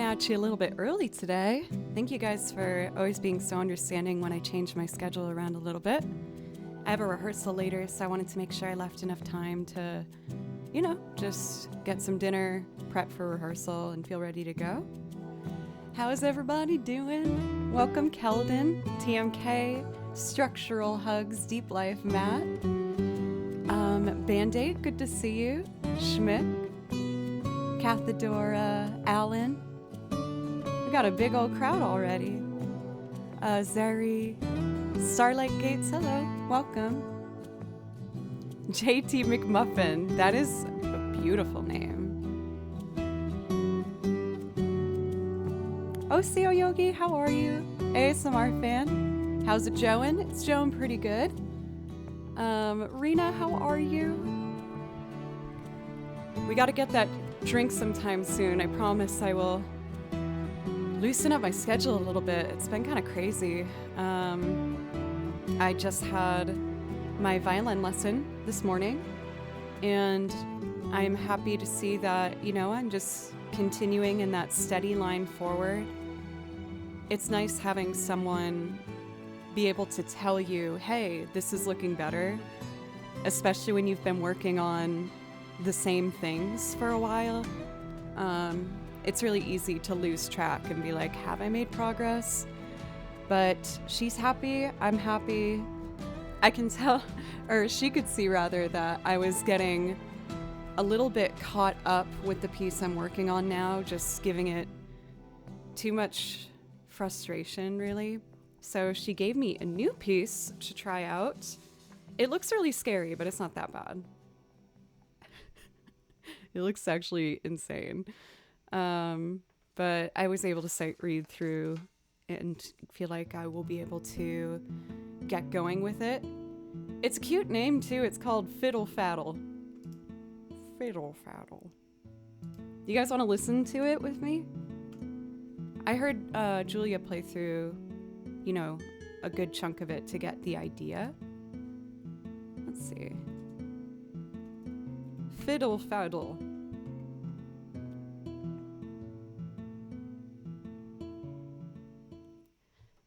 at you a little bit early today. Thank you guys for always being so understanding when I change my schedule around a little bit. I have a rehearsal later, so I wanted to make sure I left enough time to, just get some dinner, prep for rehearsal, and feel ready to go. How is everybody doing? Welcome, Keldon, TMK, Structural Hugs, Deep Life, Matt. Band-Aid, good to see you. Schmidt, Cathedora, Alan. We got a big old crowd already. Zeri, Starlight Gates, hello, welcome. JT McMuffin, that is a beautiful name. OCO Yogi, how are you? ASMR fan, how's it join'? It's join' pretty good. Rena, how are you? We gotta get that drink sometime soon. I promise I will loosen up my schedule a little bit. It's been kind of crazy. I just had my violin lesson this morning, and I'm happy to see that, I'm just continuing in that steady line forward. It's nice having someone be able to tell you, hey, this is looking better, especially when you've been working on the same things for a while. It's really easy to lose track and be like, have I made progress? But she's happy, I'm happy. I can tell, or she could see rather, that I was getting a little bit caught up with the piece I'm working on now, just giving it too much frustration, really. So she gave me a new piece to try out. It looks really scary, but it's not that bad. It looks actually insane. But I was able to sight read through and feel like I will be able to get going with it. It's a cute name too. It's called Fiddle Faddle. Fiddle Faddle. You guys want to listen to it with me? I heard Julia play through, a good chunk of it to get the idea. Let's see. Fiddle Faddle.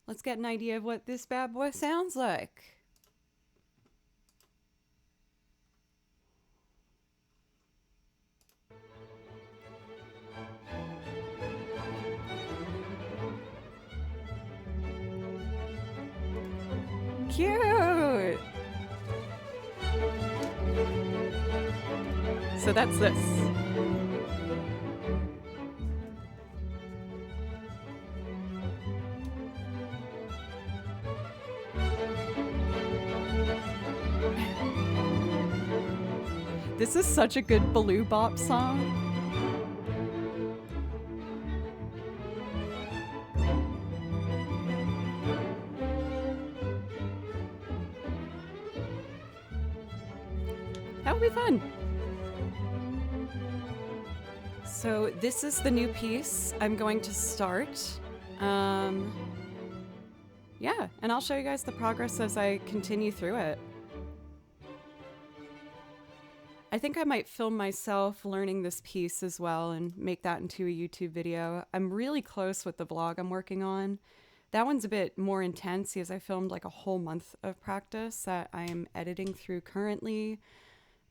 Let's get an idea of what this bad boy sounds like. Cute! So that's this. This is such a good Baloo Bop song. That would be fun. So this is the new piece I'm going to start. Yeah, and I'll show you guys the progress as I continue through it. I think I might film myself learning this piece as well and make that into a YouTube video. I'm really close with the vlog I'm working on. That one's a bit more intense as I filmed like a whole month of practice that I'm editing through currently.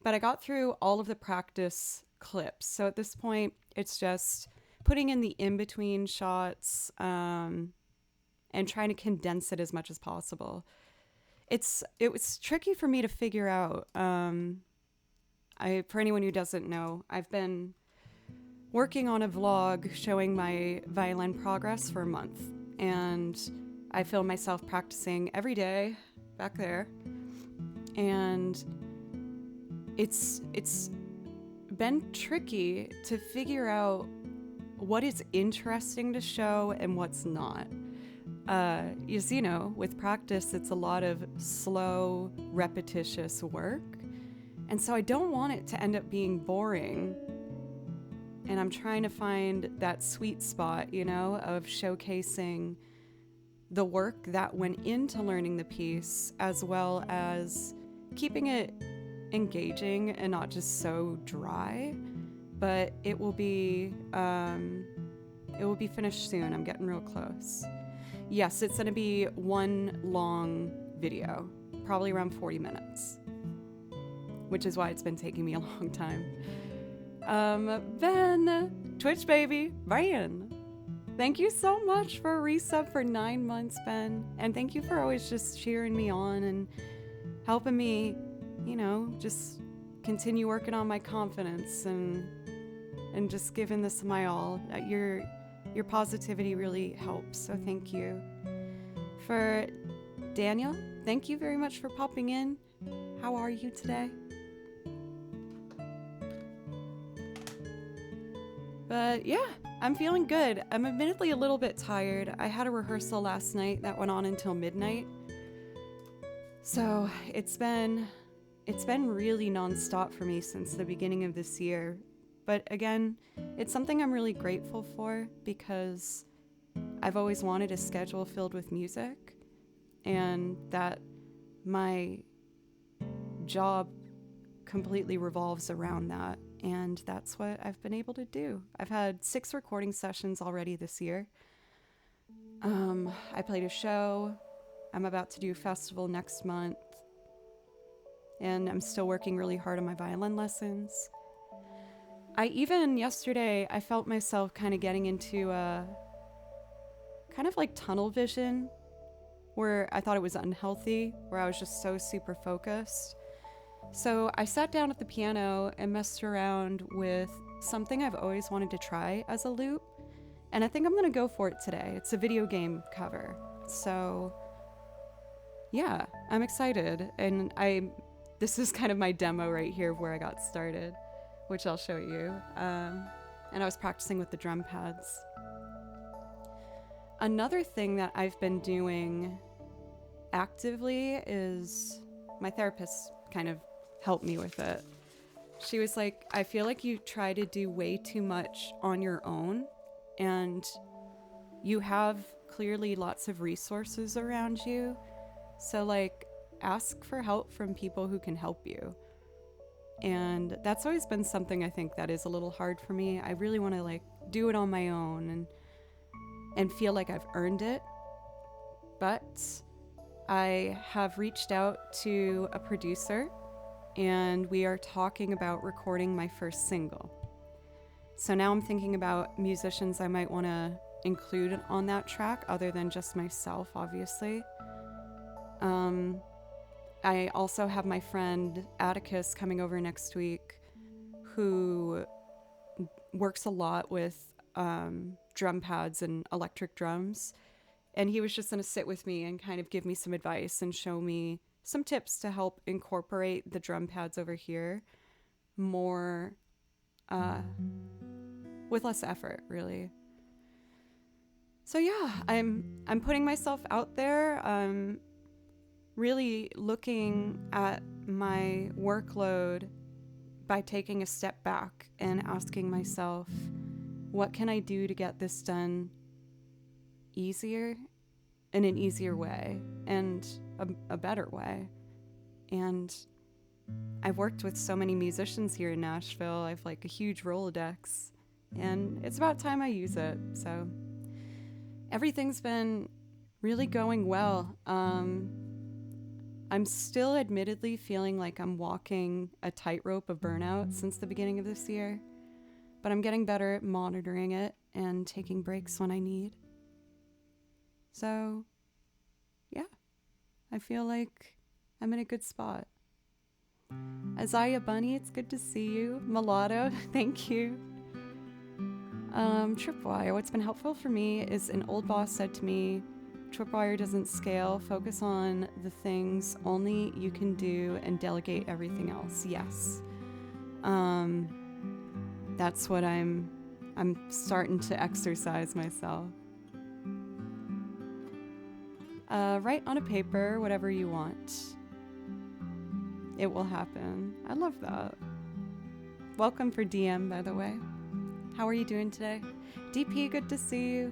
But I got through all of the practice clips. So at this point, it's just putting in the in-between shots and trying to condense it as much as possible. It was tricky for me to figure out. For anyone who doesn't know, I've been working on a vlog showing my violin progress for a month, and I film myself practicing every day back there, and it's been tricky to figure out what is interesting to show and what's not. With practice, it's a lot of slow, repetitious work. And so I don't want it to end up being boring. And I'm trying to find that sweet spot, of showcasing the work that went into learning the piece, as well as keeping it engaging and not just so dry. But it will be It will be finished soon. I'm getting real close. Yes, it's going to be one long video, probably around 40 minutes, which is why it's been taking me a long time. Ben, Twitch baby, Brian, thank you so much for a resub for 9 months, Ben. And thank you for always just cheering me on and helping me, you know, just continue working on my confidence and just giving this my all. Your positivity really helps, so thank you. For Daniel, thank you very much for popping in. How are you today? But yeah, I'm feeling good. I'm admittedly a little bit tired. I had a rehearsal last night that went on until midnight. So it's been really nonstop for me since the beginning of this year. But again, it's something I'm really grateful for because I've always wanted a schedule filled with music, and that my job completely revolves around that. And that's what I've been able to do. I've had 6 recording sessions already this year. I played a show. I'm about to do a festival next month. And I'm still working really hard on my violin lessons. Yesterday, I felt myself kind of getting into a kind of like tunnel vision where I thought it was unhealthy, where I was just so super focused. So I sat down at the piano and messed around with something I've always wanted to try as a loop. And I think I'm going to go for it today. It's a video game cover. So yeah, I'm excited. And this is kind of my demo right here of where I got started, which I'll show you. And I was practicing with the drum pads. Another thing that I've been doing actively is my therapist kind of helped me with it. She was like, I feel like you try to do way too much on your own, and you have clearly lots of resources around you. So like, ask for help from people who can help you. And that's always been something I think that is a little hard for me. I really want to like do it on my own and feel like I've earned it. But I have reached out to a producer, and we are talking about recording my first single. So now I'm thinking about musicians I might want to include on that track other than just myself, obviously. I also have my friend Atticus coming over next week, who works a lot with drum pads and electric drums. And he was just going to sit with me and kind of give me some advice and show me some tips to help incorporate the drum pads over here more with less effort, really. So yeah, I'm putting myself out there. Really looking at my workload by taking a step back and asking myself, what can I do to get this done easier, in an easier way, and a better way? And I've worked with so many musicians here in Nashville. I've like a huge Rolodex, and it's about time I use it. So everything's been really going well. I'm still admittedly feeling like I'm walking a tightrope of burnout since the beginning of this year, but I'm getting better at monitoring it and taking breaks when I need. So, yeah, I feel like I'm in a good spot. Isaiah Bunny, it's good to see you. Mulatto, thank you. Tripwire, what's been helpful for me is an old boss said to me, Tripwire doesn't scale. Focus on the things only you can do and delegate everything else. Yes. That's what I'm starting to exercise myself. Write on a paper whatever you want. It will happen. I love that. Welcome for DM, by the way. How are you doing today? DP, good to see you.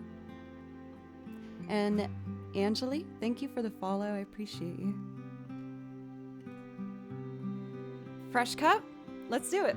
And Angeli, thank you for the follow. I appreciate you. Fresh cup? Let's do it.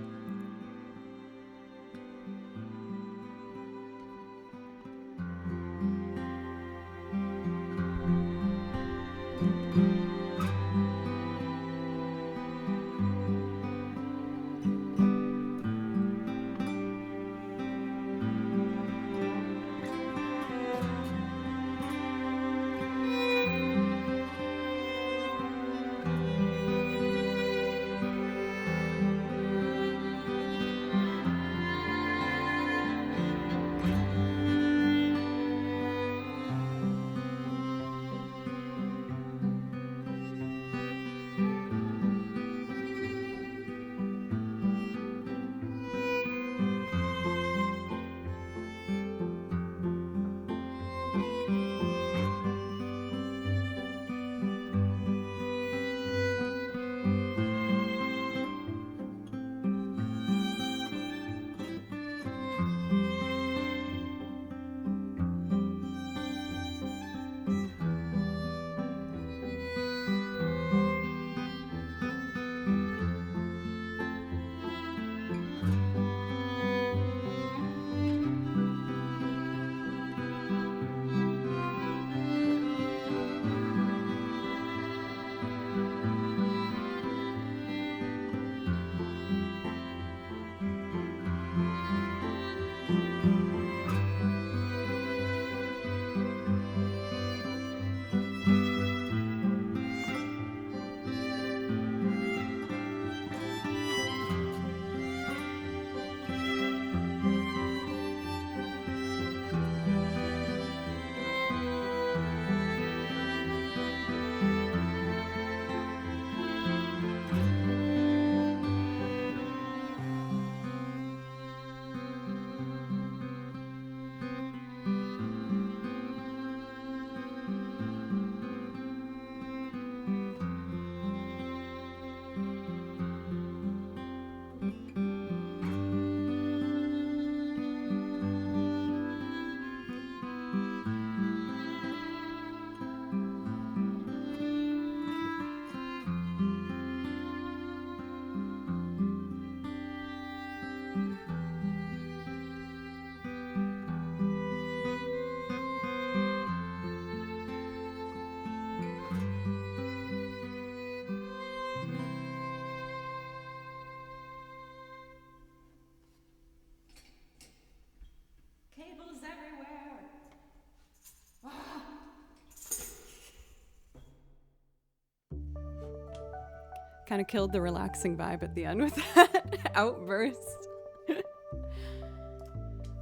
Kind of killed the relaxing vibe at the end with that outburst.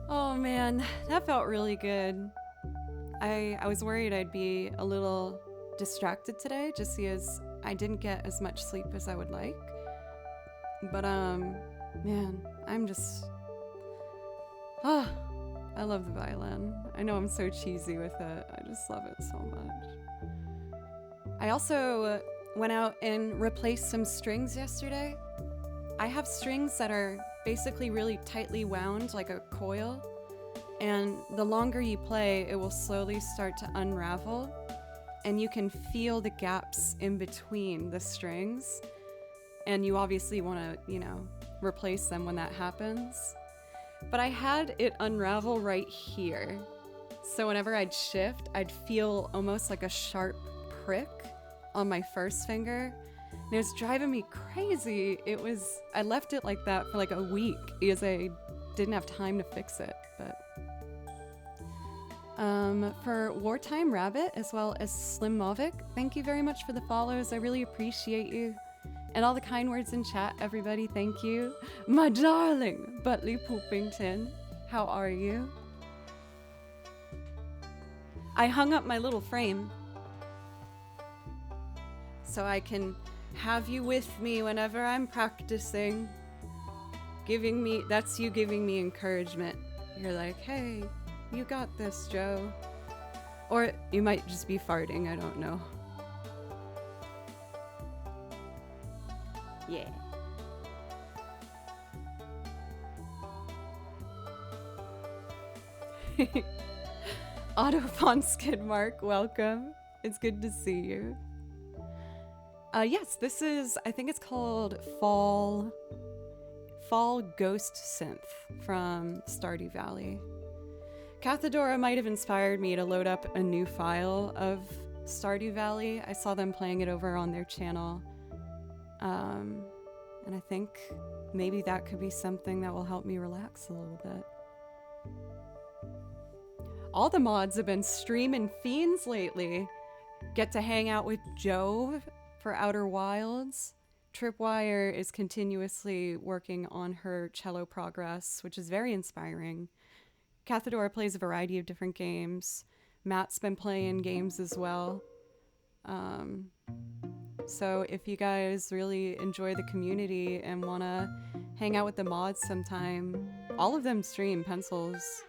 Oh man, that felt really good. I was worried I'd be a little distracted today just because I didn't get as much sleep as I would like. But man, I'm just I love the violin. I know I'm so cheesy with it. I just love it so much. I also went out and replaced some strings yesterday. I have strings that are basically really tightly wound like a coil, and the longer you play, it will slowly start to unravel, and you can feel the gaps in between the strings, and you obviously want to, replace them when that happens. But I had it unravel right here, so whenever I'd shift, I'd feel almost like a sharp prick on my first finger, and it was driving me crazy. I left it like that for like a week because I didn't have time to fix it. But for Wartime Rabbit as well as Slim Movic, thank you very much for the follows. I really appreciate you. And all the kind words in chat, everybody, thank you. My darling Butley Poopington, how are you? I hung up my little frame so I can have you with me whenever I'm practicing. That's you giving me encouragement. You're like, hey, you got this, Joe. Or you might just be farting, I don't know. Yeah. Autofon Skidmark, welcome. It's good to see you. Yes, this is, I think it's called Fall Ghost Synth from Stardew Valley. Cathedora might have inspired me to load up a new file of Stardew Valley. I saw them playing it over on their channel. And I think maybe that could be something that will help me relax a little bit. All the mods have been streaming fiends lately. Get to hang out with Jove for Outer Wilds. Tripwire is continuously working on her cello progress, which is very inspiring. Cathedora plays a variety of different games. Matt's been playing games as well. So if you guys really enjoy the community and want to hang out with the mods sometime, all of them stream Pencils.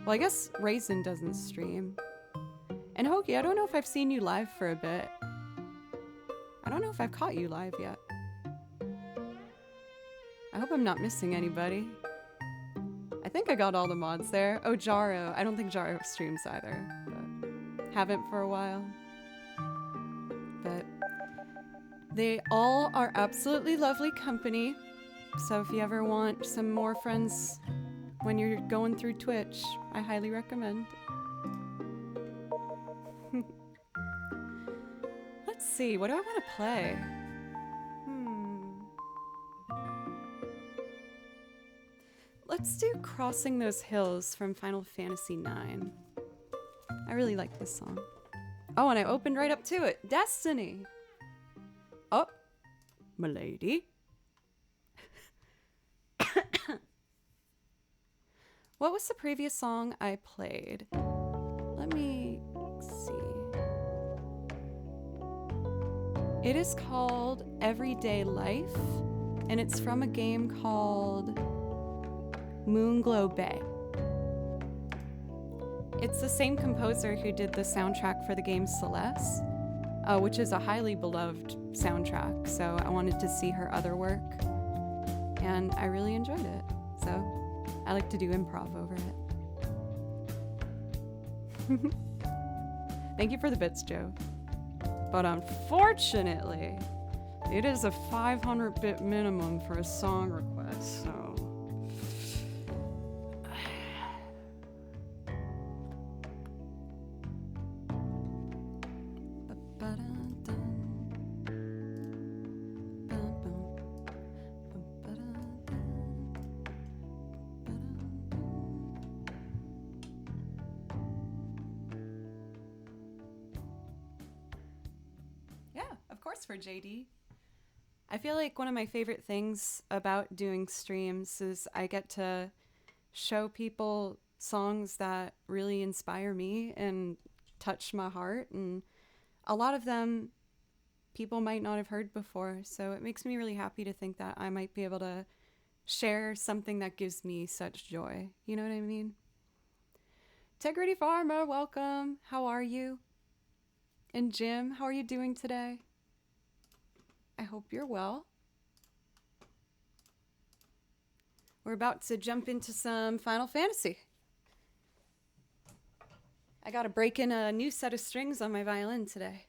Well, I guess Raisin doesn't stream. And Hokie, I don't know if I've seen you live for a bit. I don't know if I've caught you live yet. I hope I'm not missing anybody. I think I got all the mods there. Oh, Jaro. I don't think Jaro streams either, but haven't for a while. But they all are absolutely lovely company. So if you ever want some more friends when you're going through Twitch, I highly recommend. Let's see, what do I want to play? Let's do Crossing Those Hills from Final Fantasy IX. I really like this song. Oh, and I opened right up to it. Destiny! Oh, m'lady. What was the previous song I played? Let me see. It is called Everyday Life, and it's from a game called Moonglow Bay. It's the same composer who did the soundtrack for the game Celeste, which is a highly beloved soundtrack, so I wanted to see her other work, and I really enjoyed it, so I like to do improv over it. Thank you for the bits, Joe. But unfortunately, it is a 500-bit minimum for a song request, so... For JD. I feel like one of my favorite things about doing streams is I get to show people songs that really inspire me and touch my heart. And a lot of them people might not have heard before. So it makes me really happy to think that I might be able to share something that gives me such joy. You know what I mean? Integrity Farmer, welcome. How are you? And Jim, how are you doing today? I hope you're well. We're about to jump into some Final Fantasy. I got to break in a new set of strings on my violin today.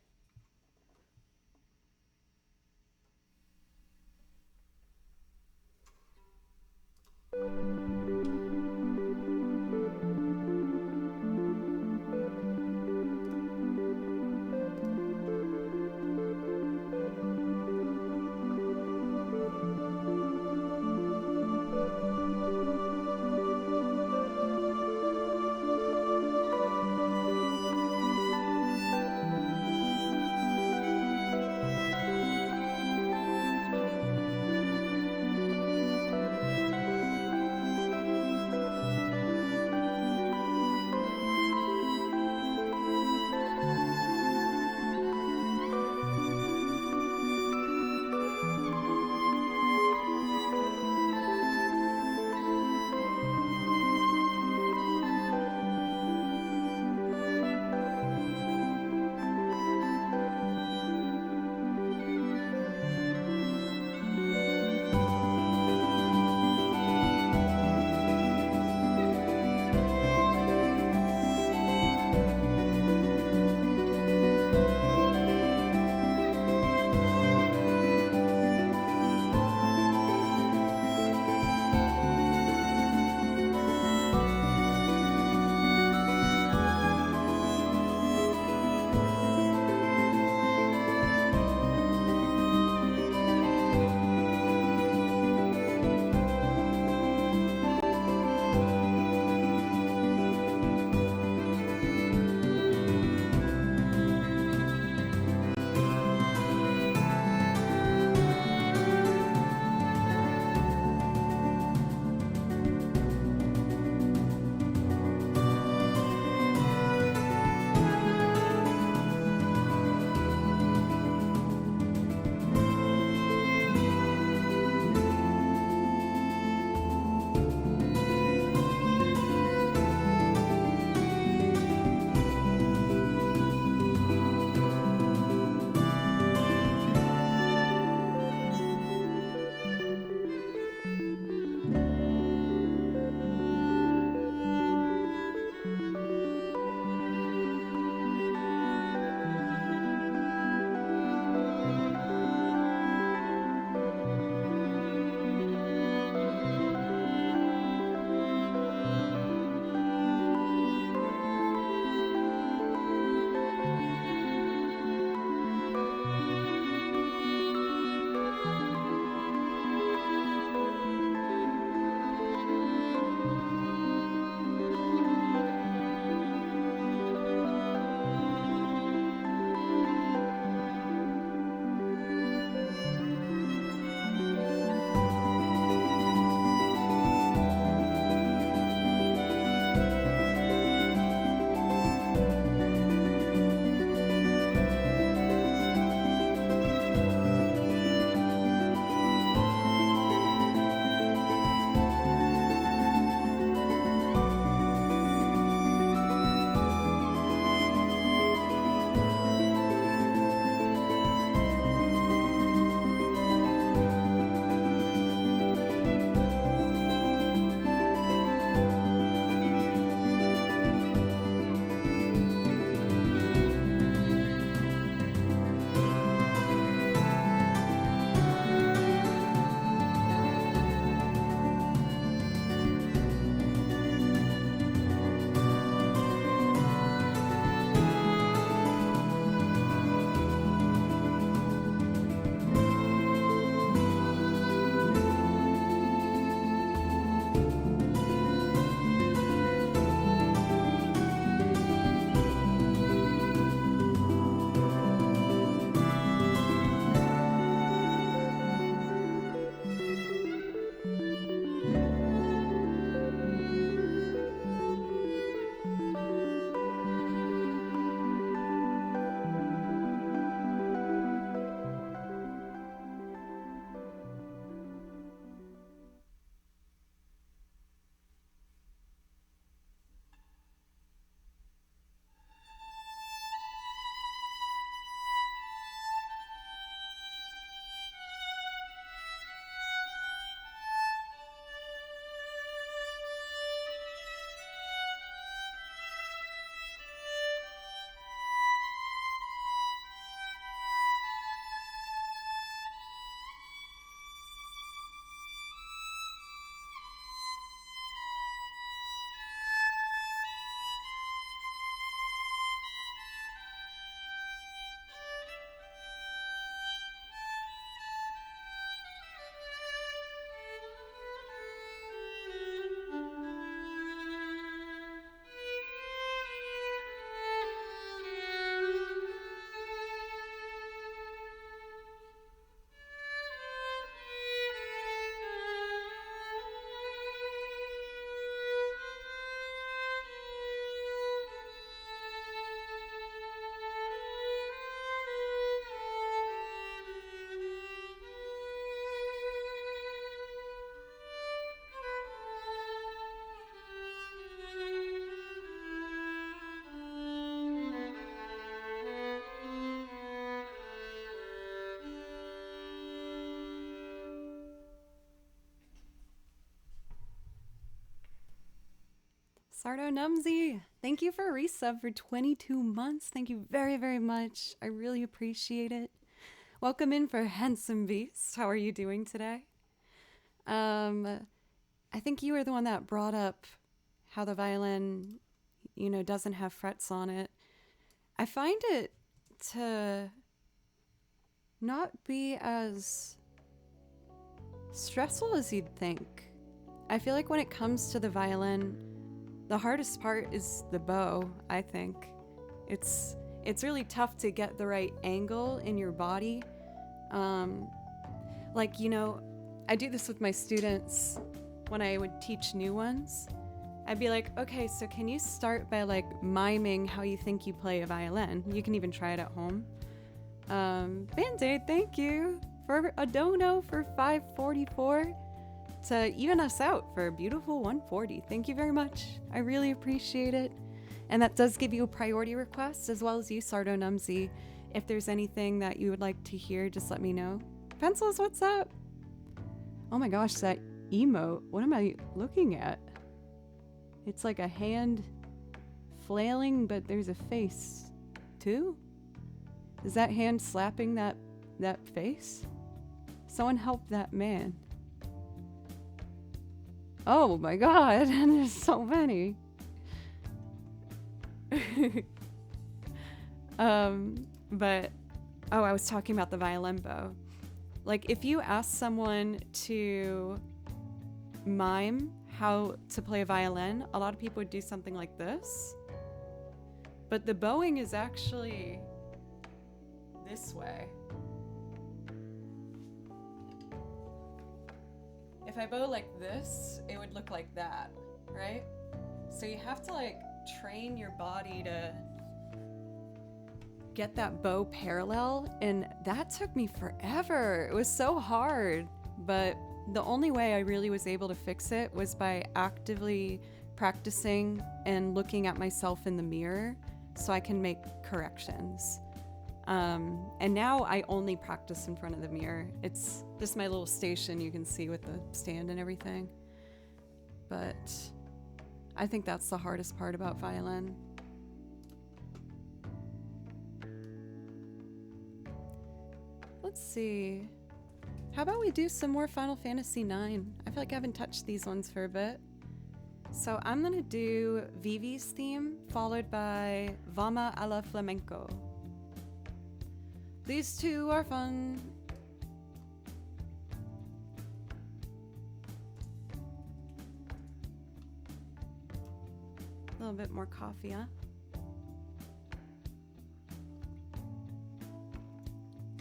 Sardo Numsy, thank you for a resub for 22 months. Thank you very, very much. I really appreciate it. Welcome in for Handsome Beast. How are you doing today? I think you were the one that brought up how the violin, doesn't have frets on it. I find it to not be as stressful as you'd think. I feel like when it comes to the violin, the hardest part is the bow, I think. It's really tough to get the right angle in your body. I do this with my students when I would teach new ones. I'd be like, okay, so can you start by miming how you think you play a violin? You can even try it at home. Band-Aid, thank you for a dono for 544 to even us out for a beautiful 140. Thank you very much. I really appreciate it. And that does give you a priority request, as well as you, Sardo Numsy. If there's anything that you would like to hear, just let me know. Pencils, what's up? Oh my gosh, that emote. What am I looking at? It's like a hand flailing, but there's a face too? Is that hand slapping that face? Someone help that man. Oh my god, there's so many. I was talking about the violin bow. If you ask someone to mime how to play a violin, a lot of people would do something like this. But the bowing is actually this way. If I bow like this, it would look like that, right? So you have to train your body to get that bow parallel, and that took me forever. It was so hard, but the only way I really was able to fix it was by actively practicing and looking at myself in the mirror so I can make corrections. And now I only practice in front of the mirror. It's just my little station you can see with the stand and everything. But I think that's the hardest part about violin. Let's see. How about we do some more Final Fantasy IX? I feel like I haven't touched these ones for a bit. So I'm gonna do Vivi's theme, followed by Vama a la Flamenco. These two are fun. A little bit more coffee, huh?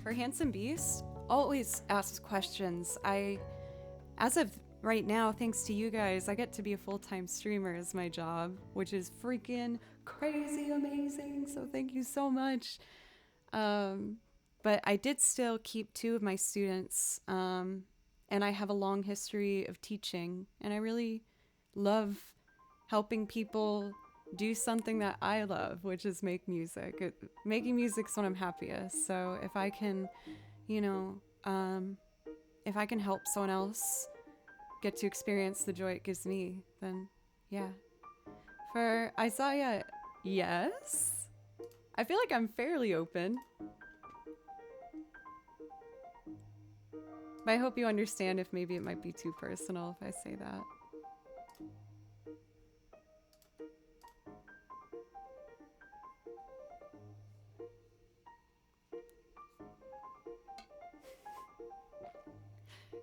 For Handsome Beast, always asks questions. As of right now, thanks to you guys, I get to be a full-time streamer as my job, which is freaking crazy amazing. So thank you so much. But I did still keep 2 of my students, and I have a long history of teaching, and I really love helping people do something that I love, which is make music. Making music's when I'm happiest. So if I can, if I can help someone else get to experience the joy it gives me, then yeah. For Isaiah, yes. I feel like I'm fairly open. But I hope you understand if maybe it might be too personal if I say that.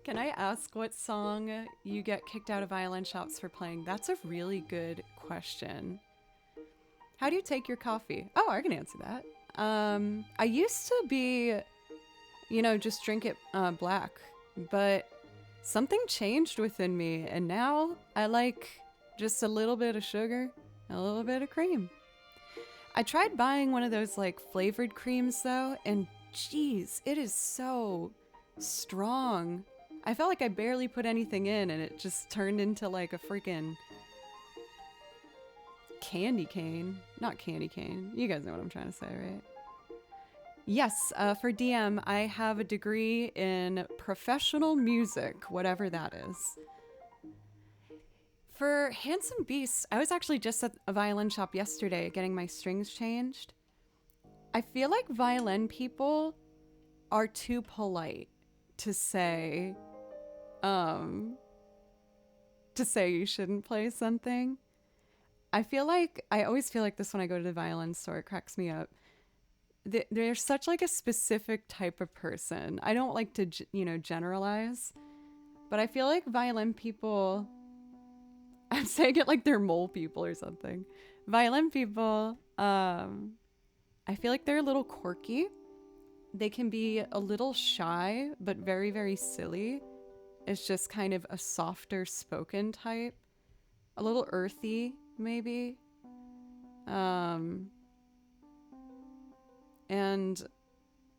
Can I ask what song you get kicked out of violin shops for playing? That's a really good question. How do you take your coffee? Oh, I can answer that. I used to be, just drink it black, but something changed within me, and now I like just a little bit of sugar, a little bit of cream. I tried buying one of those flavored creams though, and geez, it is so strong. I felt like I barely put anything in, and it just turned into a freaking candy cane. Not candy cane. You guys know what I'm trying to say, right? Yes, for DM, I have a degree in professional music, whatever that is. For Handsome Beast, I was actually just at a violin shop yesterday getting my strings changed. I feel like violin people are too polite to say, you shouldn't play something. I always feel like this when I go to the violin store. It cracks me up. They're such like a specific type of person. I don't like to, generalize, but I feel like violin people, I'm saying it like they're mole people or something. Violin people, I feel like they're a little quirky. They can be a little shy, but very, very silly. It's just kind of a softer spoken type. A little earthy, maybe. And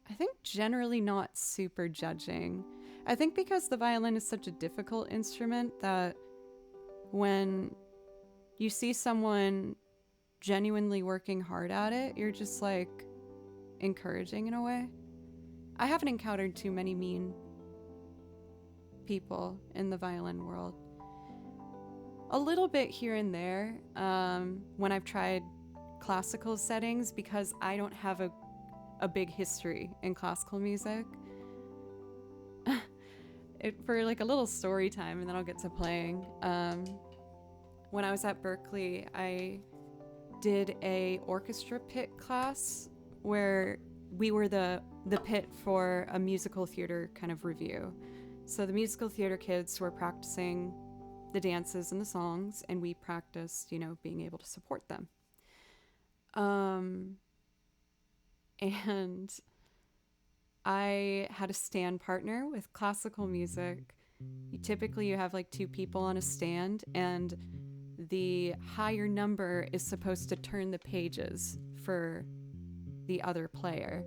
I think generally not super judging. I think because the violin is such a difficult instrument that when you see someone genuinely working hard at it, you're just like encouraging in a way. I haven't encountered too many mean people in the violin world. A little bit here and there when I've tried classical settings, because I don't have a big history in classical music. For like a little story time, and then I'll get to playing. When I was at Berkeley, I did a orchestra pit class where we were the pit for a musical theater kind of review. So the musical theater kids were practicing the dances and the songs, and we practiced, being able to support them. And I had a stand partner with classical music. Typically you have like 2 people on a stand, and the higher number is supposed to turn the pages for the other player.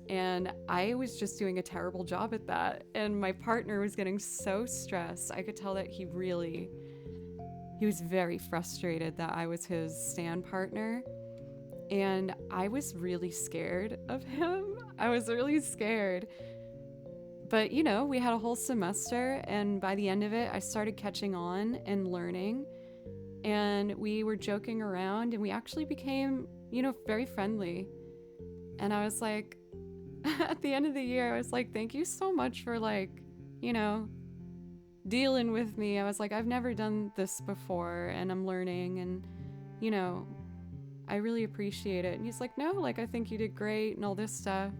And I was just doing a terrible job at that. And my partner was getting so stressed. I could tell that he was very frustrated that I was his stand partner. And I was really scared of him. I was really scared. But, we had a whole semester, and by the end of it, I started catching on and learning. And we were joking around, and we actually became, very friendly. And I was like, at the end of the year, I was like, thank you so much for dealing with me. I was like, I've never done this before, and I'm learning, and, I really appreciate it. And he's like, no, I think you did great and all this stuff.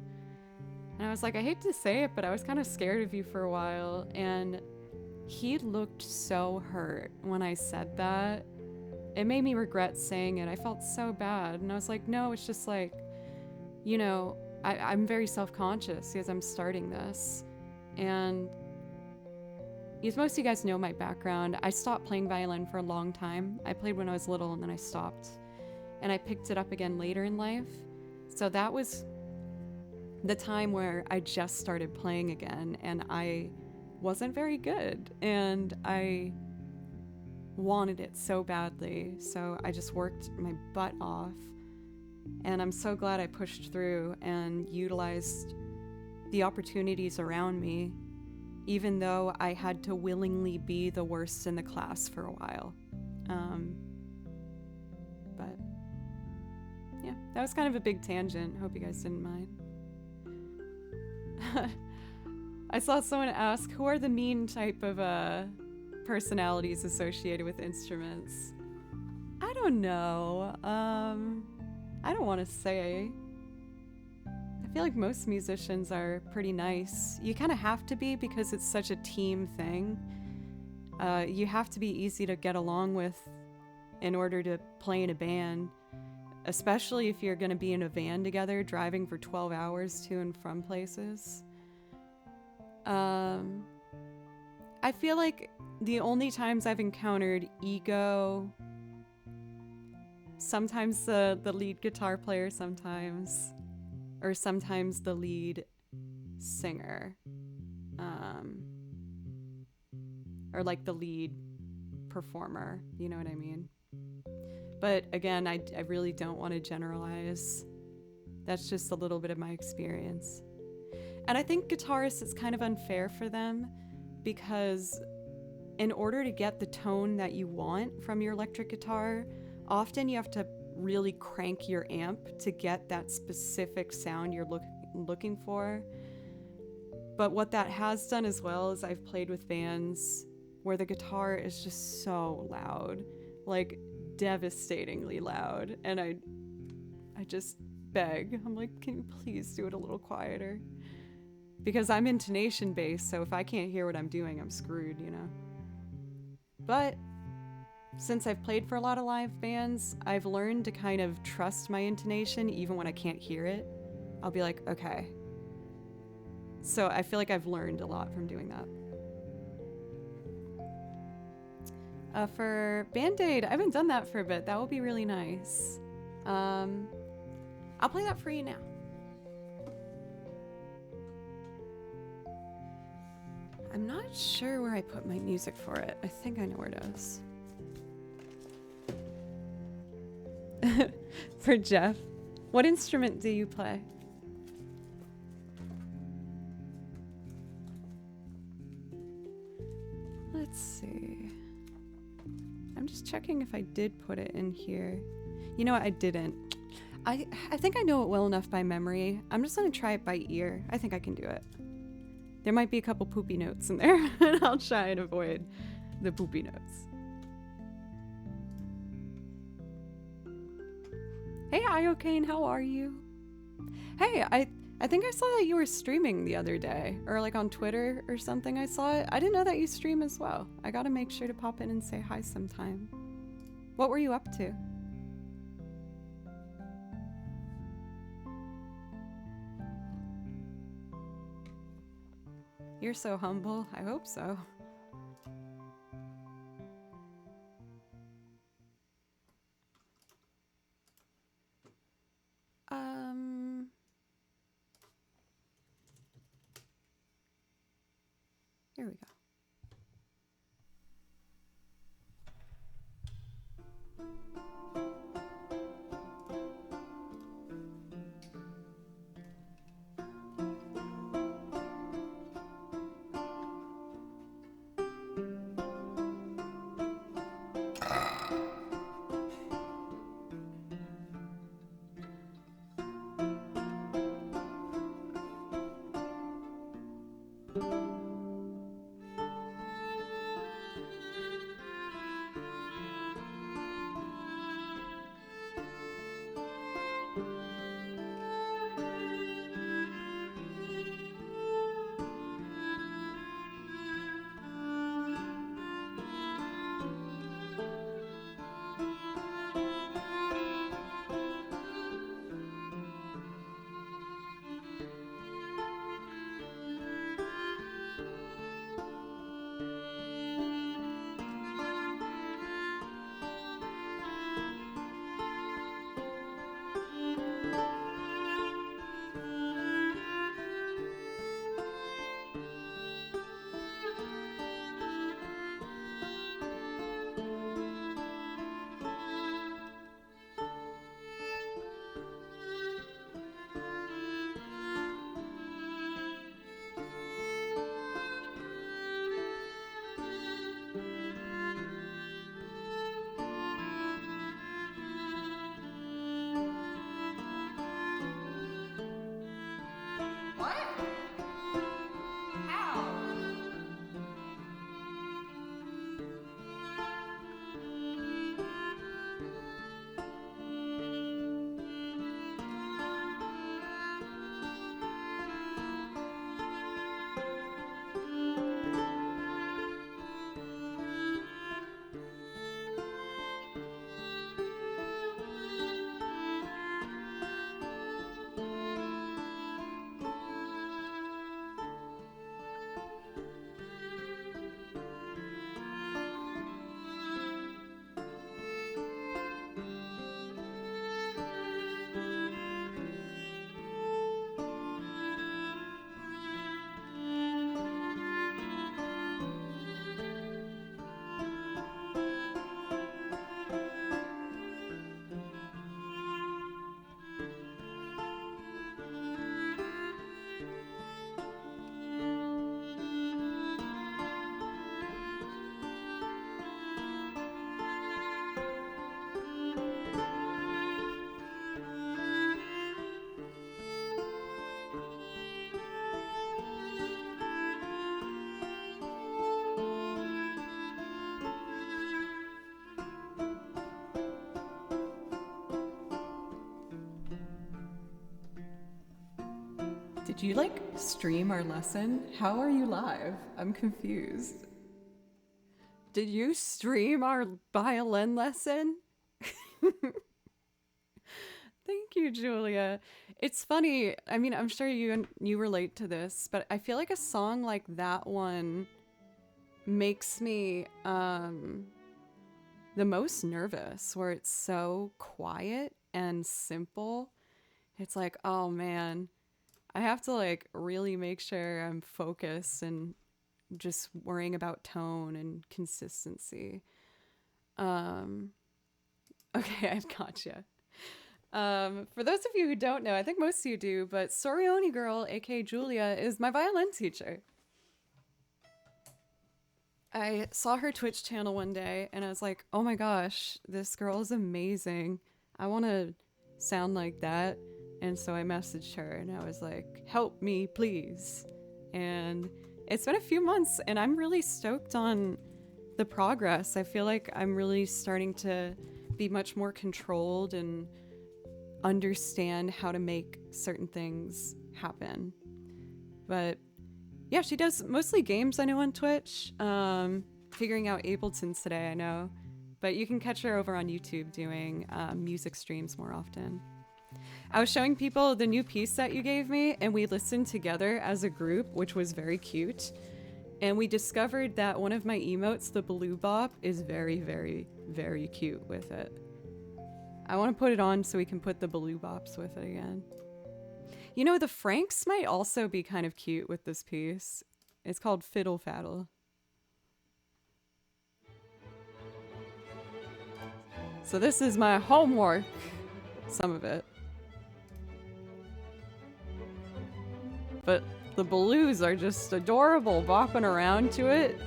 And I was like, I hate to say it, but I was kind of scared of you for a while. And he looked so hurt when I said that. It made me regret saying it. I felt so bad. And I was like, no, it's just like, I'm very self-conscious because I'm starting this. And as most of you guys know my background, I stopped playing violin for a long time. I played when I was little, and then I stopped. And I picked it up again later in life. So that was the time where I just started playing again, and I wasn't very good, and I wanted it so badly. So I just worked my butt off, and I'm so glad I pushed through and utilized the opportunities around me, even though I had to willingly be the worst in the class for a while. But yeah, that was kind of a big tangent. Hope you guys didn't mind. I saw someone ask, who are the mean type of personalities associated with instruments? I don't know. I don't want to say. I feel like most musicians are pretty nice. You kind of have to be, because it's such a team thing. You have to be easy to get along with in order to play in a band. Especially if you're going to be in a van together, driving for 12 hours to and from places. I feel like the only times I've encountered ego, sometimes the lead guitar player, sometimes the lead singer, or like the lead performer, you know what I mean? But again, I really don't want to generalize. That's just a little bit of my experience. And I think guitarists, it's kind of unfair for them, because in order to get the tone that you want from your electric guitar, often you have to really crank your amp to get that specific sound you're looking for. But what that has done as well is I've played with bands where the guitar is just so loud, like devastatingly loud, and I just beg. I'm like, can you please do it a little quieter? Because I'm intonation based, so if I can't hear what I'm doing, I'm screwed, you know? But since I've played for a lot of live bands, I've learned to kind of trust my intonation even when I can't hear it. I'll be like, okay. So I feel like I've learned a lot from doing that. For Band-Aid, I haven't done that for a bit. That will be really nice. I'll play that for you now. I'm not sure where I put my music for it. I think I know where it is. For Jeff, what instrument do you play? Let's see. I'm just checking if I did put it in here. You know what? I didn't. I think I know it well enough by memory. I'm just going to try it by ear. I think I can do it. There might be a couple poopy notes in there, and I'll try and avoid the poopy notes. Hey, Iocane, how are you? Hey, I think I saw that you were streaming the other day, or like on Twitter or something. I saw it. I didn't know that you stream as well. I gotta make sure to pop in and say hi sometime. What were you up to? You're so humble. I hope so. Here we go. Did you like stream our lesson? How are you live? I'm confused. Did you stream our violin lesson? Thank you, Julia. It's funny. I mean, I'm sure you relate to this, but I feel like a song like that one makes me the most nervous, where it's so quiet and simple. It's like, oh man, I have to like really make sure I'm focused and just worrying about tone and consistency. Okay, I've gotcha. For those of you who don't know, I think most of you do, but Sorioni Girl, aka Julia, is my violin teacher. I saw her Twitch channel one day and I was like, oh my gosh, this girl is amazing. I want to sound like that. And so I messaged her and I was like, help me, please. And it's been a few months and I'm really stoked on the progress. I feel like I'm really starting to be much more controlled and understand how to make certain things happen. But yeah, she does mostly games, I know, on Twitch. Figuring out Ableton's today, I know. But you can catch her over on YouTube doing music streams more often. I was showing people the new piece that you gave me, and we listened together as a group, which was very cute. And we discovered that one of my emotes, the Blue Bop, is very, very, very cute with it. I want to put it on so we can put the Blue Bops with it again. You know, the Franks might also be kind of cute with this piece. It's called Fiddle Faddle. So this is my homework. Some of it. But the Blues are just adorable, bopping around to it.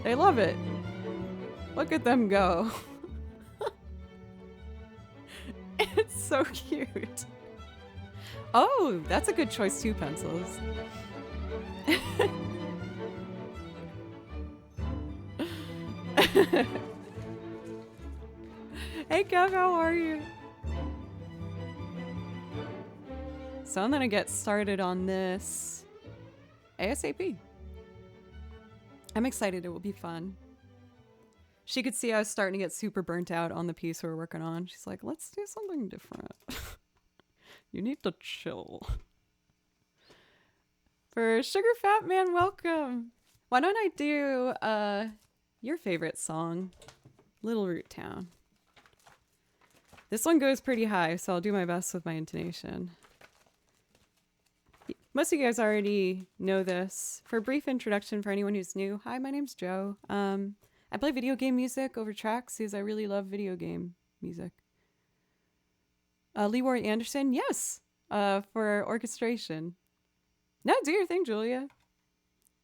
They love it. Look at them go. It's so cute. Oh, that's a good choice too, pencils. Hey Kev, how are you? So I'm gonna get started on this ASAP. I'm excited, it will be fun. She could see I was starting to get super burnt out on the piece we were working on. She's like, let's do something different. You need to chill. For Sugar Fat Man, welcome. Why don't I do your favorite song, Little Root Town. This one goes pretty high, so I'll do my best with my intonation. Most of you guys already know this. For a brief introduction for anyone who's new, hi, my name's Joe. I play video game music over tracks because I really love video game music. Leroy Anderson, yes, for orchestration. No, do your thing, Julia.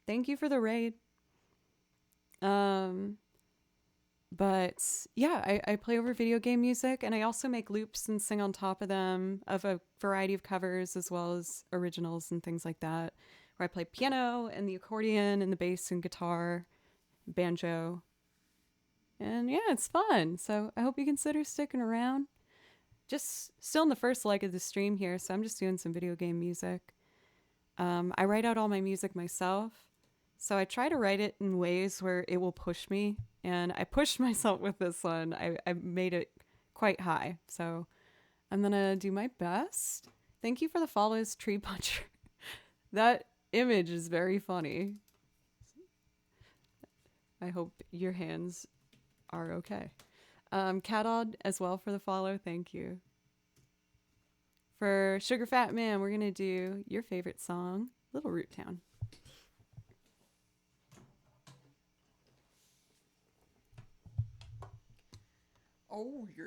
Thank you for the raid. But yeah, I play over video game music, and I also make loops and sing on top of them of a variety of covers as well as originals and things like that, where I play piano and the accordion and the bass and guitar, banjo. And yeah, it's fun. So I hope you consider sticking around. Just still in the first leg of the stream here, so I'm just doing some video game music. I write out all my music myself, so I try to write it in ways where it will push me, and I pushed myself with this one. I made it quite high, so I'm gonna do my best. Thank you for the follows, Tree Puncher. That image is very funny. I hope your hands are okay. Catod as well for the follow, thank you. For Sugar Fat Man, we're gonna do your favorite song, Little Root Town. Oh yeah.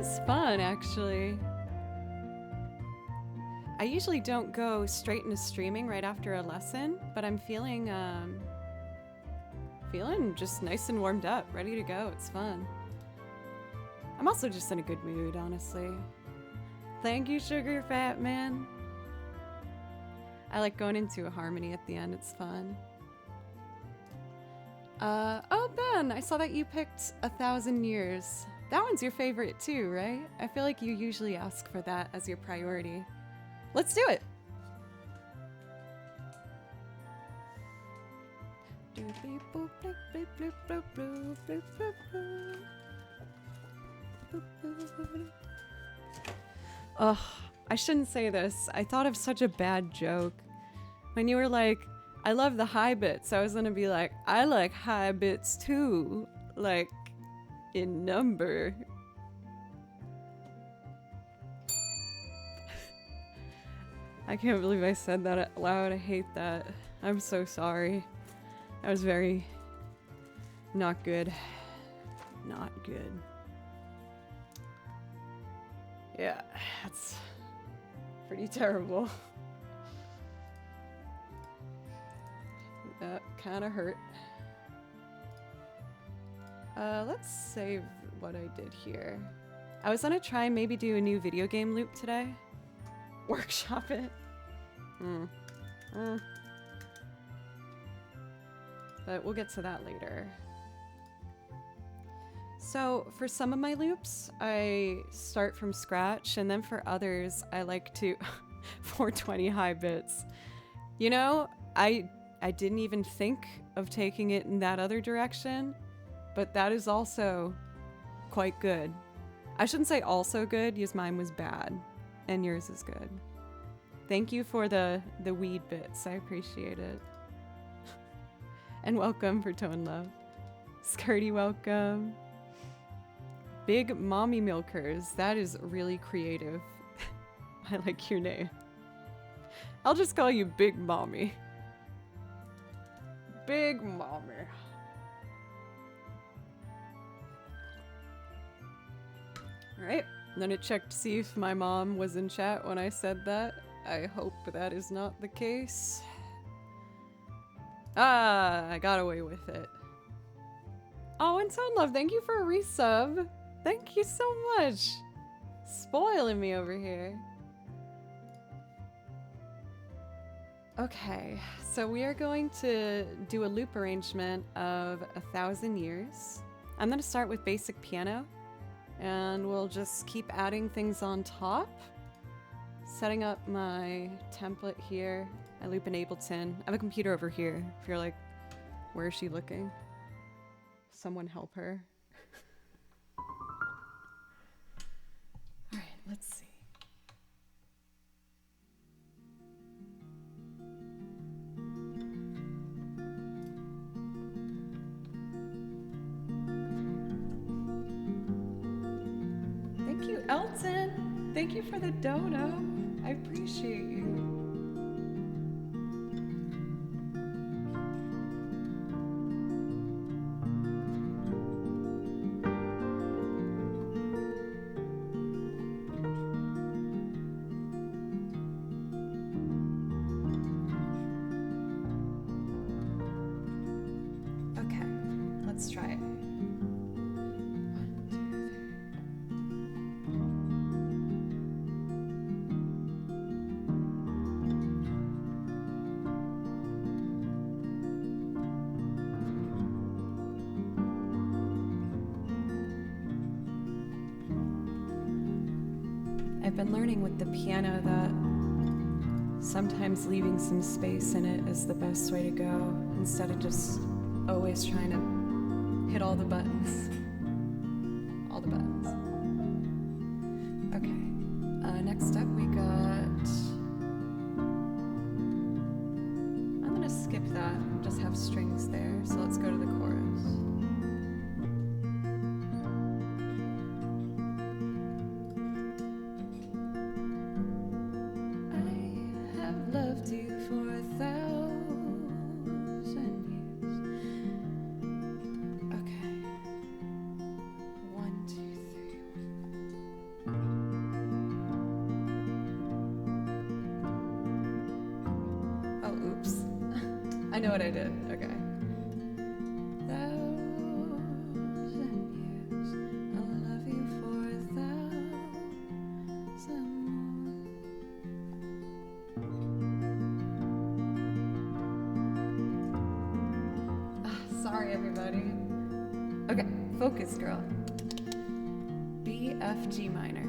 was fun, actually. I usually don't go straight into streaming right after a lesson, but I'm feeling just nice and warmed up, ready to go. It's fun. I'm also just in a good mood, honestly. Thank you, Sugar Fat Man. I like going into a harmony at the end. It's fun. Oh, Ben, I saw that you picked 1,000 Years. That one's your favorite too, right? I feel like you usually ask for that as your priority. Let's do it. Ugh, I shouldn't say this. I thought of such a bad joke. When you were like, I love the high bits, I was gonna be like, I like high bits too. Like, in number. I can't believe I said that out loud. I hate that. I'm so sorry. That was very not good. Not good. Yeah, that's pretty terrible. That kind of hurt. Let's save what I did here. I was gonna try and maybe do a new video game loop today. Workshop it. But we'll get to that later. So for some of my loops, I start from scratch, and then for others, I like to 420 high bits. You know, I didn't even think of taking it in that other direction, but that is also quite good. I shouldn't say also good, because mine was bad, and yours is good. Thank you for the weed bits. I appreciate it. And welcome for Tone Love. Skirty, welcome. Big Mommy Milkers. That is really creative. I like your name. I'll just call you Big Mommy. Big Mommy. Alright. Then it checked to see if my mom was in chat when I said that. I hope that is not the case. Ah, I got away with it. Oh, and Tone Love, thank you for a resub. Thank you so much. Spoiling me over here. Okay, so we are going to do a loop arrangement of 1,000 Years. I'm going to start with basic piano, and we'll just keep adding things on top. Setting up my template here. I loop in Ableton. I have a computer over here. If you're like, where is she looking? Someone help her. All right, let's see. Thank you, Elton. Thank you for the dono. I appreciate you. Okay, let's try it. I've been learning with the piano that sometimes leaving some space in it is the best way to go, instead of just always trying to hit all the buttons. All the buttons. Okay, next up we got... I'm gonna skip that and just have strings there, so let's go to the chorus. I know what I did. Okay. 1,000 years, I'll love you for 1,000 more. Sorry, everybody. Okay, focus, girl. B, F, G minor.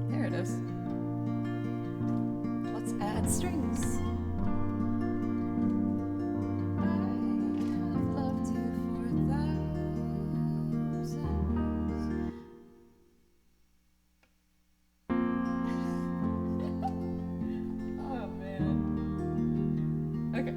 There it is. Let's add strings. I have loved you for 1,000 years. Oh man. Okay.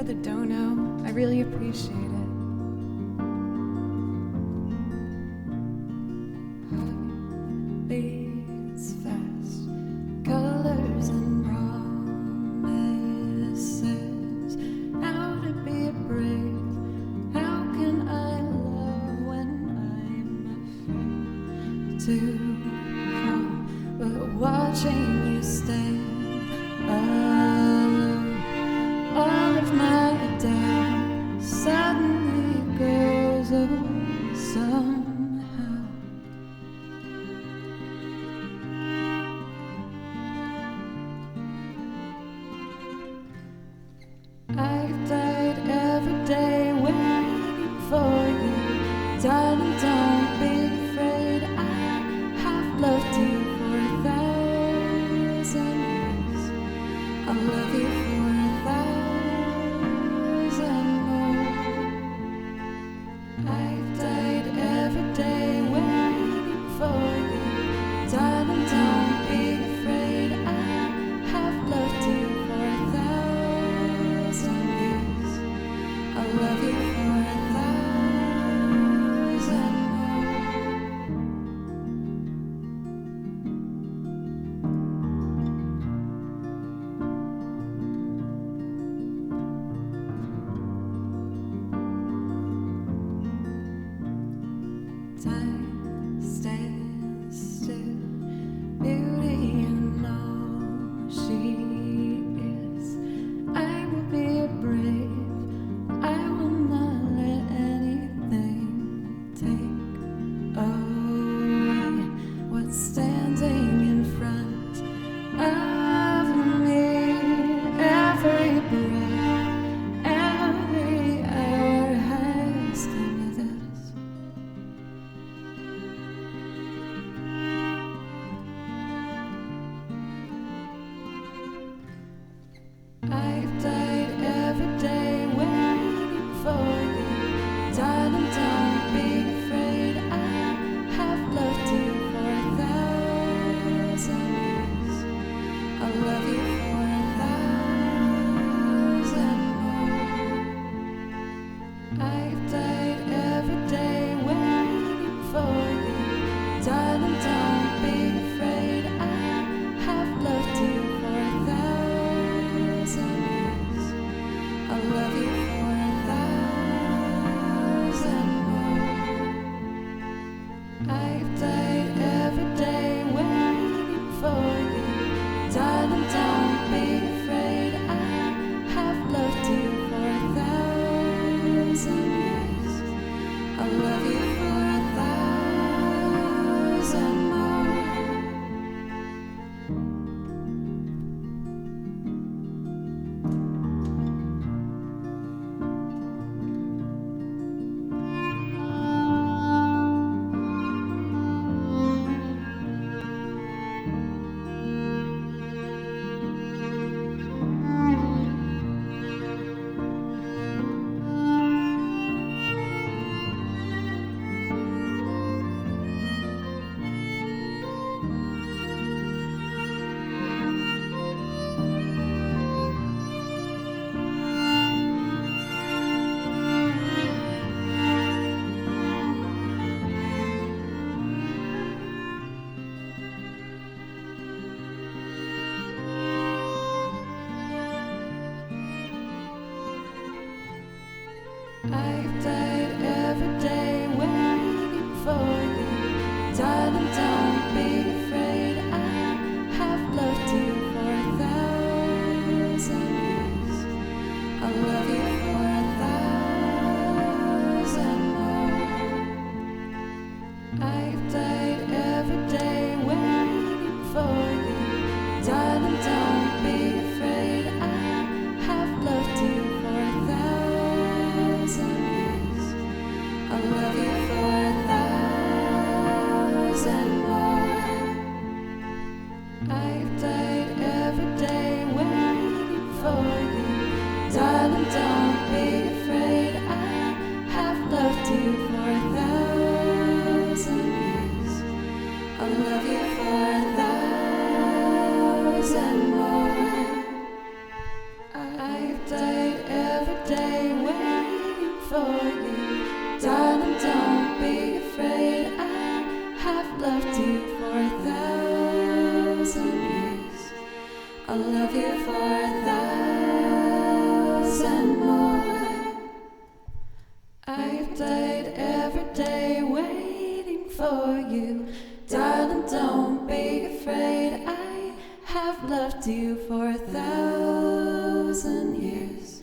the dono. I really appreciate it. Heart beats fast, colors and promises. How to be brave? How can I love when I'm afraid to fall? But watching you stand alone, all of my doubt suddenly goes away somehow. I've died every day waiting for you, darling, don't be afraid. I have loved you for 1,000 years. I'll love you for 1,000 more. I've died every day waiting for you, darling, don't be afraid. I have loved you for 1,000 years. I'll love you for 1,000 more. Time stands still, beauty and all she is. I will be brave, I will not let anything take away what's standing in front of me. Every breath, every hour has come to this. I've died every day waiting for you, darling, don't be afraid. I have loved you for 1,000 years. I'll love you for 1,000 more. I've died every day waiting for you, darling, don't be afraid. I have loved you for 1,000 years. I'll love you for 1,000 more. I've died every day waiting for you, darling, don't be afraid. I have loved you for 1,000 years. I'll love you for 1,000 more. I've died every day waiting for you, darling, don't be afraid. I have loved you for 1,000 years. I'll love you for 1,000 more. I've died every day waiting for you, darling, don't be afraid. I have loved you for 1,000 years. I'll love you for 1,000 more. you. Darling, don't be afraid. I have loved you for 1,000 years.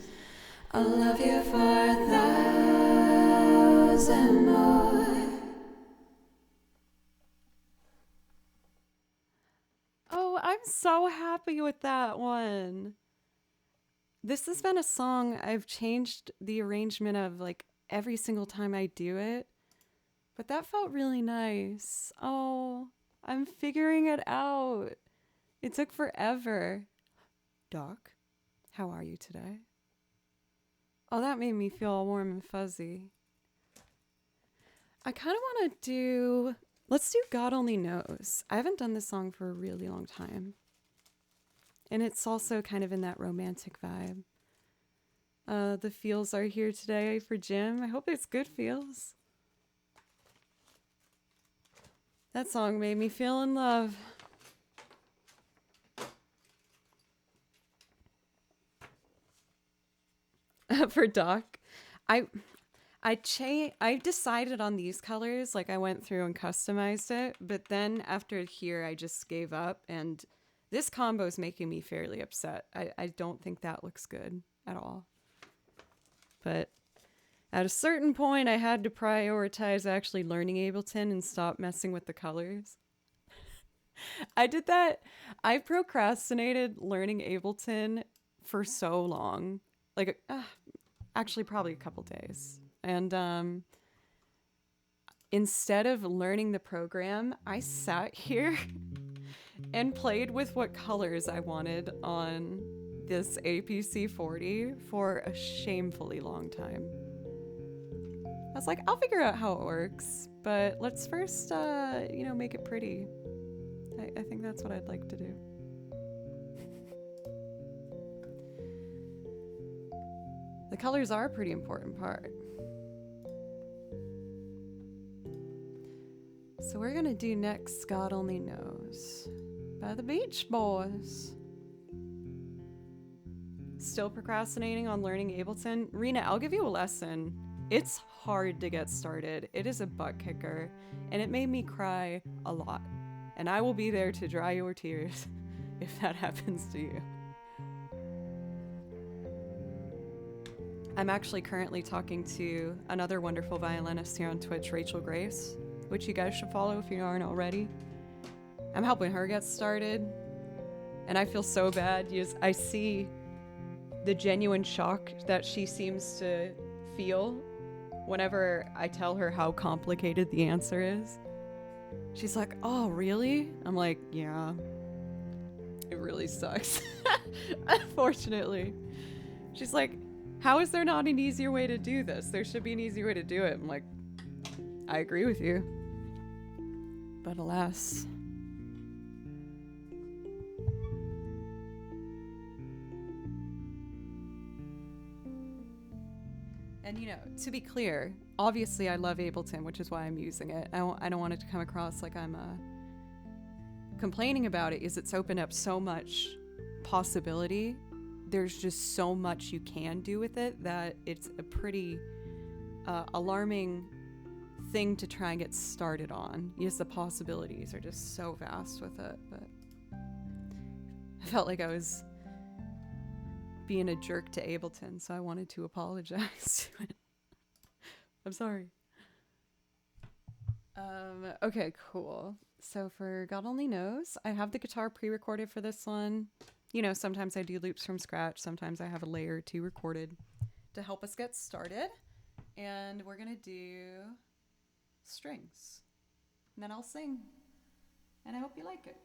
I'll love you for 1,000 more. Oh, I'm so happy with that one. This has been a song I've changed the arrangement of like every single time I do it, but that felt really nice. Oh, I'm figuring it out. It took forever. Doc, how are you today? Oh, that made me feel all warm and fuzzy. I kind of want to let's do God Only Knows. I haven't done this song for a really long time. And it's also kind of in that romantic vibe. The feels are here today for Jim. I hope it's good feels. That song made me feel in love. For Doc, I decided on these colors, like I went through and customized it, but then after here I just gave up, and this combo is making me fairly upset. I don't think that looks good at all. But at a certain point I had to prioritize actually learning Ableton and stop messing with the colors. I did that. I procrastinated learning Ableton for so long. Like, actually probably a couple days. And instead of learning the program, I sat here and played with what colors I wanted on this APC 40 for a shamefully long time. I was like, I'll figure out how it works, but let's first, make it pretty. I think that's what I'd like to do. The colors are a pretty important part. So we're gonna do next God Only Knows by the Beach Boys. Still procrastinating on learning Ableton? Rena, I'll give you a lesson. It's hard to get started. It is a butt kicker, and it made me cry a lot. And I will be there to dry your tears if that happens to you. I'm actually currently talking to another wonderful violinist here on Twitch, Rachel Grace, which you guys should follow if you aren't already. I'm helping her get started, and I feel so bad. I see the genuine shock that she seems to feel whenever I tell her how complicated the answer is. She's like, oh, really? I'm like, yeah, it really sucks. Unfortunately. She's like, how is there not an easier way to do this? There should be an easier way to do it. I'm like, I agree with you. But alas. And to be clear, obviously I love Ableton, which is why I'm using it. I don't want it to come across like I'm complaining about it. It's opened up so much possibility. There's just so much you can do with it that it's a pretty alarming thing to try and get started on. Yes, the possibilities are just so vast with it, but I felt like I was being a jerk to Ableton, so I wanted to apologize to it. I'm sorry. Okay, cool. So for God Only Knows, I have the guitar pre-recorded for this one. Sometimes I do loops from scratch. Sometimes I have a layer or two recorded to help us get started. And we're going to do strings. And then I'll sing. And I hope you like it.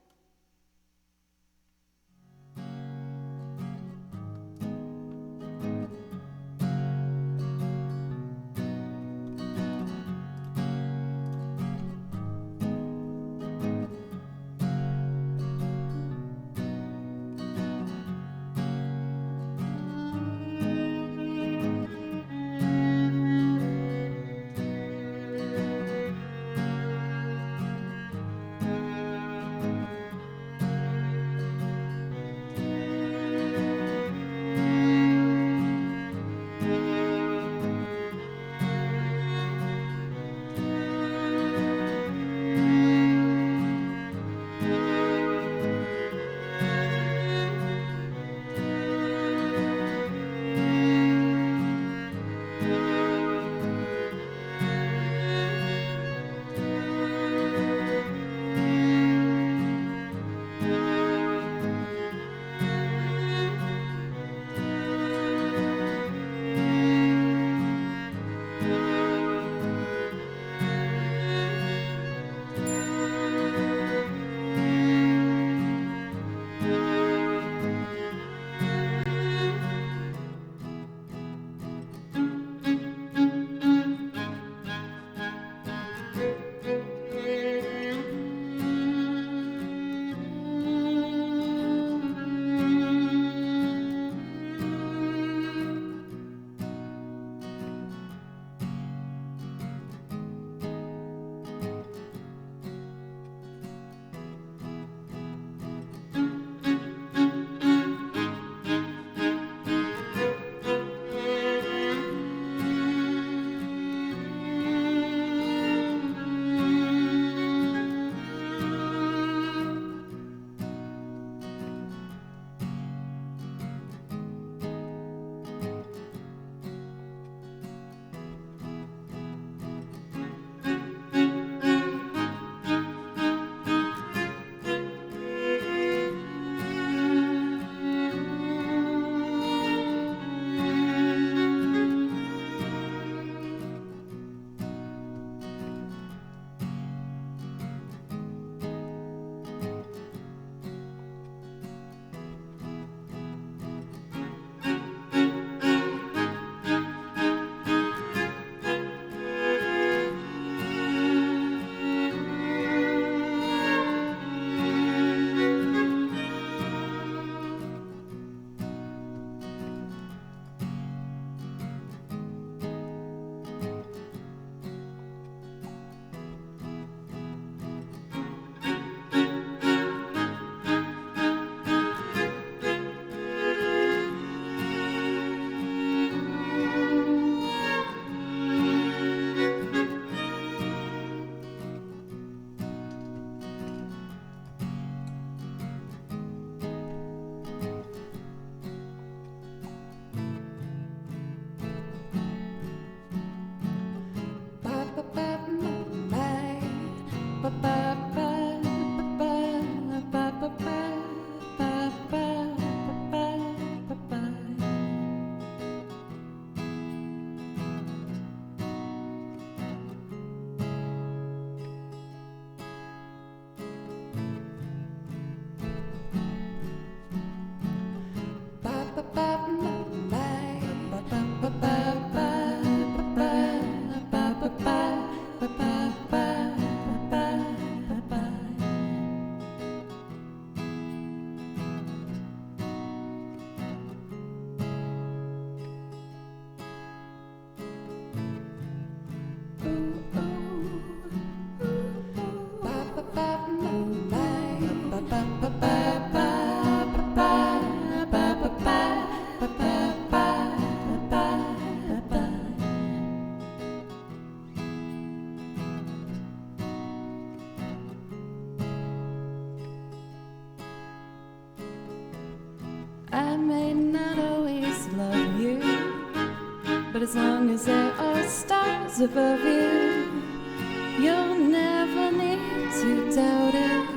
I may not always love you, but as long as there are stars above you, you'll never need to doubt it.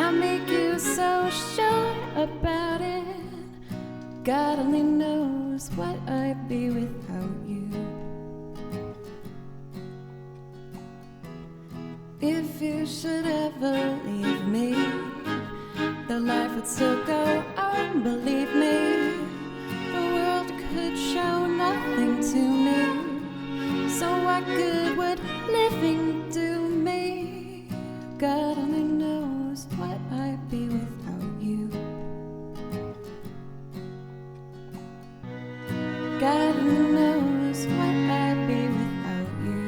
I'll make you so sure about it. God only knows what I'd be without you. If you should ever leave me, the life would still go on, believe me. The world could show nothing to me, so what good would living do me? God only knows what I'd be without you. God only knows what I'd be without you.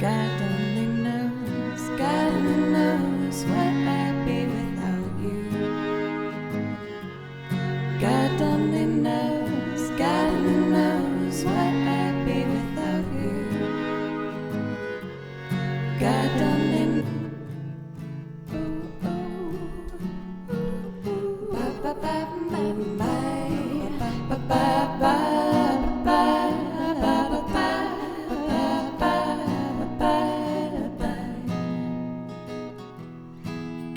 God only knows, God only knows what I'd be without you. God only knows, God only knows what I'd be without you. God only knows.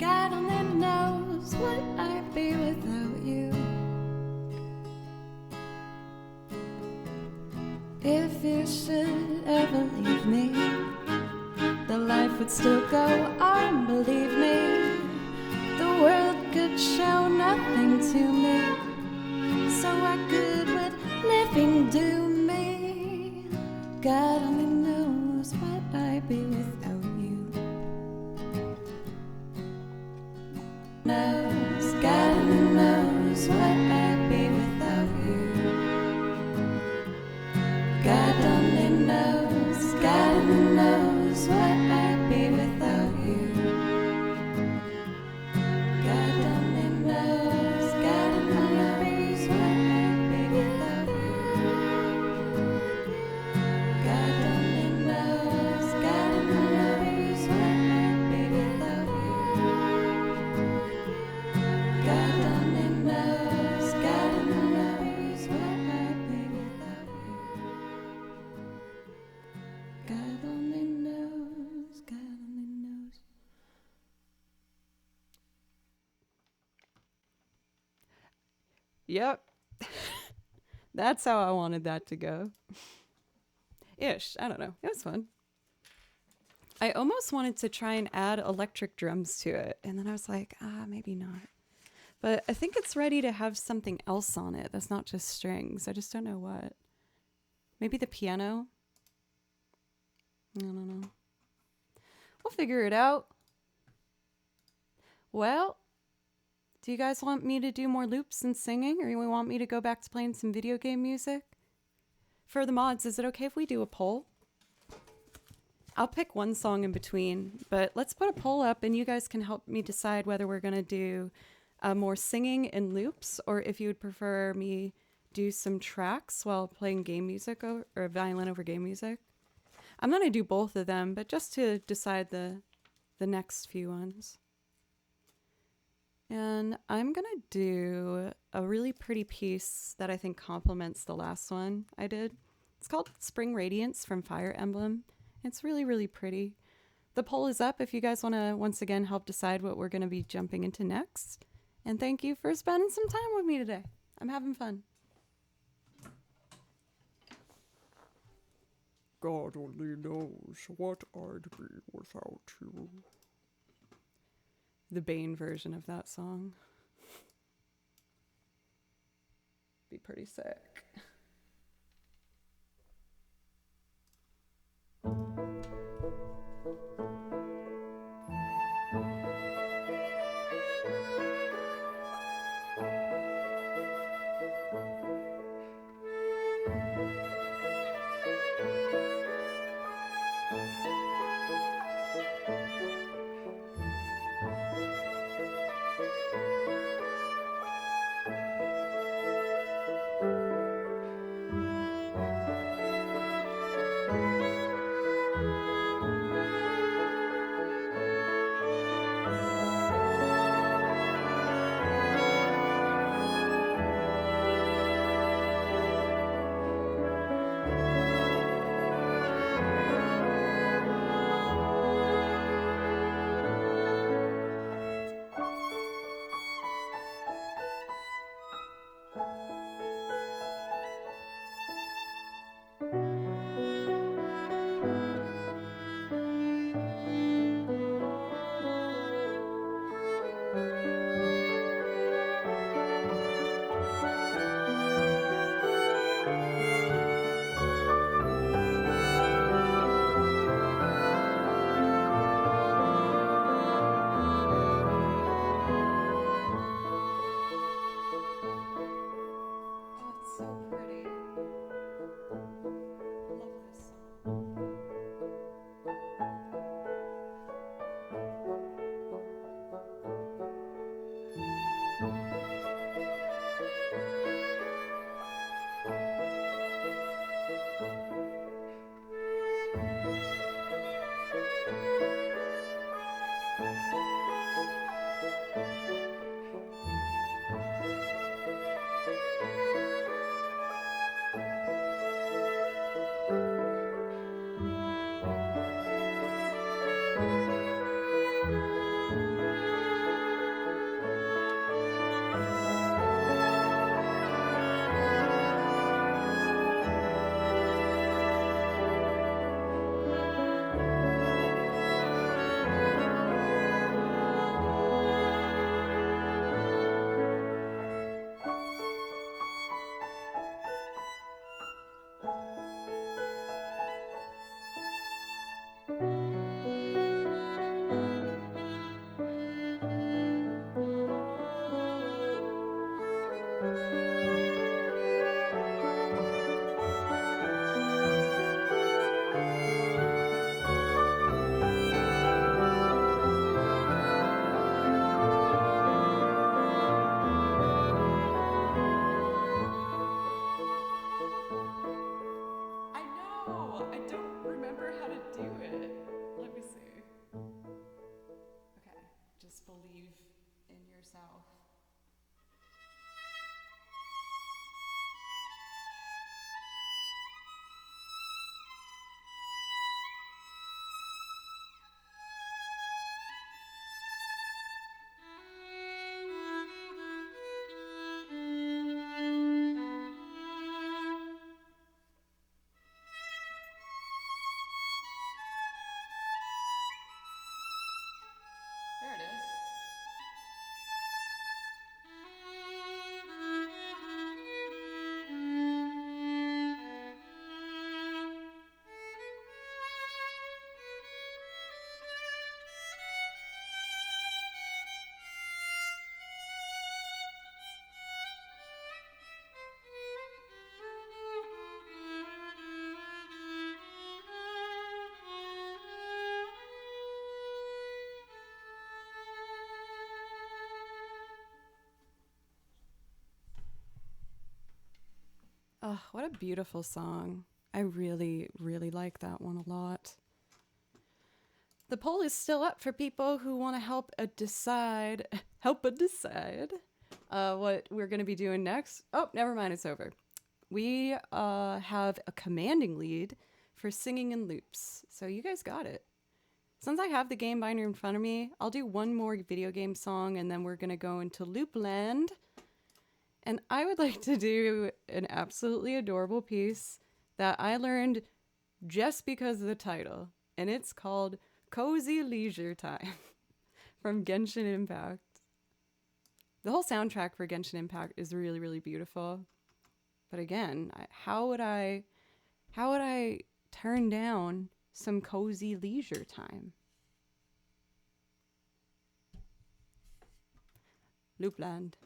God only knows what I'd be without you. If you should ever leave me, the life would still go on, believe me. The world could show nothing to me, so what good would living do me? God only knows what I'd be without you. Knows, God only knows what I'd be without you. God only knows, God only knows what I'd be without you. God only knows, God only knows what I'd be without you. God only knows, God only knows what I'd be without you. God only knows, God only knows what I'd be without you. God only knows, God only knows. Yep. That's how I wanted that to go. Ish. I don't know. It was fun. I almost wanted to try and add electric drums to it, and then I was like, maybe not. But I think it's ready to have something else on it that's not just strings. I just don't know what. Maybe the piano? I don't know. We'll figure it out. Well, do you guys want me to do more loops and singing, or you want me to go back to playing some video game music? For the mods, is it okay if we do a poll? I'll pick one song in between, but let's put a poll up and you guys can help me decide whether we're going to do more singing and loops, or if you would prefer me do some tracks while playing game music or violin over game music. I'm going to do both of them, but just to decide the next few ones. And I'm going to do a really pretty piece that I think complements the last one I did. It's called Spring Radiance from Fire Emblem. It's really, really pretty. The poll is up if you guys want to once again help decide what we're going to be jumping into next. And thank you for spending some time with me today. I'm having fun. God only knows what I'd be without you. The Bane version of that song. Be pretty sick. There it is. Oh, what a beautiful song. I really, really like that one a lot. The poll is still up for people who want to help decide what we're going to be doing next. Oh, never mind, it's over. We have a commanding lead for singing in loops, so you guys got it. Since I have the game binder in front of me, I'll do one more video game song and then we're going to go into loop land. And I would like to do an absolutely adorable piece that I learned just because of the title. And it's called Cozy Leisure Time from Genshin Impact. The whole soundtrack for Genshin Impact is really, really beautiful. But again, how would I turn down some cozy leisure time? Loopland.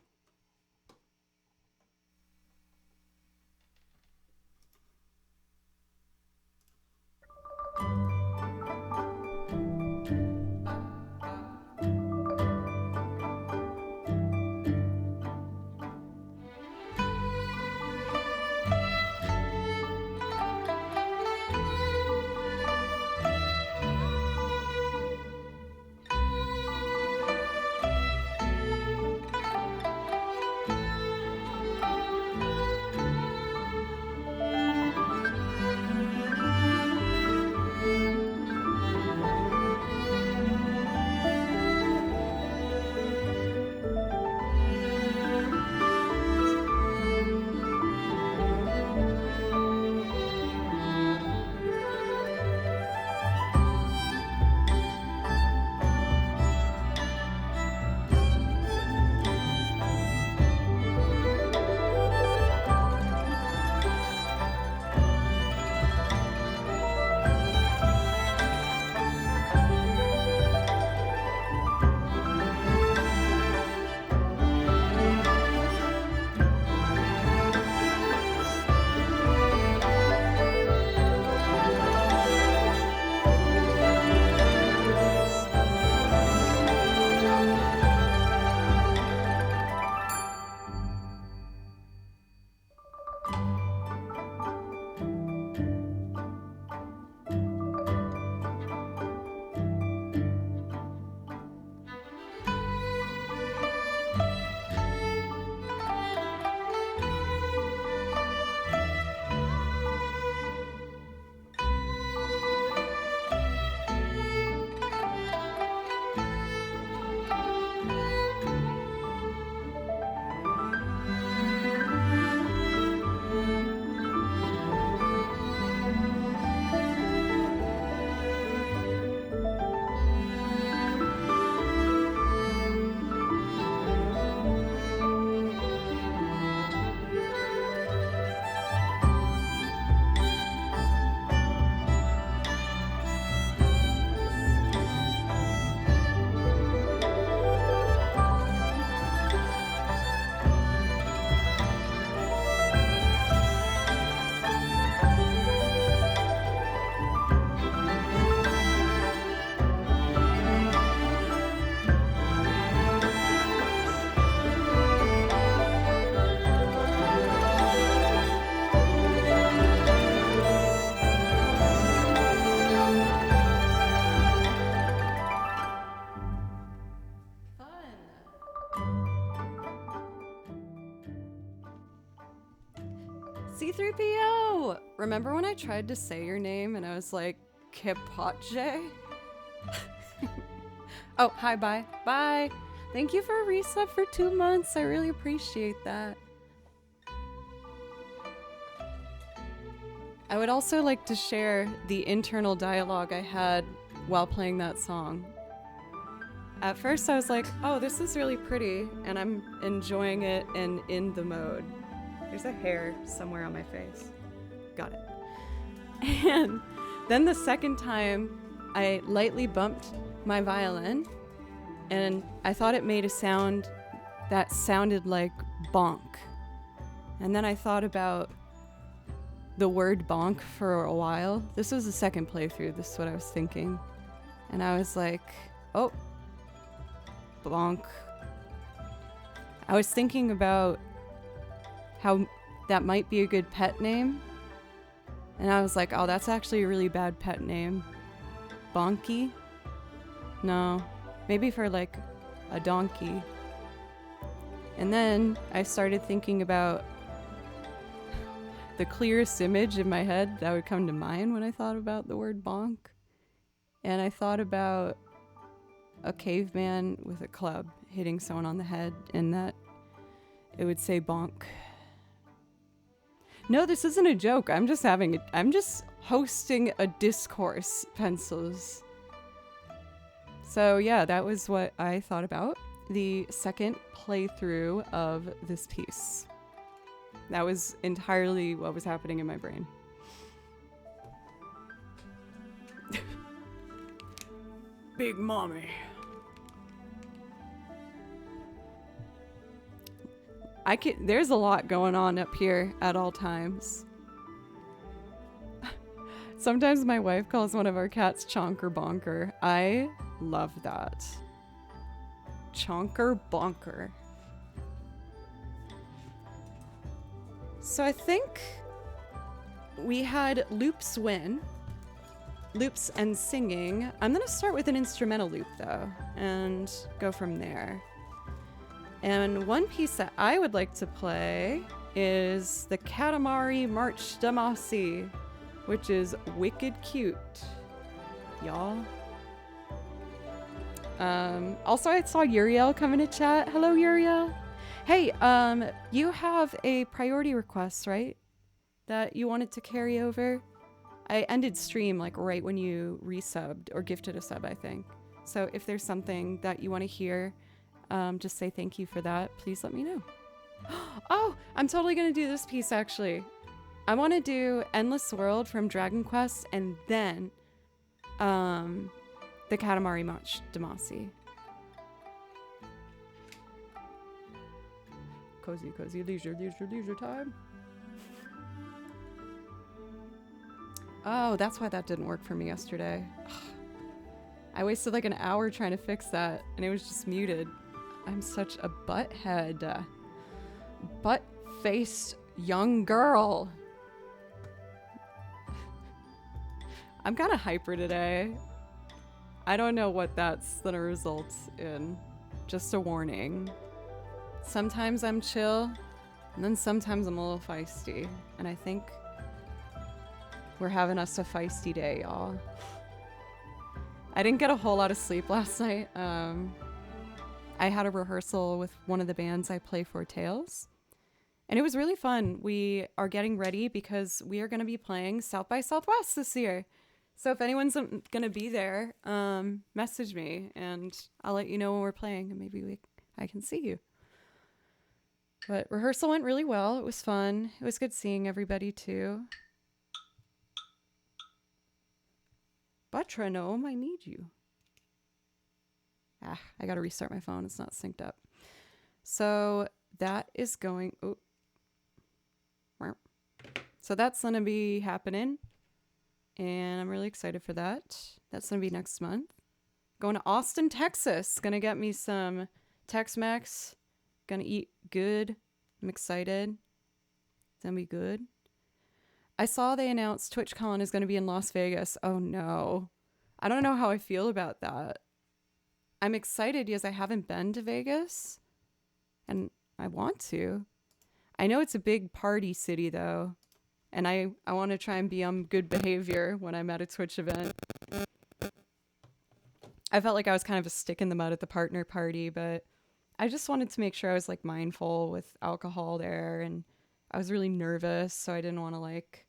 C3PO! Remember when I tried to say your name and I was like, Kepache? Oh, hi, bye. Bye. Thank you for a resub for 2 months. I really appreciate that. I would also like to share the internal dialogue I had while playing that song. At first I was like, oh, this is really pretty, and I'm enjoying it and in the mode. There's a hair somewhere on my face. Got it. And then the second time, I lightly bumped my violin, and I thought it made a sound that sounded like bonk. And then I thought about the word bonk for a while. This was the second playthrough, this is what I was thinking. And I was like, oh, bonk. I was thinking about how that might be a good pet name. And I was like, oh, that's actually a really bad pet name. Bonky? No, maybe for like a donkey. And then I started thinking about the clearest image in my head that would come to mind when I thought about the word bonk. And I thought about a caveman with a club hitting someone on the head, and that it would say bonk. No, this isn't a joke. I'm just hosting a discourse, pencils. So yeah, that was what I thought about the second playthrough of this piece. That was entirely what was happening in my brain. Big mommy. There's a lot going on up here at all times. Sometimes my wife calls one of our cats Chonker Bonker. I love that. Chonker Bonker. So I think we had loops win. Loops and singing. I'm gonna start with an instrumental loop though, and go from there. And one piece that I would like to play is the Katamari March Damasi, which is wicked cute, y'all. Also, I saw Uriel come into chat. Hello, Uriel. Hey, you have a priority request, right? That you wanted to carry over? I ended stream like right when you resubbed or gifted a sub, I think. So if there's something that you want to hear, just say thank you for that. Please let me know. Oh, I'm totally going to do this piece actually. I want to do Endless World from Dragon Quest and then the Katamari March Damasi. Cozy, cozy, leisure, leisure, leisure time. Oh, that's why that didn't work for me yesterday. I wasted like an hour trying to fix that, and it was just muted. I'm such a butthead. Butt-faced young girl. I'm kind of hyper today. I don't know what that's gonna result in. Just a warning. Sometimes I'm chill, and then sometimes I'm a little feisty. And I think we're having us a feisty day, y'all. I didn't get a whole lot of sleep last night. I had a rehearsal with one of the bands I play for, Tails. And it was really fun. We are getting ready because we are going to be playing South by Southwest this year. So if anyone's going to be there, message me and I'll let you know when we're playing and maybe I can see you. But rehearsal went really well. It was fun. It was good seeing everybody too. Butronome, I need you. I gotta restart my phone. It's not synced up. So that is going... Oh. So that's gonna be happening. And I'm really excited for that. That's gonna be next month. Going to Austin, Texas. Gonna get me some Tex-Mex. Gonna eat good. I'm excited. It's gonna be good. I saw they announced TwitchCon is gonna be in Las Vegas. Oh no. I don't know how I feel about that. I'm excited because I haven't been to Vegas. And I want to. I know it's a big party city though. And I want to try and be on good behavior when I'm at a Twitch event. I felt like I was kind of a stick in the mud at the partner party, but I just wanted to make sure I was like mindful with alcohol there, and I was really nervous, so I didn't want to like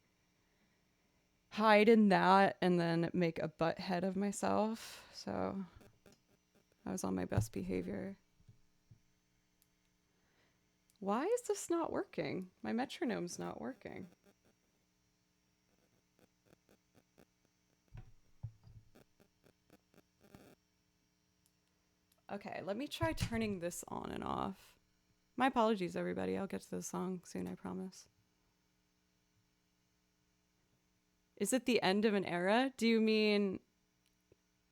hide in that and then make a butthead of myself. So I was on my best behavior. Why is this not working? My metronome's not working. Okay, let me try turning this on and off. My apologies, everybody. I'll get to the song soon, I promise. Is it the end of an era? Do you mean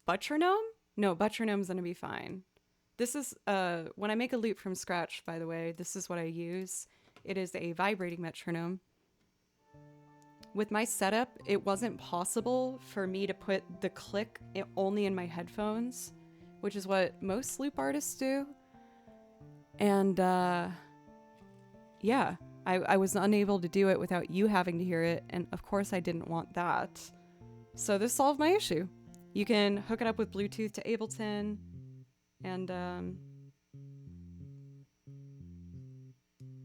Butronome? No, Butronome's gonna be fine. This is, when I make a loop from scratch, by the way, this is what I use. It is a vibrating metronome. With my setup, it wasn't possible for me to put the click only in my headphones, which is what most loop artists do. And yeah, I was unable to do it without you having to hear it. And of course I didn't want that. So this solved my issue. You can hook it up with Bluetooth to Ableton and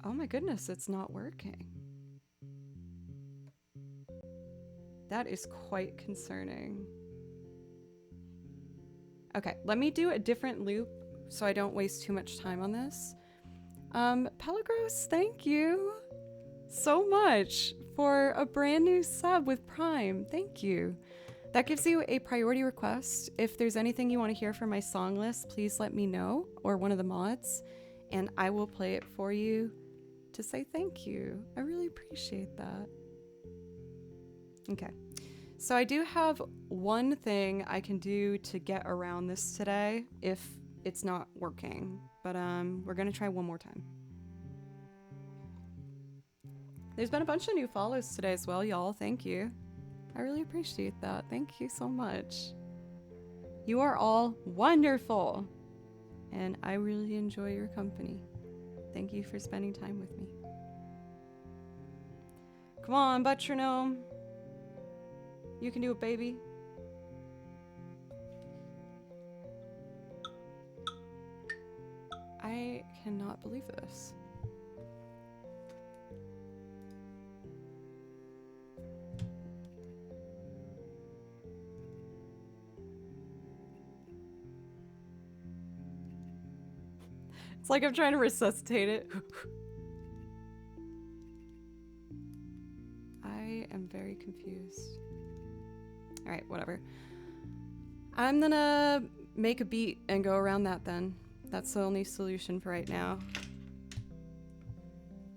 oh my goodness, it's not working. That is quite concerning. Okay, let me do a different loop so I don't waste too much time on this. Pelagros, thank you so much for a brand new sub with Prime. Thank you. That gives you a priority request. If there's anything you want to hear from my song list, please let me know, or one of the mods, and I will play it for you to say thank you. I really appreciate that. Okay, so I do have one thing I can do to get around this today if it's not working, but we're gonna try one more time. There's been a bunch of new follows today as well, y'all. Thank you. I really appreciate that. Thank you so much. You are all wonderful, and I really enjoy your company. Thank you for spending time with me. Come on, Butronome. You can do it, baby. I cannot believe this. It's like I'm trying to resuscitate it. I am very confused. All right, whatever. I'm gonna make a beat and go around that then. That's the only solution for right now.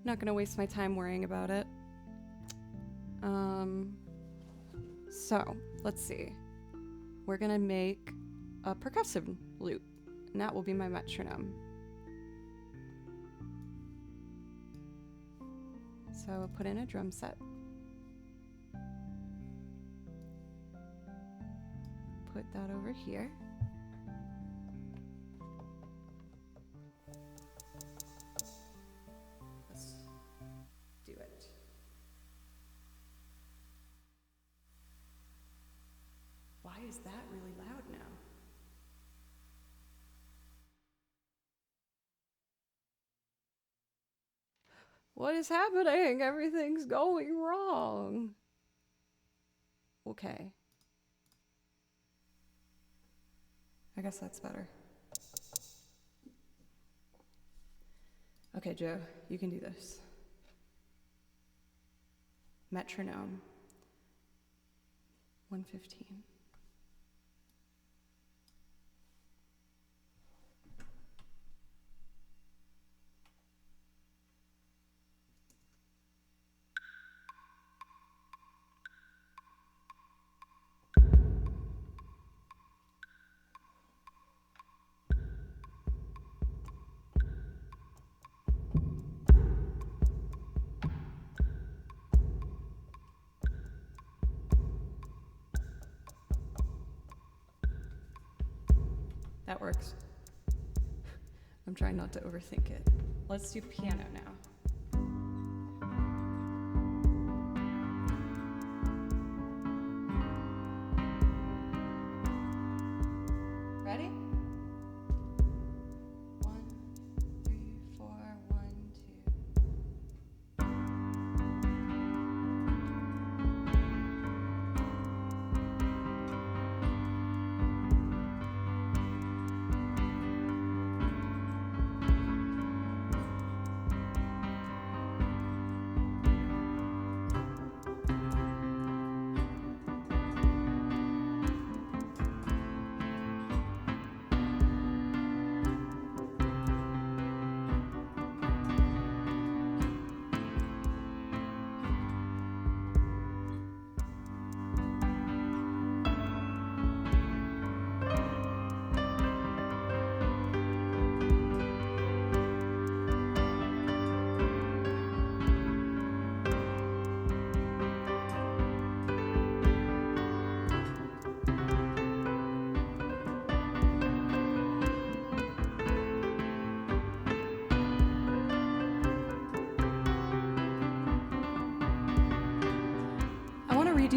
Not gonna waste my time worrying about it. So let's see. We're gonna make a percussive loop, and that will be my metronome. So I'll put in a drum set. Put that over here. Let's do it. Why is that really loud now? What is happening? Everything's going wrong. Okay. I guess that's better. Okay, Joe, you can do this. Metronome. 115. That works. I'm trying not to overthink it. Let's do piano now. Ready? 1, 3, 4, 1, 2.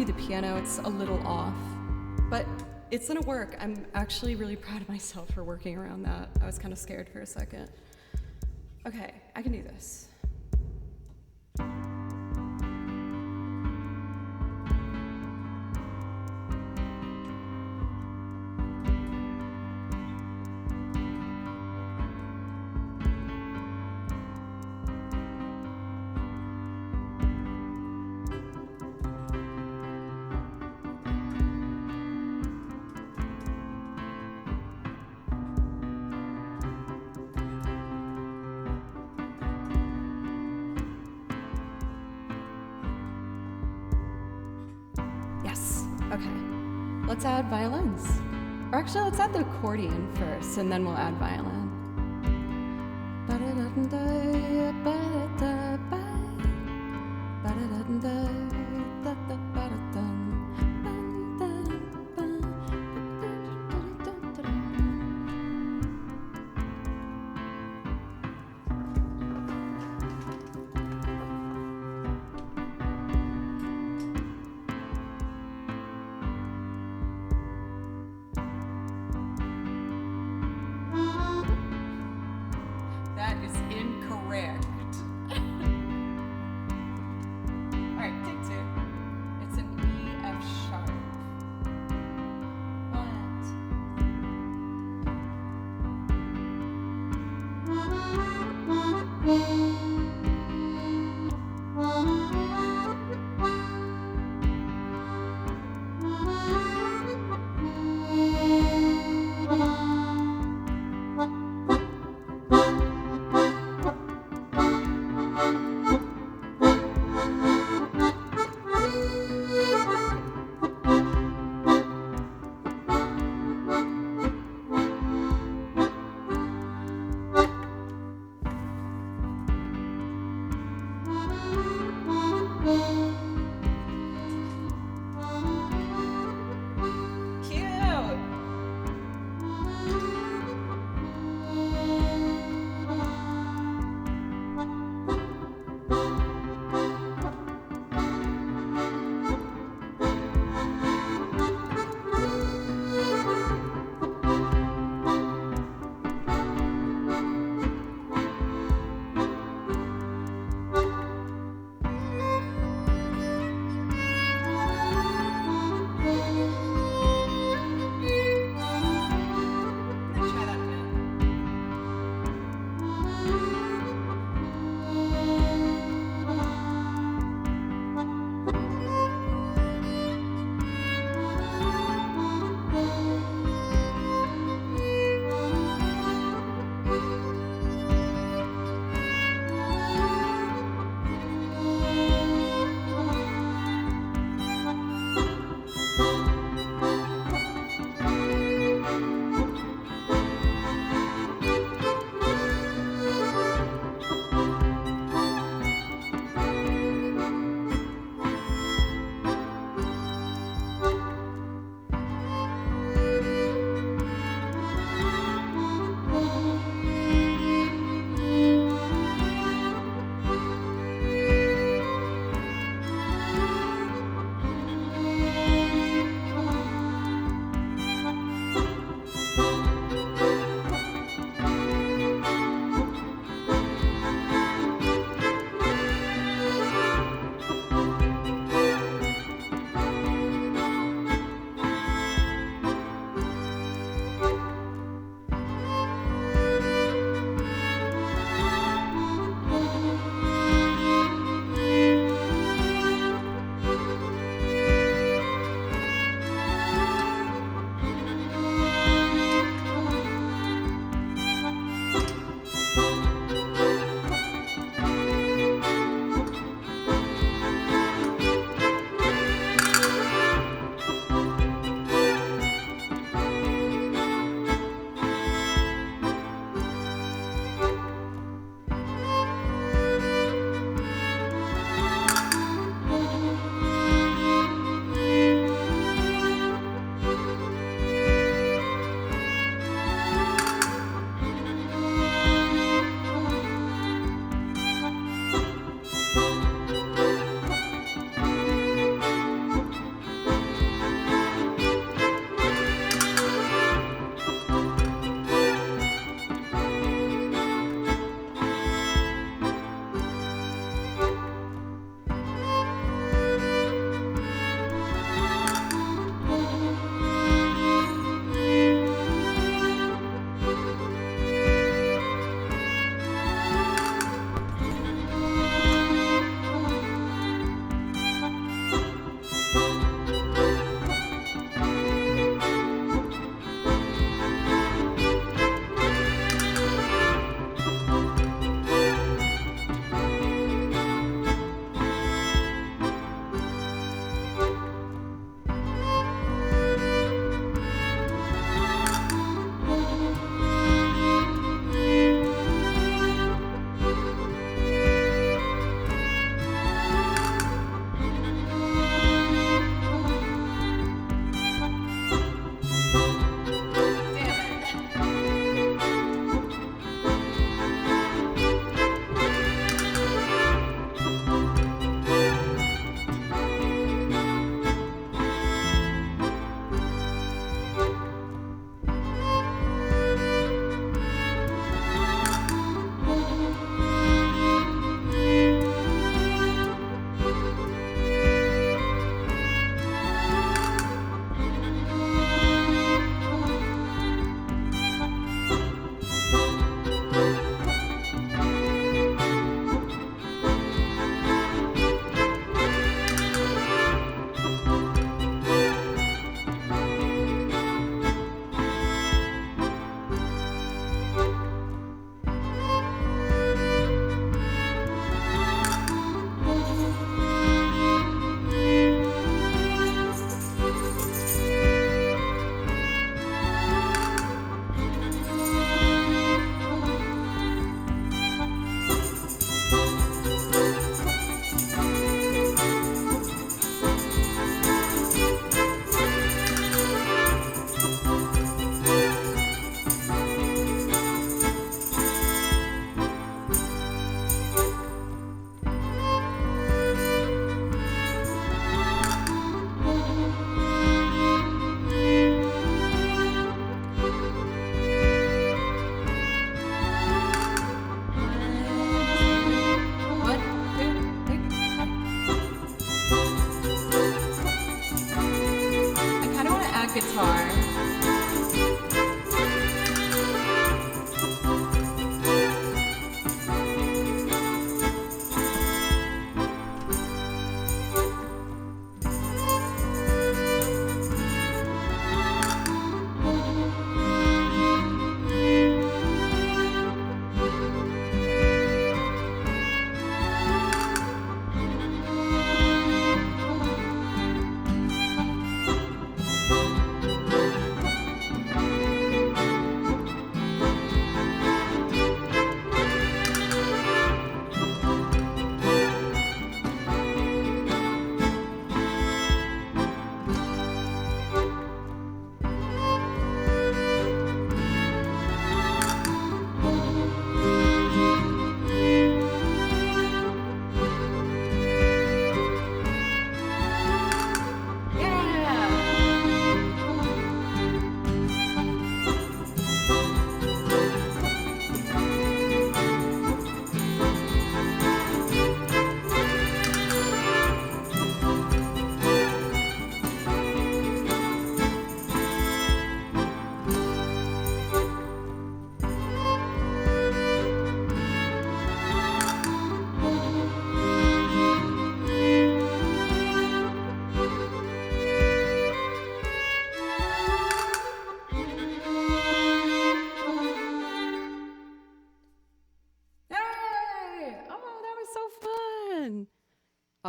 the piano, it's a little off, but it's gonna work. I'm actually really proud of myself for working around that. I was kind of scared for a second. Okay, I can do this. Yes, okay. Let's add violins. Or actually, let's add the accordion first, and then we'll add violin. That is incorrect. All right, take two. It's an E F sharp.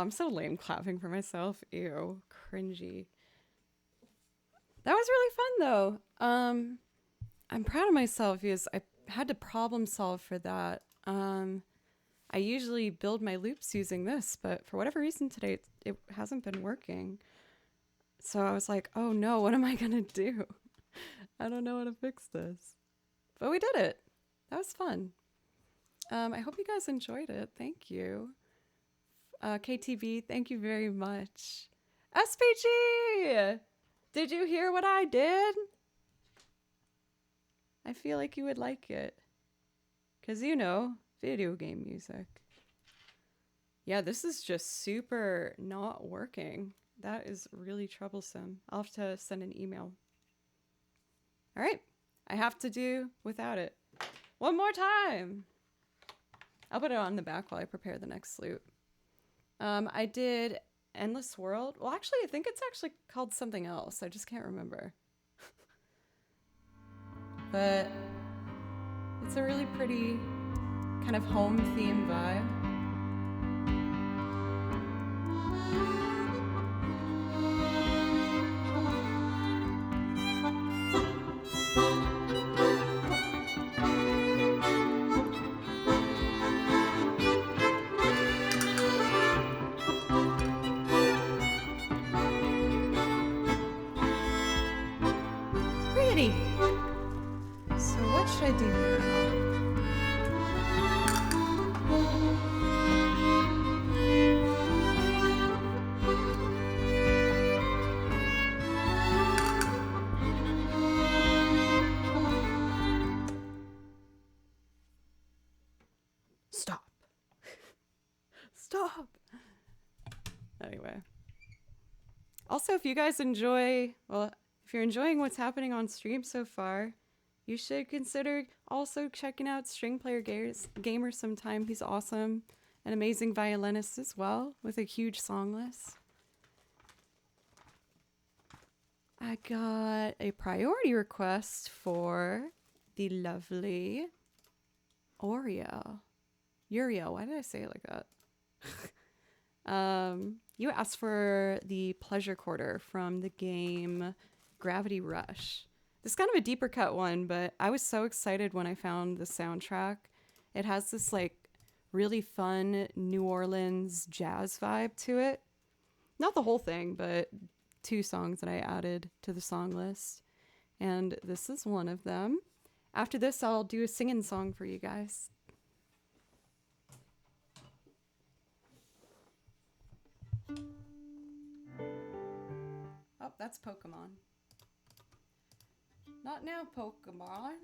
I'm so lame clapping for myself. Ew, cringy. That was really fun though. I'm proud of myself because I had to problem solve for that. I usually build my loops using this, but for whatever reason today it hasn't been working. So I was like, oh no, what am I gonna do? I don't know how to fix this. But we did it. That was fun. I hope you guys enjoyed it. Thank you. KTV, thank you very much. SPG! Did you hear what I did? I feel like you would like it. Because, you know, video game music. Yeah, this is just super not working. That is really troublesome. I'll have to send an email. All right. I have to do without it. One more time. I'll put it on the back while I prepare the next loop. I did Endless World. Well, actually, I think it's actually called something else. I just can't remember. But it's a really pretty kind of home theme vibe. Pretty. So what should I do now? Stop. Stop. Anyway. Also, if you guys enjoy, well, if you're enjoying what's happening on stream so far, you should consider also checking out String Player Gamer sometime. He's awesome. An amazing violinist as well, with a huge song list. I got a priority request for the lovely Uriel. Why did I say it like that? You asked for the pleasure quarter from the game Gravity Rush. This is kind of a deeper cut one, but I was so excited when I found the soundtrack. It has this like really fun New Orleans jazz vibe to it. Not the whole thing, but 2 songs that I added to the song list. And this is one of them. After this, I'll do a singing song for you guys. Oh, that's Pokemon. Not now, Pokemon.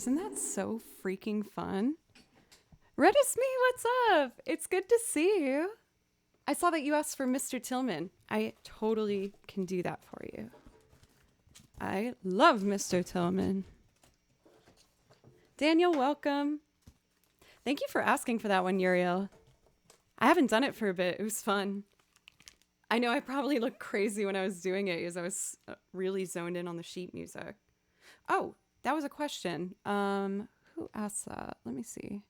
Isn't that so freaking fun? Red is me, what's up? It's good to see you. I saw that you asked for Mr. Tillman. I totally can do that for you. I love Mr. Tillman. Daniel, welcome. Thank you for asking for that one, Uriel. I haven't done it for a bit. It was fun. I know I probably looked crazy when I was doing it because I was really zoned in on the sheet music. Oh, that was a question. Who asked that? Let me see.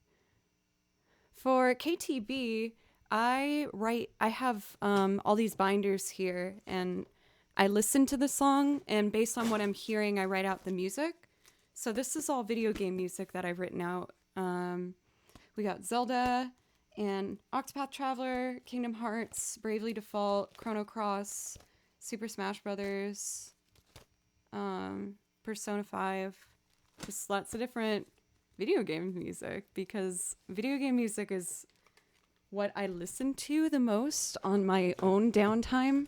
For KTB, I have all these binders here, and I listen to the song, and based on what I'm hearing, I write out the music. So this is all video game music that I've written out. We got Zelda and Octopath Traveler, Kingdom Hearts, Bravely Default, Chrono Cross, Super Smash Brothers, Persona 5, just lots of different video game music, because video game music is what I listen to the most on my own downtime.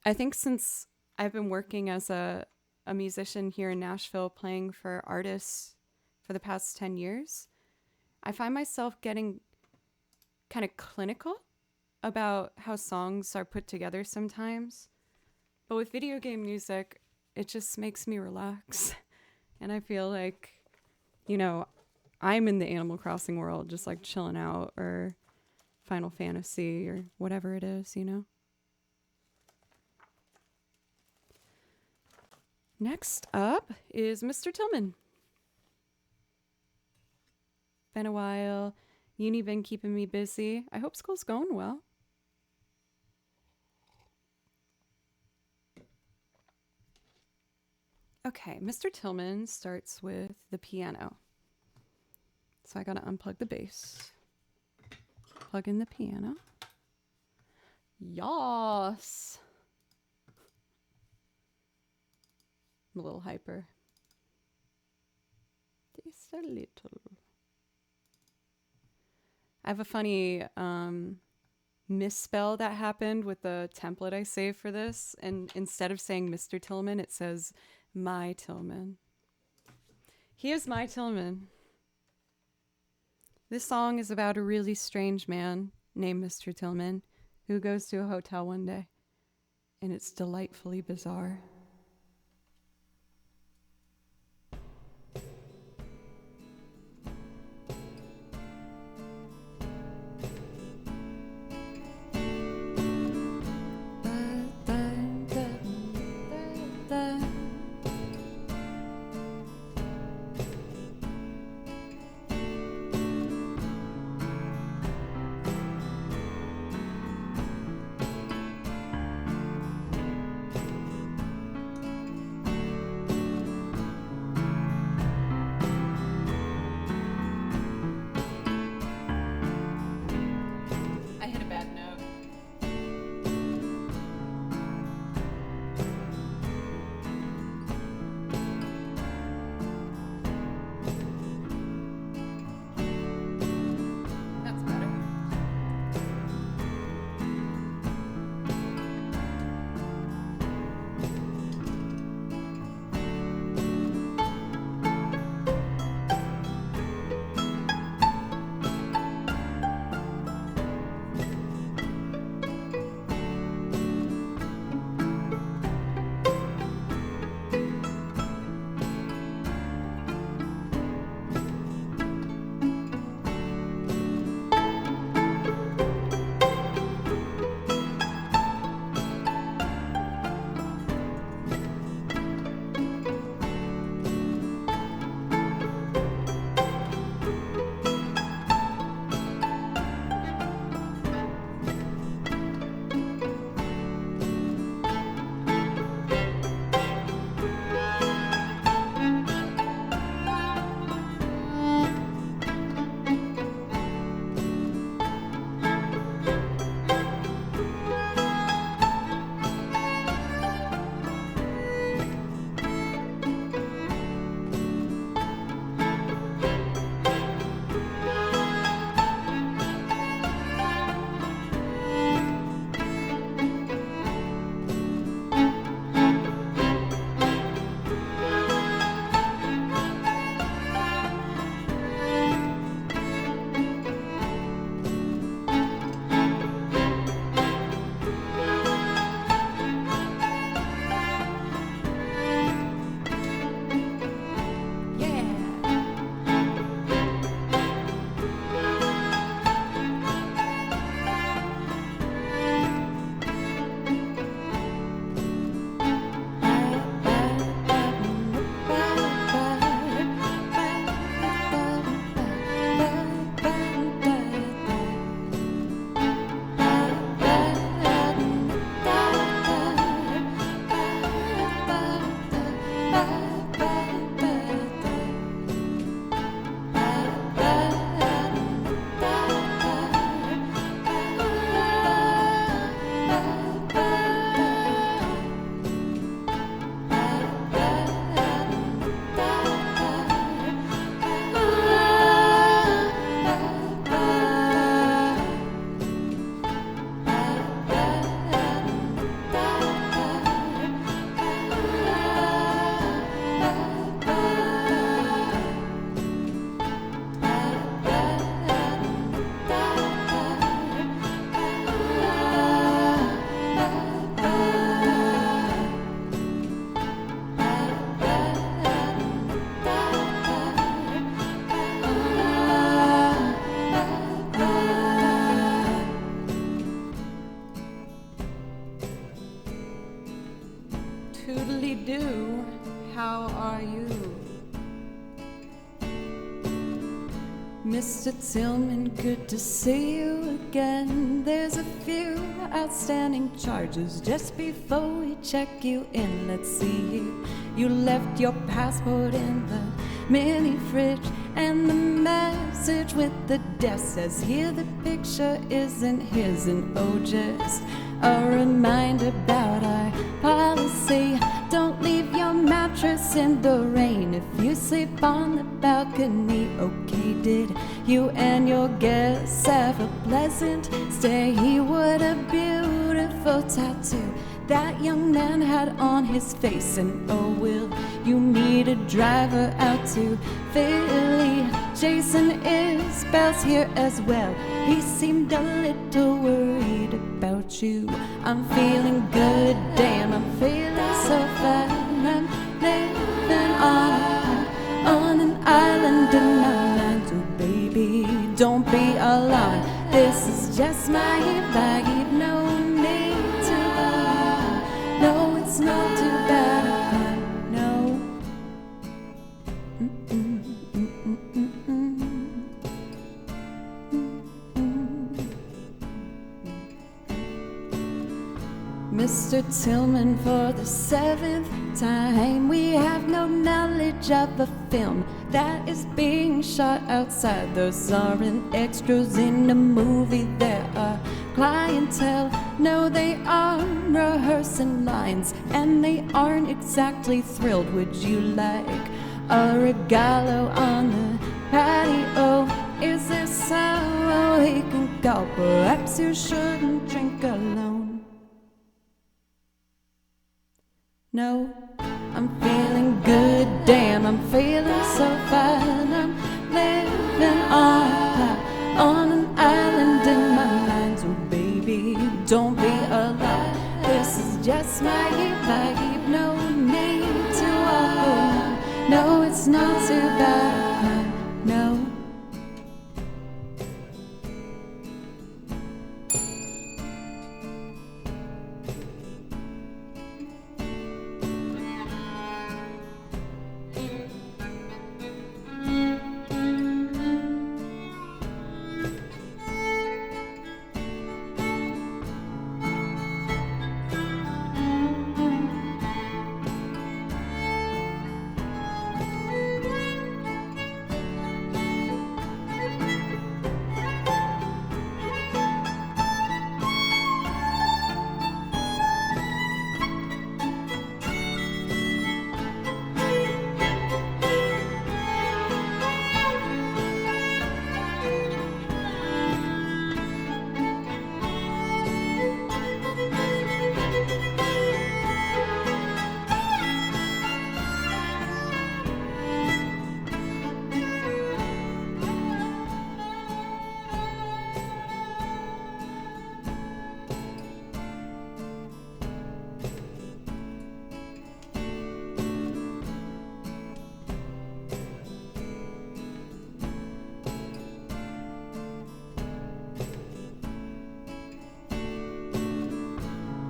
I think since I've been working as a musician here in Nashville, playing for artists for the past 10 years, I find myself getting kind of clinical about how songs are put together sometimes. But with video game music, it just makes me relax. And I feel like, you know, I'm in the Animal Crossing world, just like chilling out, or Final Fantasy, or whatever it is, you know? Next up is Mr. Tillman. Been a while. Uni been keeping me busy. I hope school's going well. Okay, Mr. Tillman starts with the piano. So I gotta unplug the bass. Plug in the piano. Yas! I'm a little hyper. Just a little. I have a funny misspell that happened with the template I saved for this. And instead of saying Mr. Tillman, it says My Tillman. Here's My Tillman. This song is about a really strange man named Mr. Tillman who goes to a hotel one day. And it's delightfully bizarre. Mr. Tillman, good to see you again. There's a few outstanding charges. Just before we check you in, let's see. You left your passport in the mini fridge, and the message with the desk says here the picture isn't his. And oh, just a reminder about our policy: don't leave your mattress in the rain if you sleep on the balcony. Okay, did you and your guests have a pleasant stay? What a beautiful tattoo that young man had on his face. And oh, will you need a driver out to Philly? Jason Isbell's here as well. He seemed a little worried about you. I'm feeling good, damn, I'm feeling so fine. I'm living on an island in my mind. Oh baby, don't be alarmed, this is just my vibe. No need to lie, no, it's not too bad. No. Mr. Tillman, for the 7th time, we have no knowledge of a film that is being shot outside. Those aren't extras in a movie, there are clientele. No, they are rehearsing lines, and they aren't exactly thrilled. Would you like a regalo on the patio? Is there somewhere we can go? Perhaps you shouldn't drink alone. No, I'm feeling good, damn, I'm feeling so fine. I'm living on an island in my mind. So baby, don't be alarmed, this is just my vibe. No need to walk around, no, it's not too bad. No.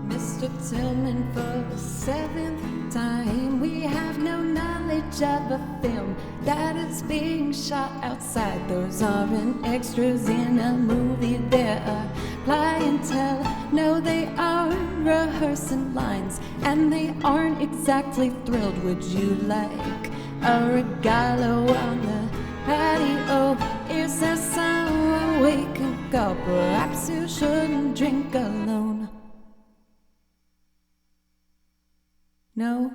Mr. Tillman, for the 7th time, we have no knowledge of a film that is being shot outside. Those aren't extras in a movie, there are clientele. No, they are rehearsing lines, and they aren't exactly thrilled. Would you like a regalo on the patio? Is there somewhere we can go? Perhaps you shouldn't drink alone. No,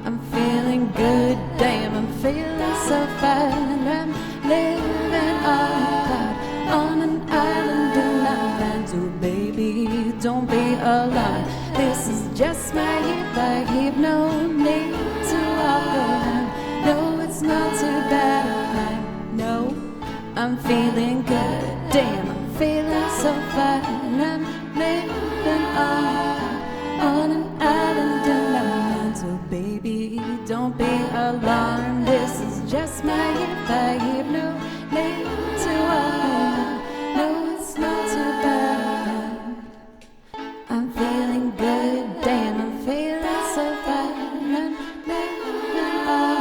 I'm feeling good, damn, I'm feeling so fine. I'm living on an island in my mind. So baby, don't be alarmed, this is just my vibe. No need to walk around, no, it's not too bad. No, I'm feeling good, damn, I'm feeling so fine. I'm living on an island in my mind. So baby, don't be alarmed, this is just my vibe. No need to walk around, no, it's not too bad. I'm feeling good, damn, I'm feeling so fine. I'm living on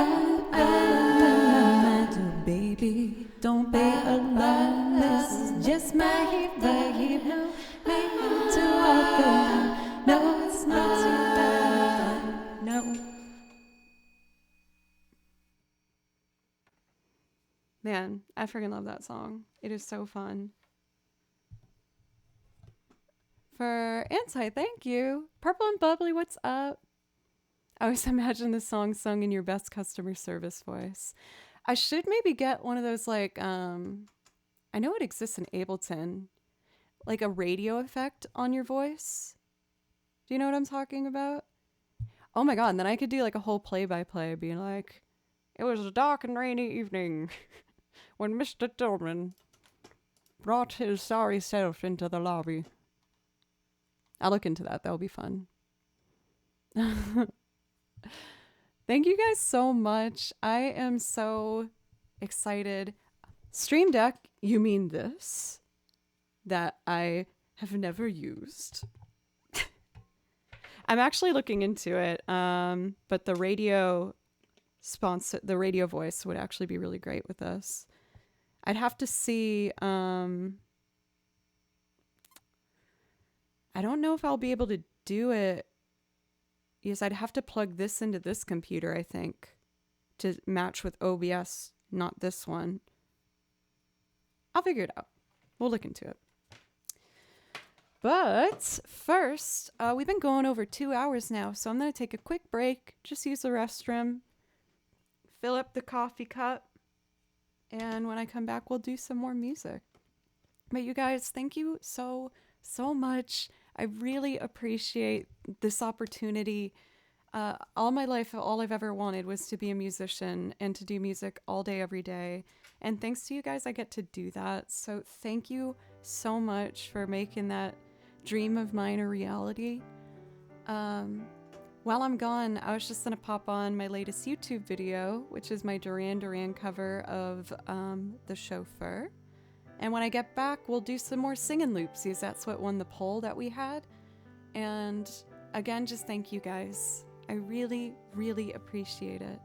an island in my mind. So baby, don't Don't be alone. This is just my vibe. No, maybe to walk around. No, it's not too bad. No. Man, I freaking love that song. It is so fun. For Insight, thank you. Purple and Bubbly, what's up? I always imagine this song sung in your best customer service voice. I should maybe get one of those, like, I know it exists in Ableton, like a radio effect on your voice. Do you know what I'm talking about? Oh my god, and then I could do like a whole play-by-play being like, it was a dark and rainy evening when Mr. Tillman brought his sorry self into the lobby. I'll look into that. That'll be fun. Thank you guys so much. I am so excited. Stream Deck, you mean this? That I have never used. I'm actually looking into it, but the radio voice would actually be really great with this. I'd have to see. I don't know if I'll be able to do it. Yes, I'd have to plug this into this computer, I think, to match with OBS, not this one. I'll figure it out. We'll look into it. But first, we've been going over 2 hours now, so I'm going to take a quick break, just use the restroom, fill up the coffee cup, and when I come back, we'll do some more music. But you guys, thank you so much. I really appreciate this opportunity. All my life, all I've ever wanted was to be a musician and to do music all day, every day. And thanks to you guys, I get to do that. So thank you so much for making that dream of mine a reality. While I'm gone, I was just going to pop on my latest YouTube video, which is my Duran Duran cover of The Chauffeur. And when I get back, we'll do some more singing loops, because that's what won the poll that we had. And again, just thank you guys. I really, really appreciate it.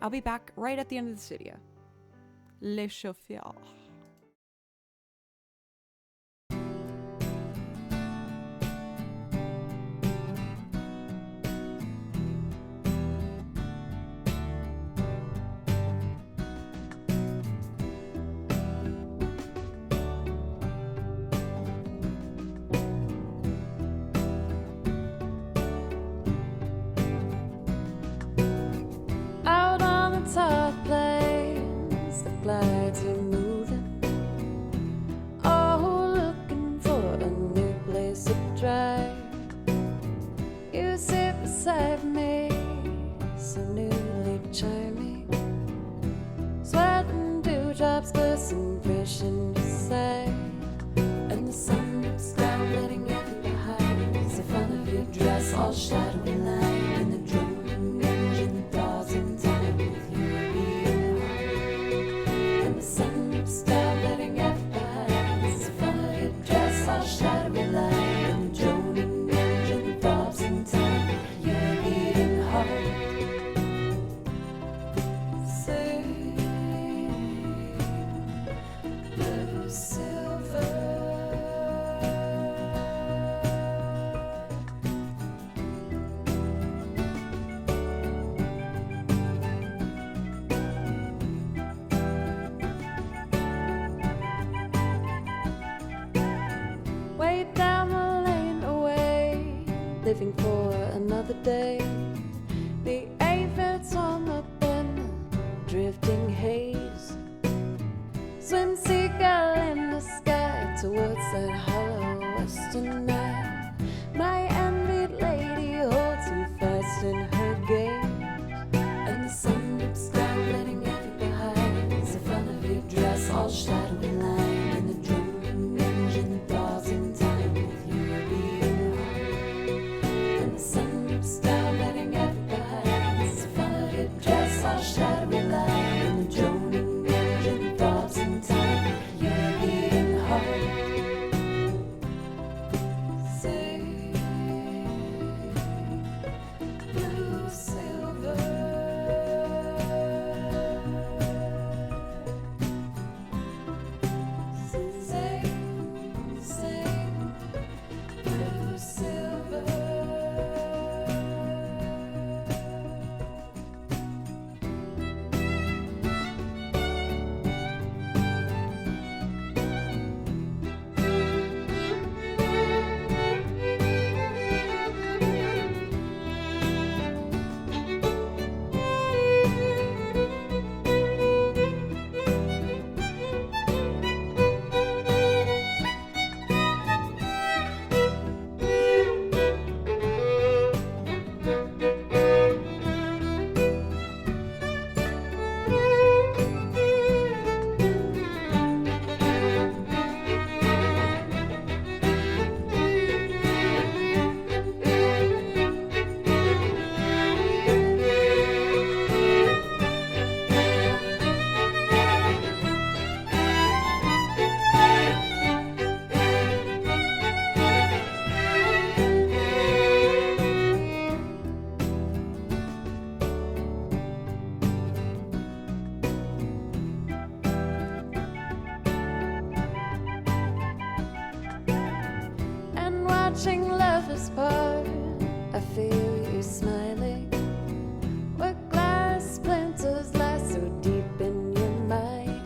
I'll be back right at the end of this video. Le Chauffeur. Top planes, the flags are moving, all looking for a new place to drive. You sit beside me, so newly charming, sweating dewdrops glisten fresh in your sight, and the sun looks down, letting everything behind. It's the front of your dress, all shadowy line, and the drum engine thaws in time. Living for another day. The aphids on the bend, drifting haze. Swim seagull in the sky towards that hollow western night. My envied lady holds you fast in her gaze, and the sun looks down, letting everything behind. It's the front of your dress, all shadowy line, and the drum engine thaws in time with your beating heart. Sun looks down, letting watching lovers part. I feel you smiling. What glass splinters lie so deep in your mind?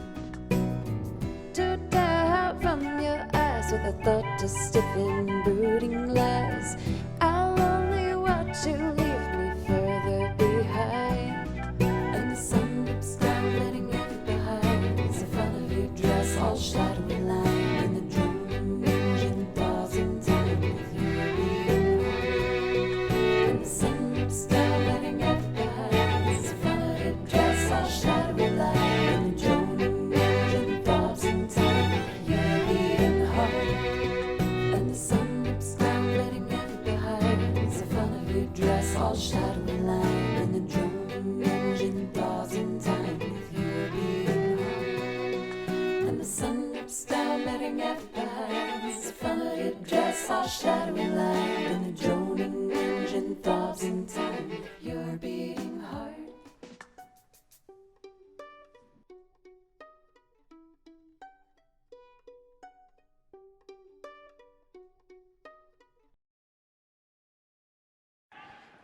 To tear out from your eyes with a thought to stiffen brooding lies. I'll only watch you leave me further behind. And the sun dips down, letting it behind. It's the front of your dress, all shadowy line. And the drum engine thaws in time with you being home. And the sun dips down, letting it behind. It's the front of your dress, all shadowy line. And the drum engine thaws in time with you being home. And the sun dips down, letting it behind. It's the front of your dress, all shadowy line. And the drum engine thaws in time with you being home. And the sun dips down, letting it behind. It's the front of your dress, all shadowy line. And the droning engine thaws in time with your beating heart.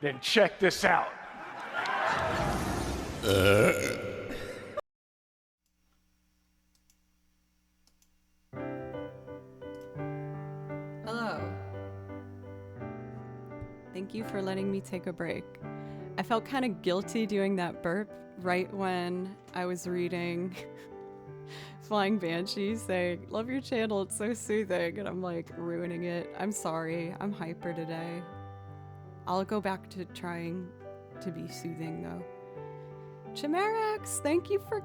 Then check this out. Hello. Thank you for letting me take a break. I felt kind of guilty doing that burp right when I was reading Flying Banshee saying, "Love your channel, it's so soothing," and I'm like ruining it. I'm sorry, I'm hyper today. I'll go back to trying to be soothing though. Chimerax, thank you for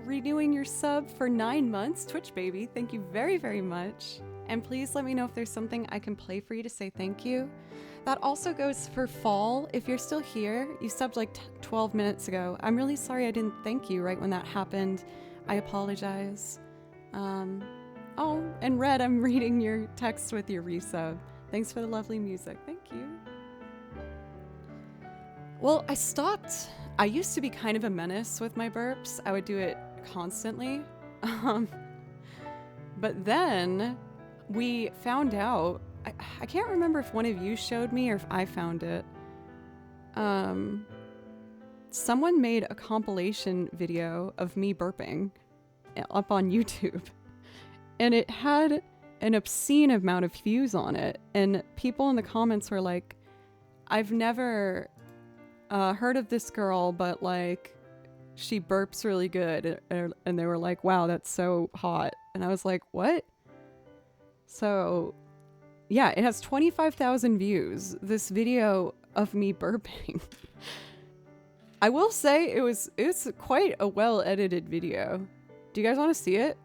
renewing your sub for 9 months. Twitch baby, thank you very, very much. And please let me know if there's something I can play for you to say thank you. That also goes for Fall. If you're still here, you subbed like 12 minutes ago. I'm really sorry I didn't thank you right when that happened. I apologize. Oh, and Red, I'm reading your text with your resub. Thanks for the lovely music. Thank you. Well, I stopped. I used to be kind of a menace with my burps. I would do it constantly. But then we found out, I can't remember if one of you showed me or if I found it. Someone made a compilation video of me burping up on YouTube. And it had an obscene amount of views on it. And people in the comments were like, I've never heard of this girl, but like she burps really good. And they were like, wow, that's so hot. And I was like, what? So yeah, it has 25,000 views, this video of me burping. I will say it's quite a well edited video. Do you guys want to see it?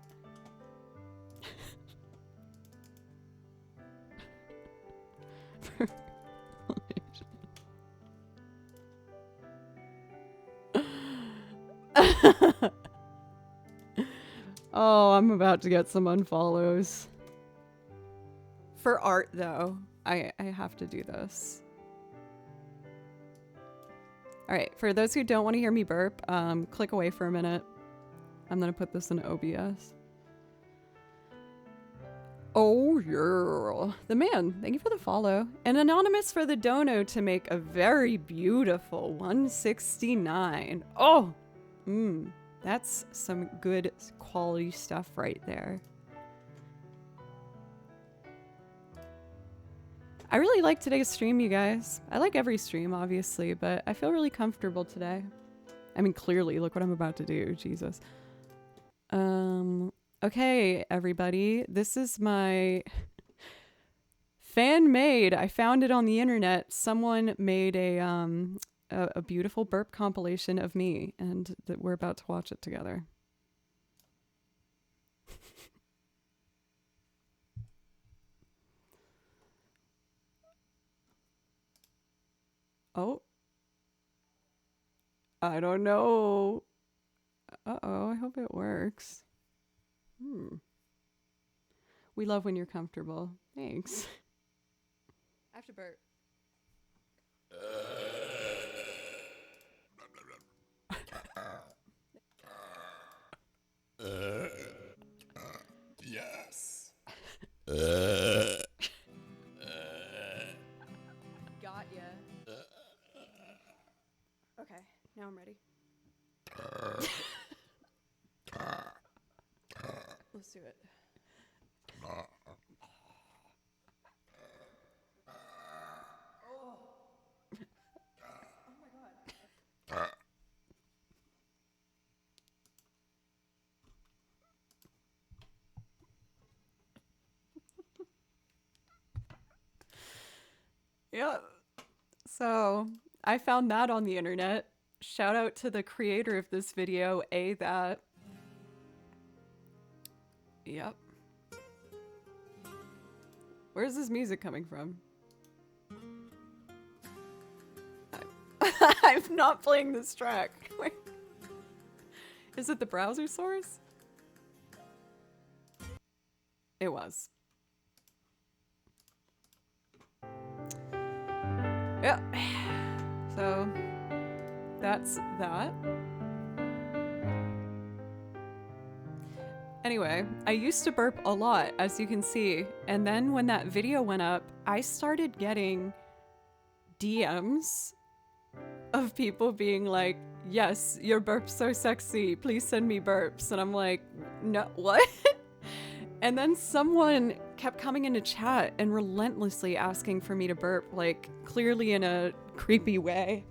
Oh, I'm about to get some unfollows. For art, though, I have to do this. All right, for those who don't want to hear me burp, click away for a minute. I'm gonna put this in OBS. Oh, yeah. The man, thank you for the follow. And Anonymous for the dono to make a very beautiful 169. Oh, that's some good quality stuff right there. I really like today's stream, you guys. I like every stream, obviously, but I feel really comfortable today. I mean, clearly, look what I'm about to do, Jesus. Okay, everybody, this is my fan made. I found it on the internet. Someone made a beautiful burp compilation of me, and that we're about to watch it together. Oh, I don't know. Uh-oh, I hope it works. We love when you're comfortable. Thanks. I have to burp. Yes. do it. Yeah. So I found that on the internet. Shout out to the creator of this video, that. Yep. Where's this music coming from? I'm not playing this track. Wait. Is it the browser source? It was. Yeah. So that's that. Anyway, I used to burp a lot, as you can see, and then when that video went up, I started getting DMs of people being like, yes, your burp's so sexy, please send me burps. And I'm like, no, what? And then someone kept coming into chat and relentlessly asking for me to burp, like clearly in a creepy way.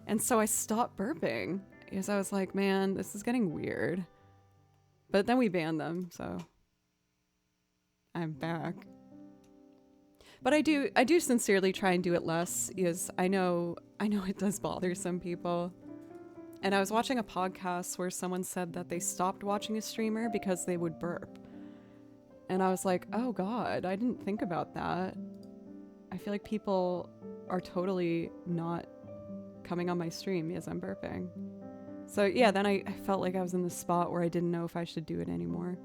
And so I stopped burping because I was like, man, this is getting weird. But then we banned them, so I'm back. But I do sincerely try and do it less, because I know it does bother some people. And I was watching a podcast where someone said that they stopped watching a streamer because they would burp. And I was like, oh God, I didn't think about that. I feel like people are totally not coming on my stream because I'm burping. So yeah, then I felt like I was in the spot where I didn't know if I should do it anymore.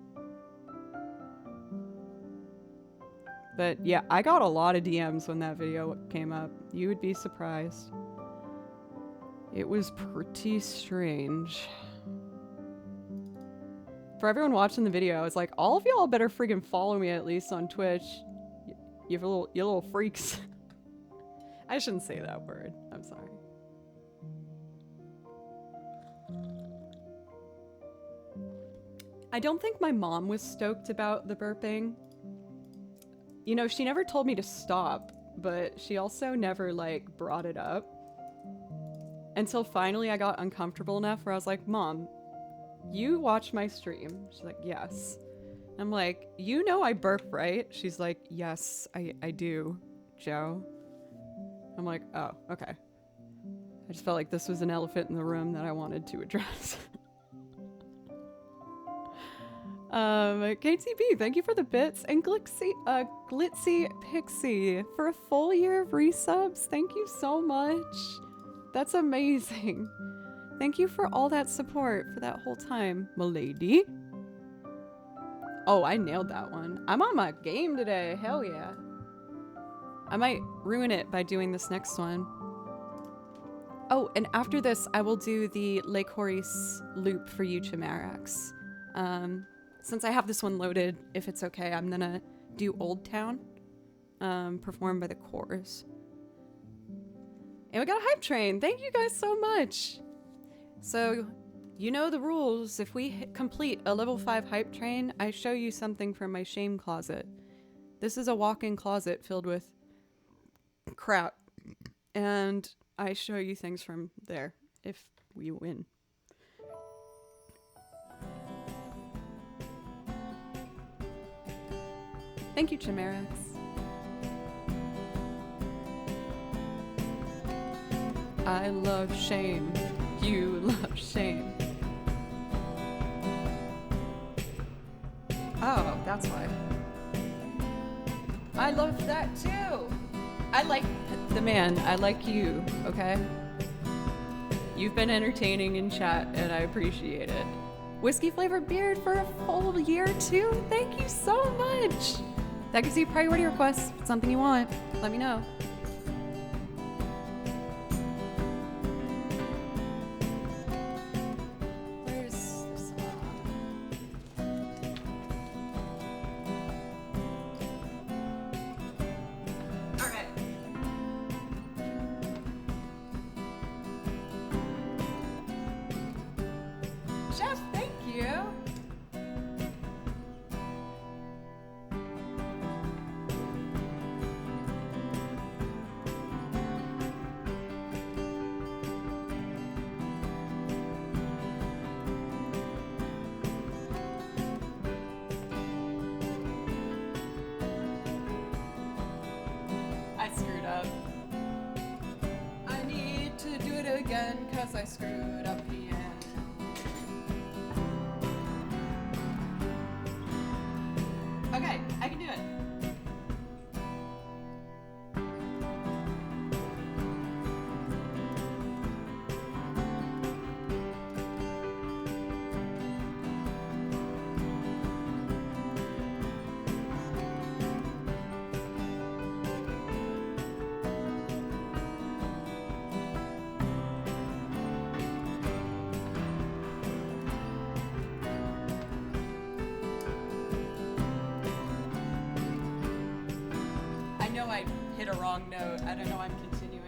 But yeah, I got a lot of DMs when that video came up. You would be surprised. It was pretty strange. For everyone watching the video, I was like, all of y'all better friggin' follow me at least on Twitch. You little freaks. I shouldn't say that word. I'm sorry. I don't think my mom was stoked about the burping. You know, she never told me to stop, but she also never, like, brought it up. Until finally I got uncomfortable enough where I was like, Mom, you watch my stream? She's like, yes. I'm like, you know I burp, right? She's like, yes, I do, Joe. I'm like, oh, okay. I just felt like this was an elephant in the room that I wanted to address. KTB, thank you for the bits, and Glitzy Pixie for a full year of resubs. Thank you so much. That's amazing. Thank you for all that support for that whole time, milady. Oh, I nailed that one. I'm on my game today. Hell yeah. I might ruin it by doing this next one. Oh, and after this, I will do the Lake Horace loop for you, Chimerax. Since I have this one loaded, if it's okay, I'm gonna do Old Town, performed by the Corrs. And we got a hype train. Thank you guys so much. So, you know the rules. If we complete a level 5 hype train, I show you something from my shame closet. This is a walk-in closet filled with crap. And I show you things from there if we win. Thank you, Chimerax. I love shame. You love shame. Oh, that's why. I love that too. I like the man. I like you, okay? You've been entertaining in chat and I appreciate it. Whiskey flavored beard for a full year too. Thank you so much. That gives you priority requests. If it's something you want, let me know. Where's this one? All right. Chef, thank you. I screwed up piano. Okay, I can do it. I know I hit a wrong note. I don't know I'm continuing.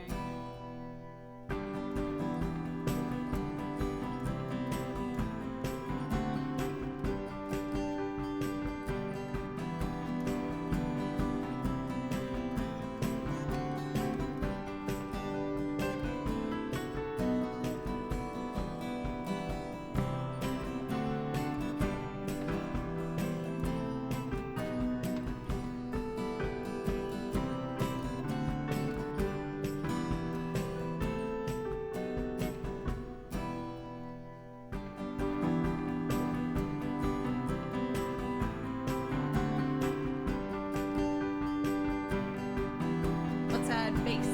Let's add bass.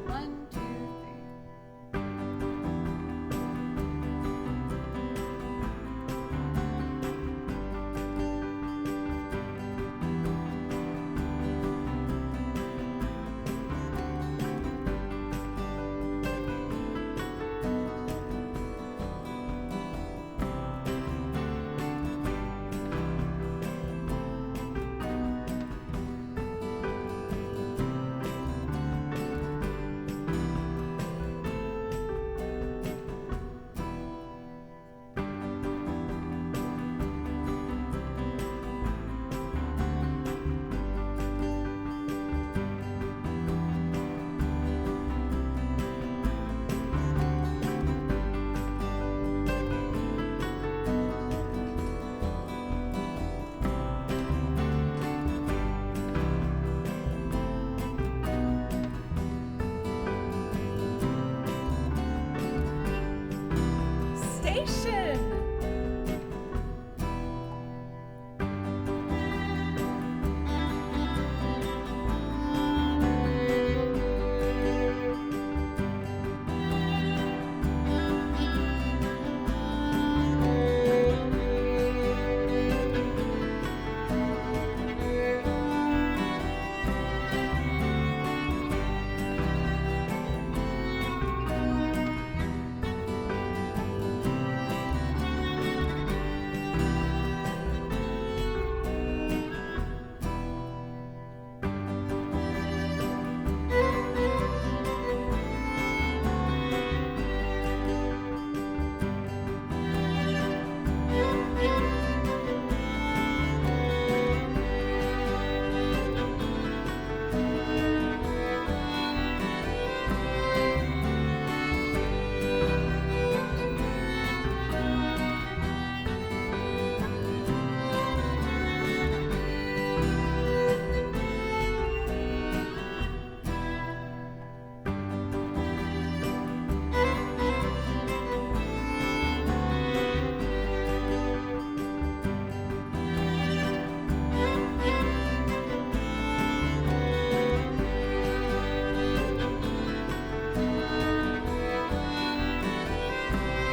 One, two, three. Station.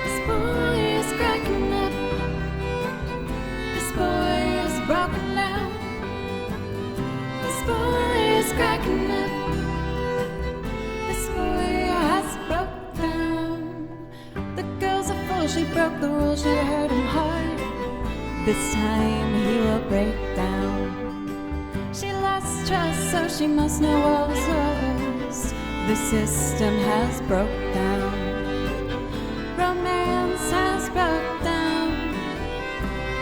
This boy is cracking up. This boy is broken down. This boy is cracking up. This boy has broke down. The girl's a fool, she broke the rules, she hurt him hard. This time he will break down. She lost trust, so she must know what was worse. The system has broke down. Romance has broke down.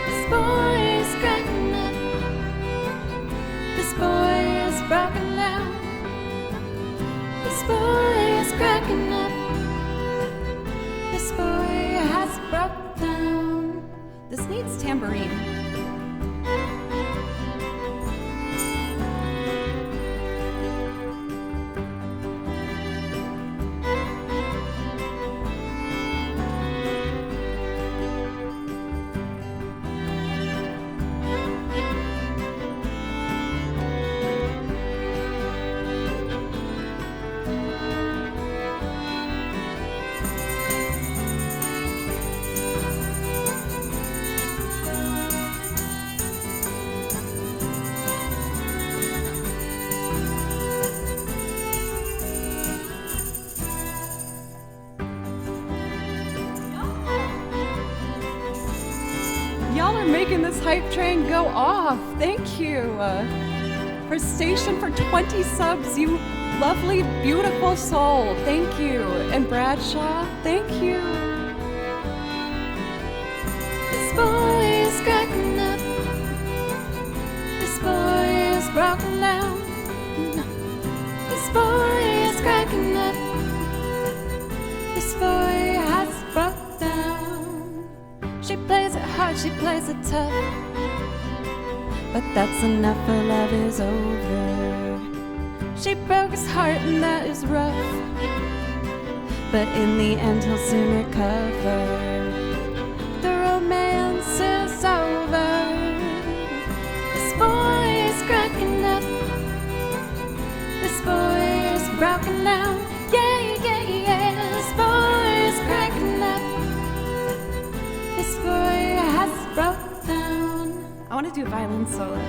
This boy is cracking up. This boy is This boy is cracking up. This boy has broke down. This needs tambourine. Y'all are making this hype train go off. Thank you. For Station for 20 subs, you lovely, beautiful soul. Thank you. And Bradshaw, thank you. This boy is cracking up. This boy is broken down. This boy is cracking up. This boy has broke down. She plays it hard, she plays it tough. But that's enough, her love is over. She broke his heart and that is rough. But in the end he'll soon recover. The romance is over. This boy is cracking up. This boy is broken down. Yeah, yeah, yeah. This boy is cracking up. This boy has broke down. I want to do a violin solo.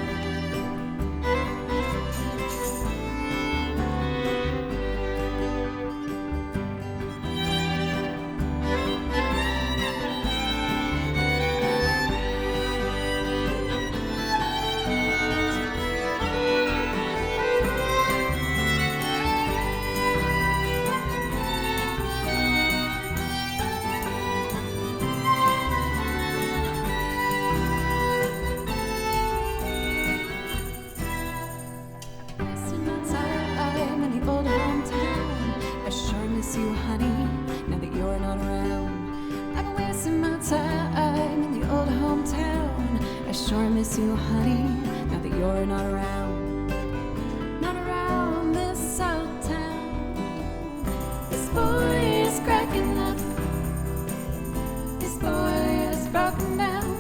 You, honey, now that you're not around. I've been wasting my time in the old hometown. I sure miss you, honey, now that you're not around. Not around this old town. This boy is cracking up. This boy is broken down.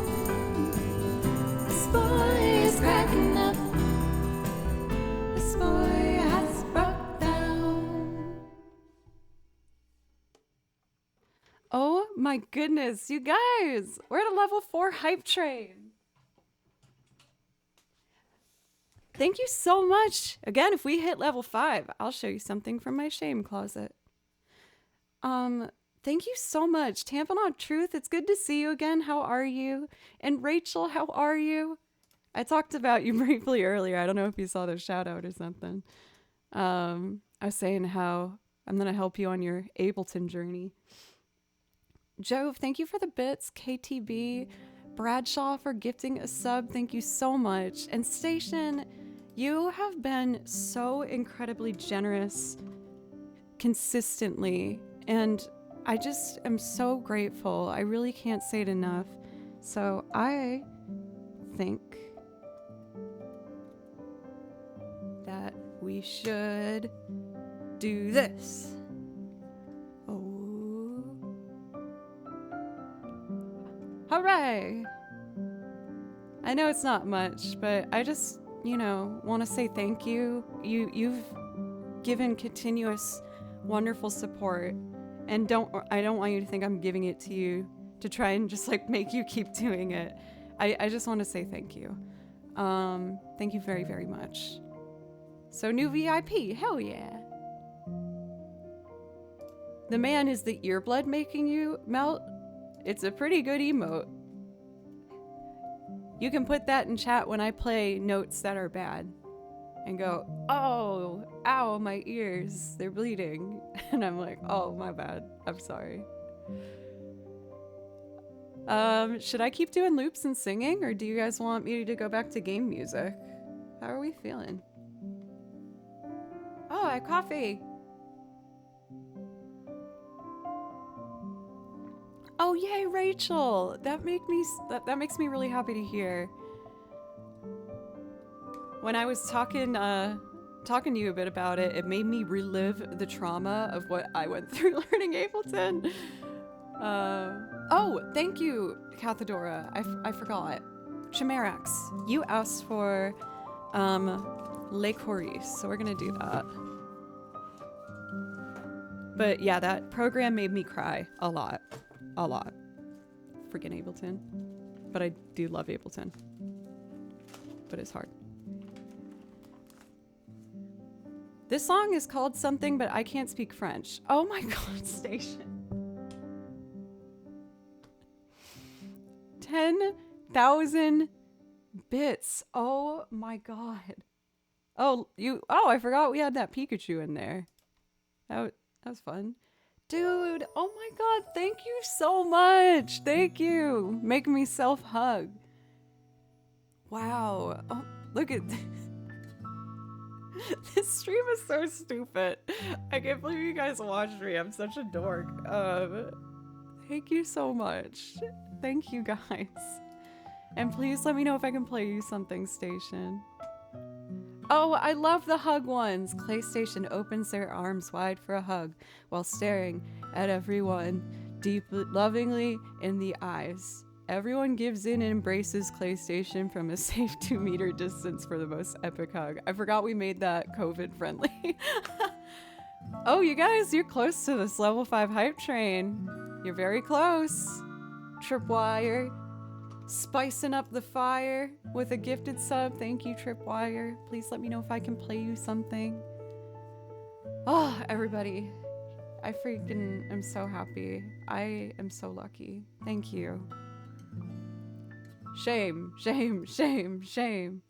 This boy is cracking up. This boy has broke down. Oh my goodness, you guys, we're at a level 4 hype train. Thank you so much. Again, if we hit level 5, I'll show you something from my shame closet. Thank you so much. Tampon Truth, it's good to see you again. How are you? And Rachel, how are you? I talked about you briefly earlier. I don't know if you saw the shout out or something. I was saying how I'm going to help you on your Ableton journey. Jove, thank you for the bits. KTB, Bradshaw for gifting a sub. Thank you so much. And Station, you have been so incredibly generous consistently. And I just am so grateful. I really can't say it enough. So I think that we should do this. Hooray! I know it's not much, but I just, want to say thank you. You've given continuous, wonderful support, and I don't want you to think I'm giving it to you to try and just make you keep doing it. I just want to say thank you. Thank you very, very much. So new VIP, hell yeah! The man is the earblood making you melt. It's a pretty good emote. You can put that in chat when I play notes that are bad and go, oh, ow, my ears, they're bleeding. And I'm like, oh, my bad. I'm sorry. Should I keep doing loops and singing, or do you guys want me to go back to game music? How are we feeling? Oh, I have coffee. Oh yay, Rachel! That makes me really happy to hear. When I was talking to you a bit about it, it made me relive the trauma of what I went through learning Ableton. Oh, thank you, Cathedora. I forgot. Chimerax, you asked for Le Coris, so we're gonna do that. But yeah, that program made me cry a lot. A lot. Freaking Ableton. But I do love Ableton. But it's hard. This song is called something, but I can't speak French. Oh my god, Station. 10,000 bits. Oh my god. Oh, I forgot we had that Pikachu in there. That was fun. Dude, oh my god, thank you so much. Thank you. Making me self-hug. Wow. Oh, look at this. This stream is so stupid. I can't believe you guys watched me. I'm such a dork. Thank you so much. Thank you guys. And please let me know if I can play you something, Station. Oh, I love the hug ones. Claystation opens their arms wide for a hug while staring at everyone deeply, lovingly in the eyes. Everyone gives in and embraces Claystation from a safe 2-meter distance for the most epic hug. I forgot we made that COVID friendly. Oh, you guys, you're close to this level 5 hype train. You're very close. Tripwire. Spicing up the fire with a gifted sub. Thank you, Tripwire. Please let me know if I can play you something. Oh, everybody. I freaking am so happy. I am so lucky. Thank you. Shame, shame, shame, shame.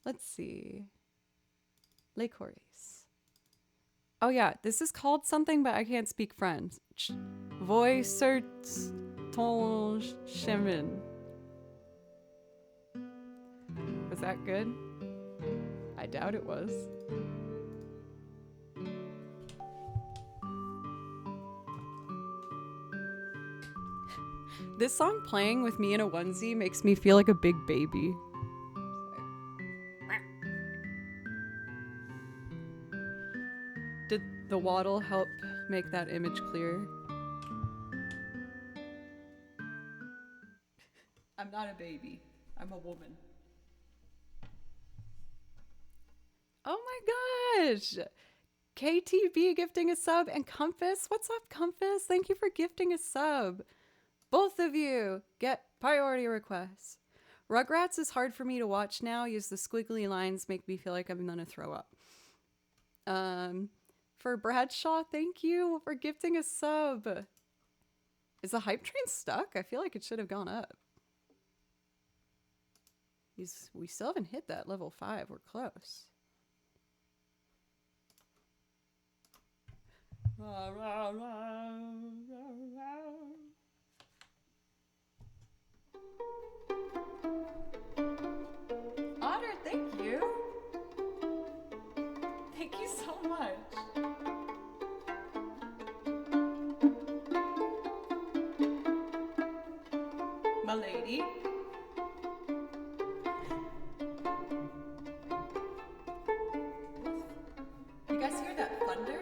Let's see. Les Coris. Oh yeah, this is called something, but I can't speak French. Voice ton chemin. Was that good? I doubt it was. This song playing with me in a onesie makes me feel like a big baby. Did the waddle help make that image clear? I'm not a baby. I'm a woman. Oh my gosh! KTB gifting a sub, and Compass. What's up, Compass? Thank you for gifting a sub. Both of you get priority requests. Rugrats is hard for me to watch now. Use the squiggly lines make me feel like I'm gonna throw up. For Bradshaw, thank you for gifting a sub. Is the hype train stuck? I feel like it should have gone up. We still haven't hit that level 5. We're close. Otter, thank you. Thank you so much. My lady. You guys hear that thunder?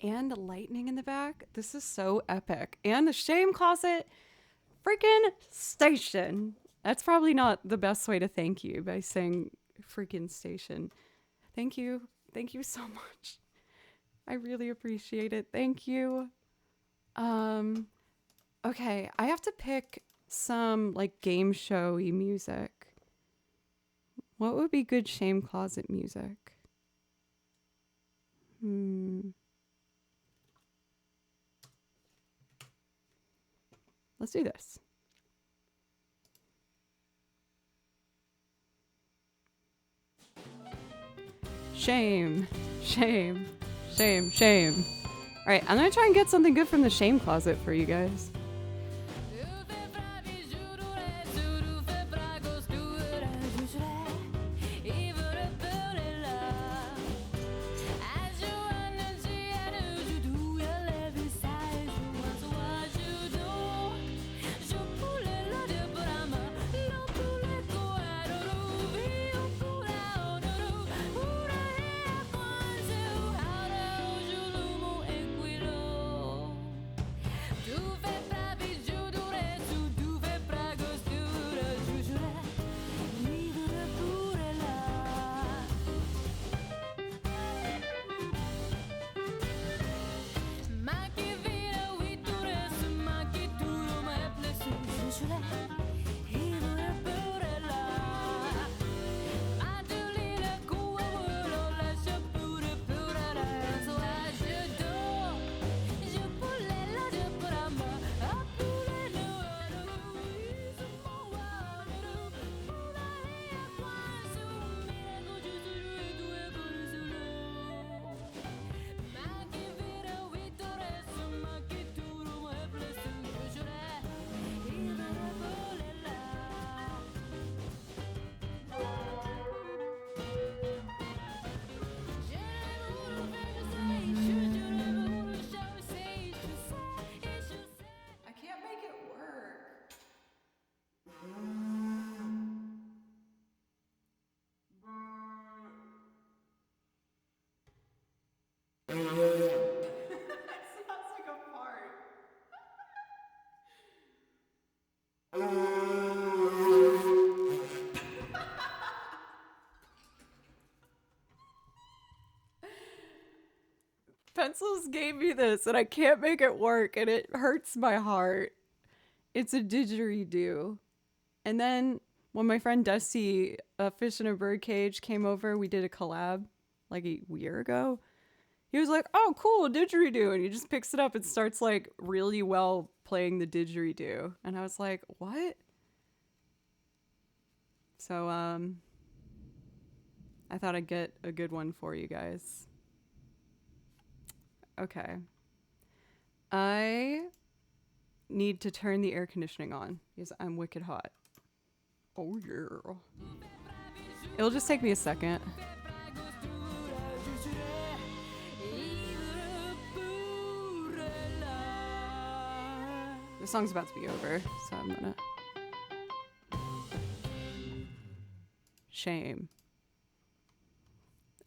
and lightning in the back. This is so epic. And the shame closet freaking station. That's probably not the best way to thank you by saying freaking station. Thank you. Thank you so much. I really appreciate it. Thank you. Okay, I have to pick some like game showy music. What would be good shame closet music? Let's do this. Shame, shame, shame, shame. All right, I'm gonna try and get something good from the shame closet for you guys. Pencils gave me this and I can't make it work and it hurts my heart. It's a didgeridoo. And then when my friend Dusty, a fish in a birdcage, came over, we did a collab like a year ago. He was like, oh, cool, didgeridoo. And he just picks it up and starts like really well playing the didgeridoo. And I was like, what? So, I thought I'd get a good one for you guys. Okay. I need to turn the air conditioning on because I'm wicked hot. Oh, yeah. It'll just take me a second. The song's about to be over, so I'm gonna... Shame.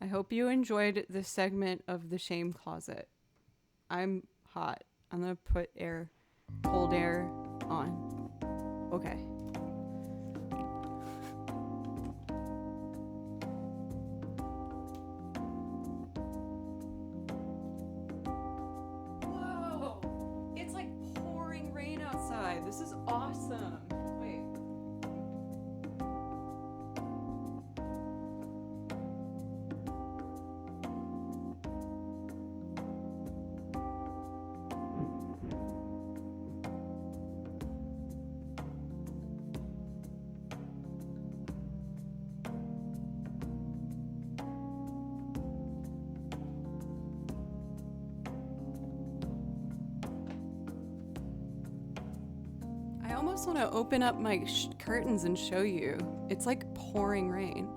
I hope you enjoyed this segment of the shame closet. I'm hot. I'm gonna put cold air on. Okay. Whoa! It's like pouring rain outside. This is awesome. Wait. I almost want to open up my curtains and show you. It's like pouring rain.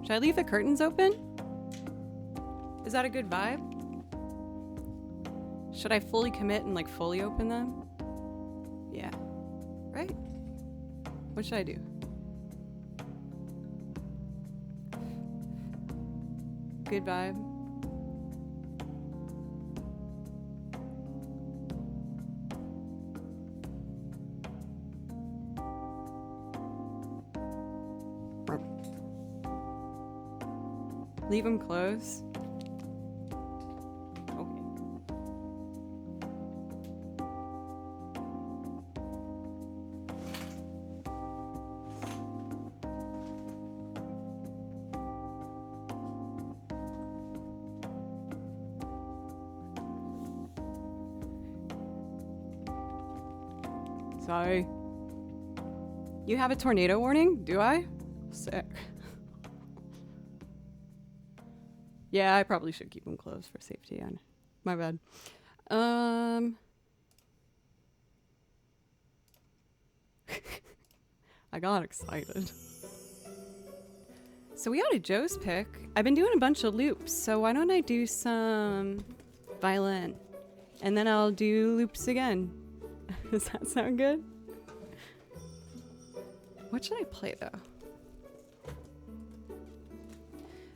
Should I leave the curtains open? Is that a good vibe? Should I fully commit and like fully open them? Yeah. Right? What should I do? Good vibe. Leave them closed. Okay. Sorry. You have a tornado warning? Do I? Sick. Yeah, I probably should keep them closed for safety. My bad. I got excited. So we got a Joe's pick. I've been doing a bunch of loops, so why don't I do some violin? And then I'll do loops again. Does that sound good? What should I play though?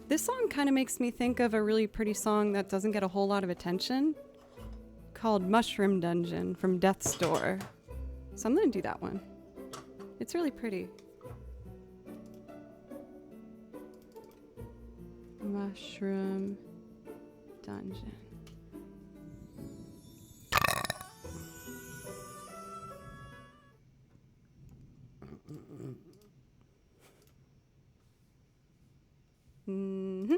This song kind of makes me think of a really pretty song that doesn't get a whole lot of attention called Mushroom Dungeon from Death's Door. So I'm gonna do that one. It's really pretty. Mushroom Dungeon. Mm-hmm.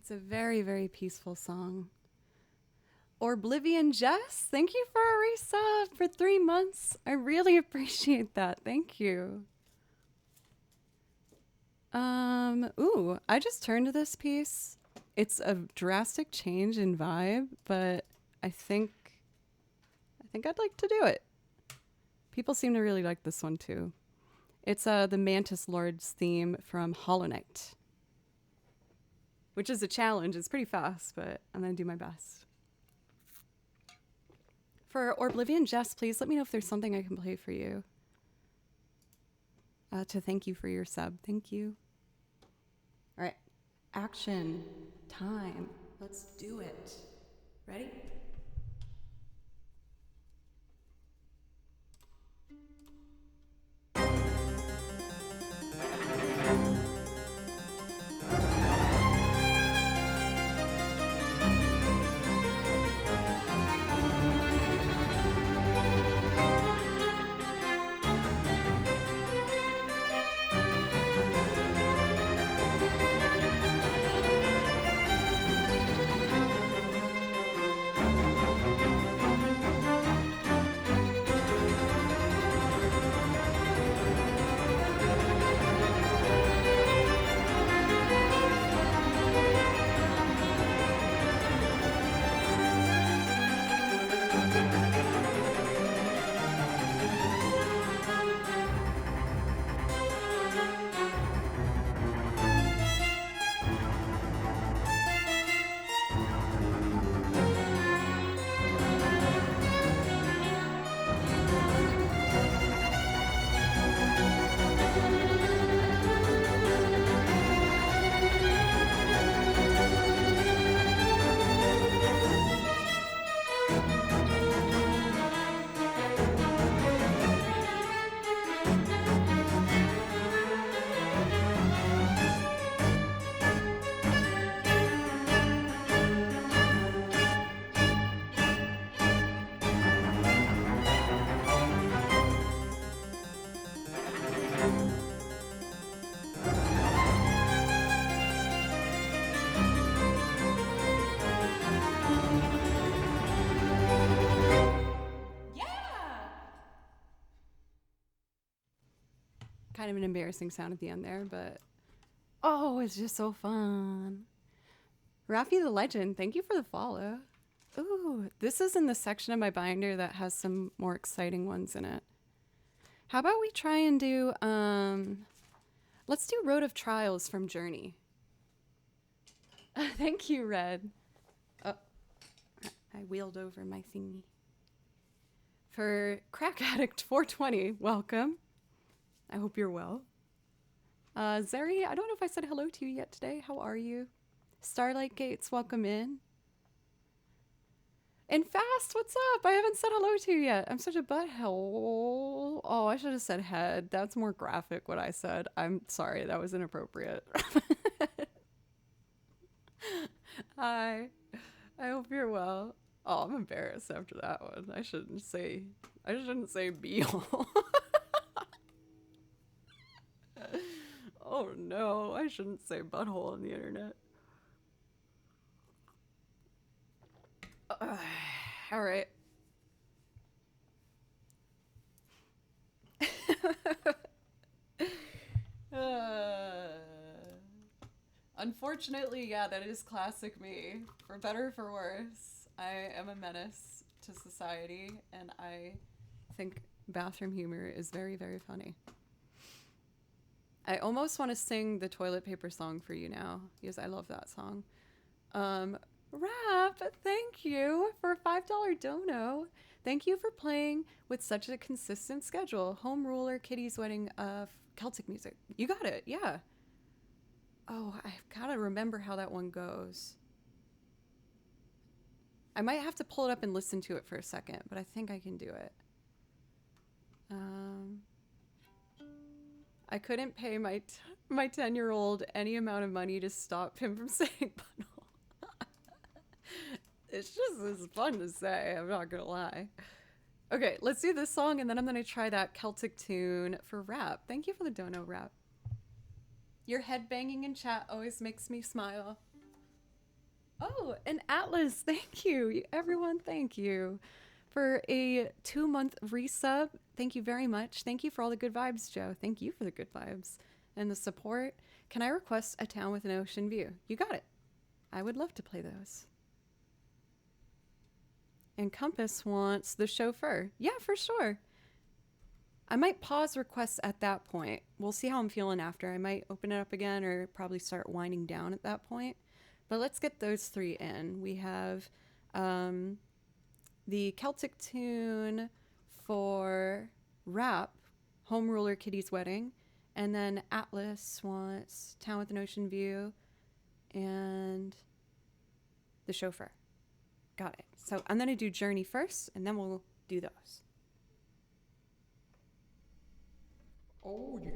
It's a very, very peaceful song. Oblivion Jess, thank you for a resub for 3 months. I really appreciate that. Thank you. Ooh, I just turned to this piece. It's a drastic change in vibe, but I think I'd like to do it. People seem to really like this one too. It's the Mantis Lord's theme from Hollow Knight, which is a challenge. It's pretty fast, but I'm gonna do my best. For Oblivion Jess, please let me know if there's something I can play for you. To thank you for your sub. Thank you. All right, action time. Let's do it. Ready? Kind of an embarrassing sound at the end there, but oh, it's just so fun. Rafi the Legend, thank you for the follow. Ooh, this is in the section of my binder that has some more exciting ones in it. How about we try and do, let's do Road of Trials from Journey. Thank you, Red. Oh, I wheeled over my thingy. For Crack Addict 420, welcome. I hope you're well. Zeri, I don't know if I said hello to you yet today. How are you? Starlight Gates, welcome in. And Fast, what's up? I haven't said hello to you yet. I'm such a butthole. Oh, I should have said head. That's more graphic what I said. I'm sorry, that was inappropriate. Hi. I hope you're well. Oh, I'm embarrassed after that one. I shouldn't say beehole. Oh no, I shouldn't say butthole on the internet. All right. Unfortunately, yeah, that is classic me. For better or for worse, I am a menace to society, and I think bathroom humor is very, very funny. I almost want to sing the toilet paper song for you now, because I love that song. Rap, thank you for a $5 dono. Thank you for playing with such a consistent schedule. Home Ruler, Kitty's Wedding, Celtic music. You got it, yeah. Oh, I've got to remember how that one goes. I might have to pull it up and listen to it for a second, but I think I can do it. I couldn't pay my 10-year-old any amount of money to stop him from saying butthole. It's fun to say, I'm not gonna lie. Okay, let's do this song, and then I'm gonna try that Celtic tune for rap. Thank you for the dono, rap. Your head banging in chat always makes me smile. Oh, and Atlas, thank you. Everyone, thank you for a 2-month resub. Thank you very much. Thank you for all the good vibes, Joe. Thank you for the good vibes and the support. Can I request a town with an ocean view? You got it. I would love to play those. And Compass wants the chauffeur. Yeah, for sure. I might pause requests at that point. We'll see how I'm feeling after. I might open it up again or probably start winding down at that point. But let's get those 3 in. We have the Celtic tune for Rap, Home Ruler Kitty's Wedding. And then Atlas wants Town with an Ocean View and the chauffeur. Got it. So I'm going to do Journey first, and then we'll do those. Oh, yeah.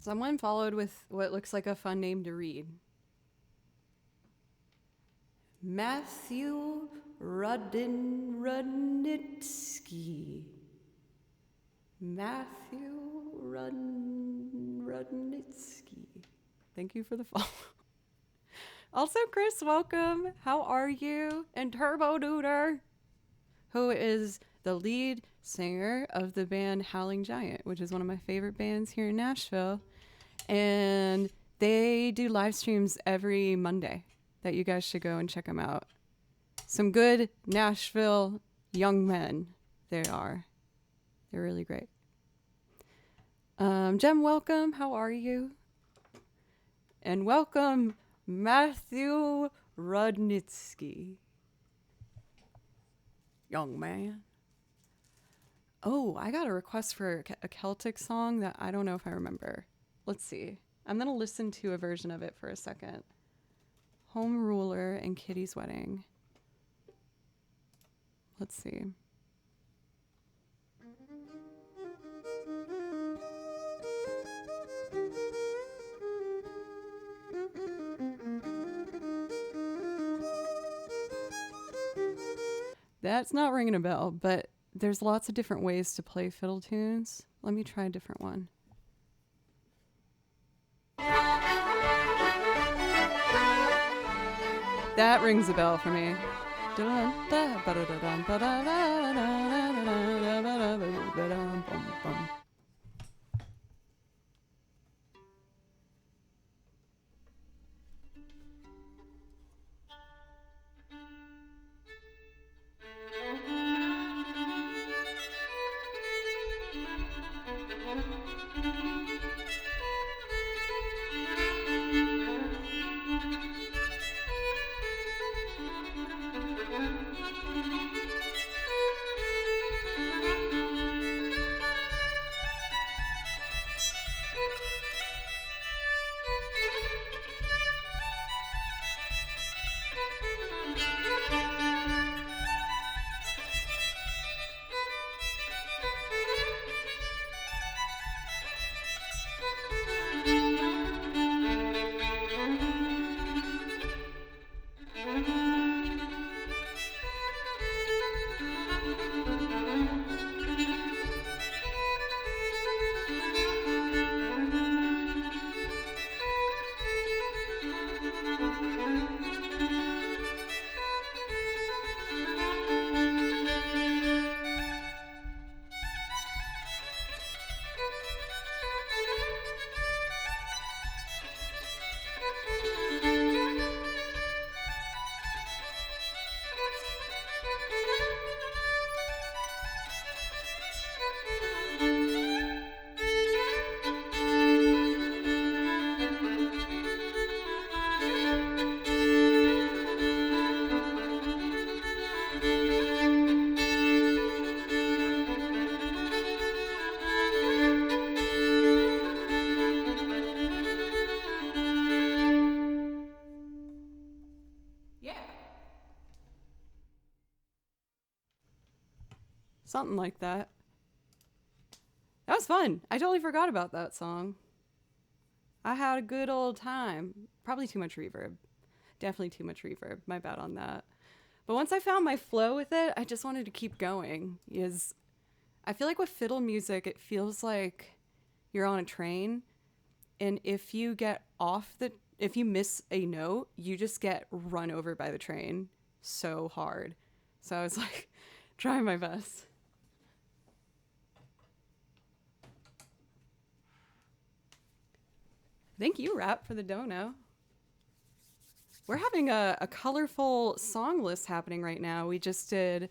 Someone followed with what looks like a fun name to read. Matthew Rudnitsky. Matthew Rudnitsky. Thank you for the follow. Also, Chris, welcome. How are you? And Turbo Duder, who is the lead singer of the band Howling Giant, which is one of my favorite bands here in Nashville. And they do live streams every Monday that you guys should go and check them out. Some good Nashville young men they are. They're really great. Jem, welcome. How are you? And welcome, Matthew Rudnitsky. Young man. Oh, I got a request for a Celtic song that I don't know if I remember. Let's see. I'm going to listen to a version of it for a second. Home Ruler and Kitty's Wedding. Let's see. That's not ringing a bell, but there's lots of different ways to play fiddle tunes. Let me try a different one. That rings a bell for me. Something like that. That was fun. I totally forgot about that song. I had a good old time. Probably too much reverb. Definitely too much reverb. My bad on that. But once I found my flow with it, I just wanted to keep going. I feel like with fiddle music, it feels like you're on a train. And if you miss a note, you just get run over by the train so hard. So I was like, trying my best. Thank you, Rap, for the dono. We're having a colorful song list happening right now. We just did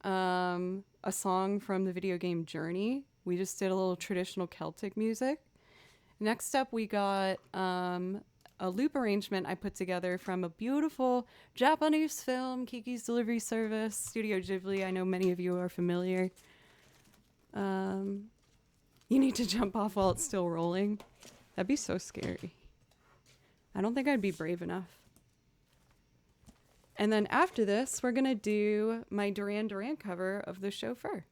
a song from the video game Journey. We just did a little traditional Celtic music. Next up, we got a loop arrangement I put together from a beautiful Japanese film, Kiki's Delivery Service, Studio Ghibli. I know many of you are familiar. You need to jump off while it's still rolling. That'd be so scary. I don't think I'd be brave enough. And then after this, we're going to do my Duran Duran cover of The Chauffeur.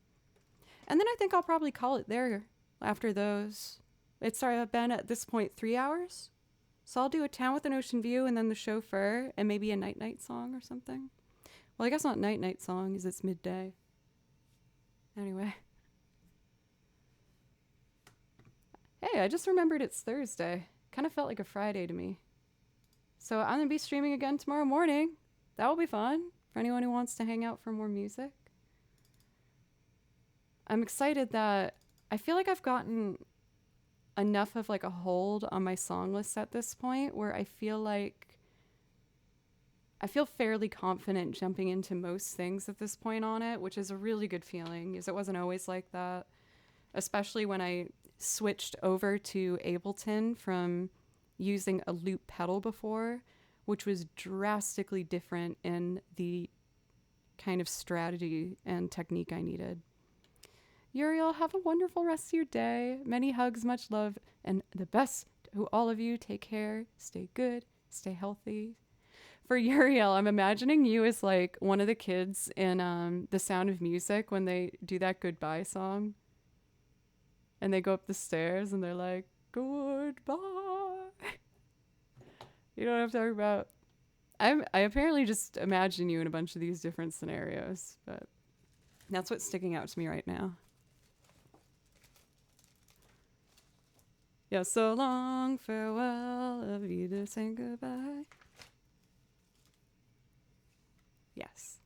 And then I think I'll probably call it there after those. It's been at this point 3 hours. So I'll do A Town with an Ocean View and then The Chauffeur and maybe a Night Night song or something. Well, I guess not Night Night song because it's midday. Anyway. Hey, I just remembered it's Thursday. Kind of felt like a Friday to me. So I'm going to be streaming again tomorrow morning. That will be fun for anyone who wants to hang out for more music. I'm excited that I feel like I've gotten enough of like a hold on my song list at this point where I feel fairly confident jumping into most things at this point on it, which is a really good feeling because it wasn't always like that, especially when I switched over to Ableton from using a loop pedal before, which was drastically different in the kind of strategy and technique I needed. Uriel, have a wonderful rest of your day. Many hugs, much love, and the best to all of you. Take care, stay good, stay healthy. For Uriel, I'm imagining you as like one of the kids in The Sound of Music when they do that goodbye song. And they go up the stairs and they're like, goodbye. You know what I'm talking about? I apparently just imagine you in a bunch of these different scenarios, but that's what's sticking out to me right now. Yeah, so long, farewell, of you to say goodbye. Yes.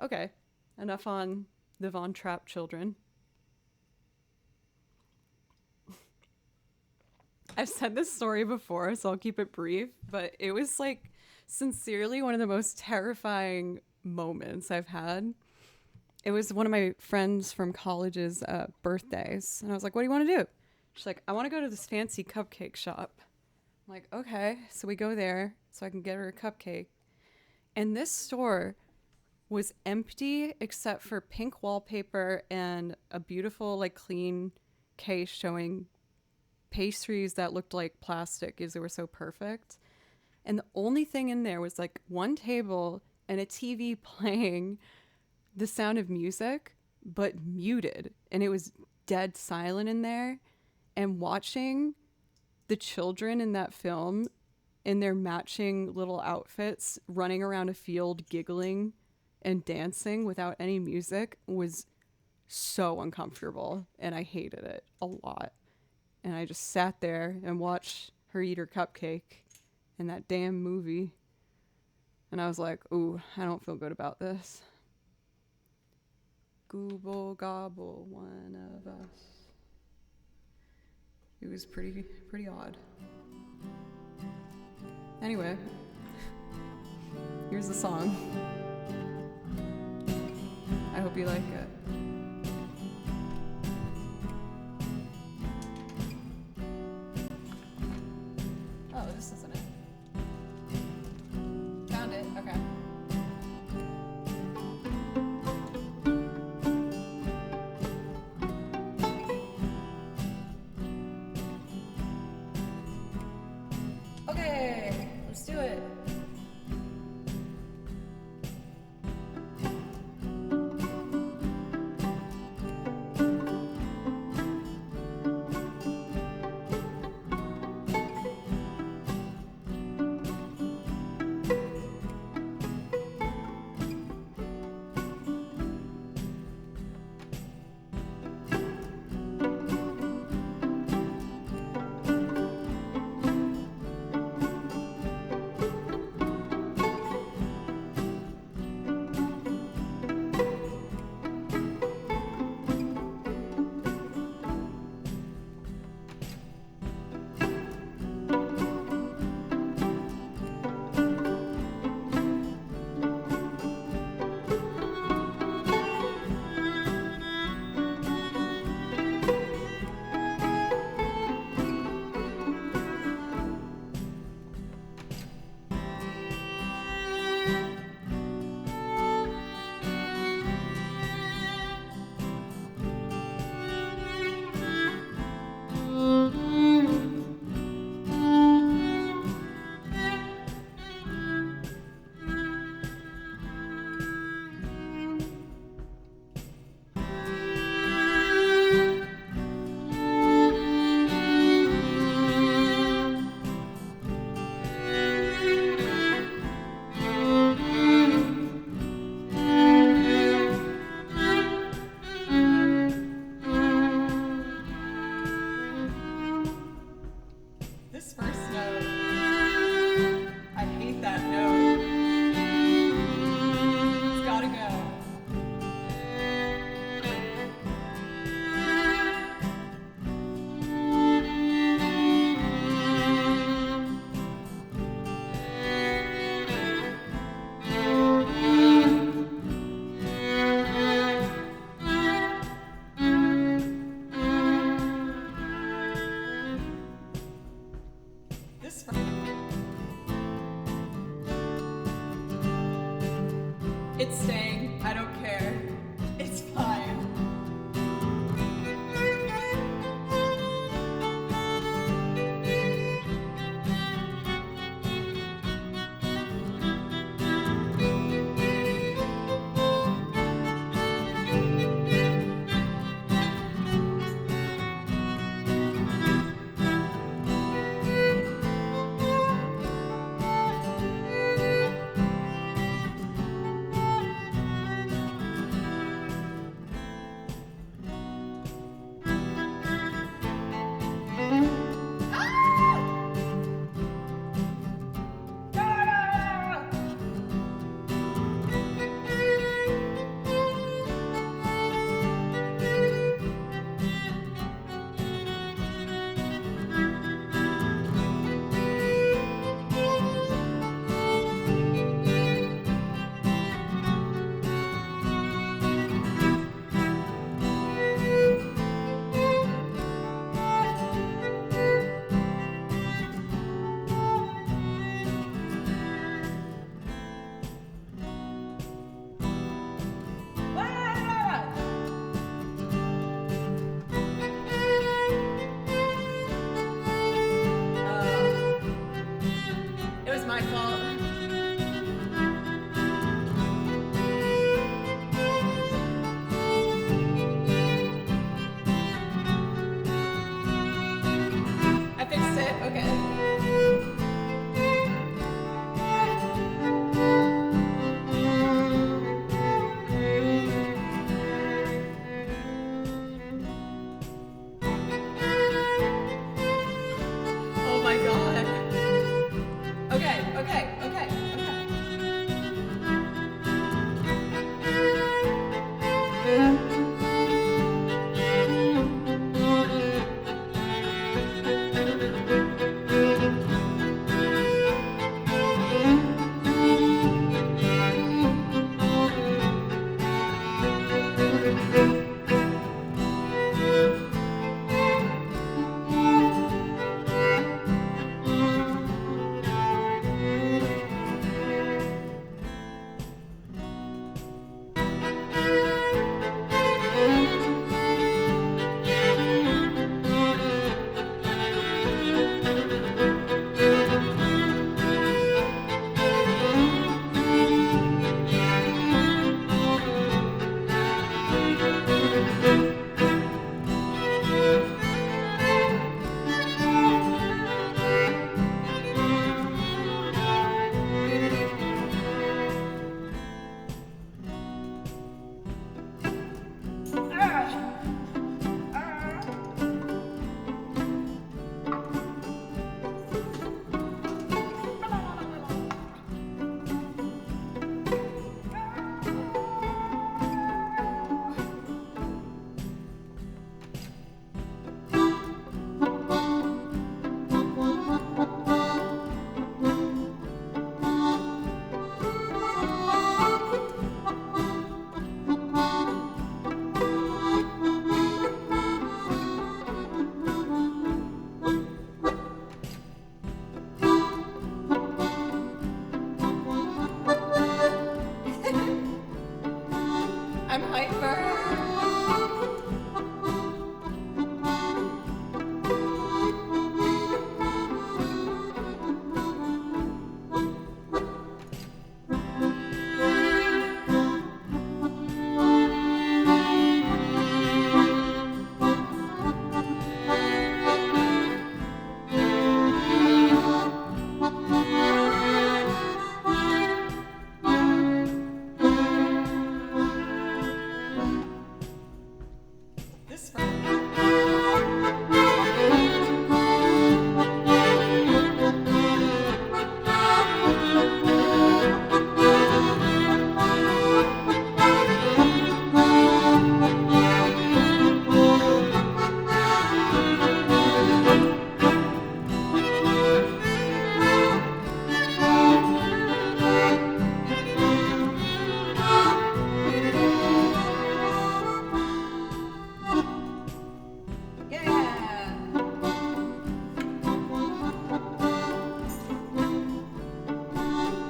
Okay, enough on the Von Trapp children. I've said this story before, so I'll keep it brief, but it was like sincerely one of the most terrifying moments I've had. It was one of my friends from college's birthdays, and I was like, what do you want to do? She's like, I want to go to this fancy cupcake shop. I'm like, okay. So we go there so I can get her a cupcake. And this store was empty except for pink wallpaper and a beautiful, like, clean case showing pastries that looked like plastic because they were so perfect. And the only thing in there was like one table and a TV playing The Sound of Music, but muted. And it was dead silent in there. And watching the children in that film in their matching little outfits running around a field giggling and dancing without any music was so uncomfortable, and I hated it a lot. And I just sat there and watched her eat her cupcake in that damn movie, and I was like, ooh, I don't feel good about this. Gooble gobble, one of us. It was pretty odd. Anyway, here's the song. I hope you like it. Oh, this isn't it. Found it, okay. Okay, let's do it.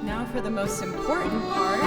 Now for the most important part.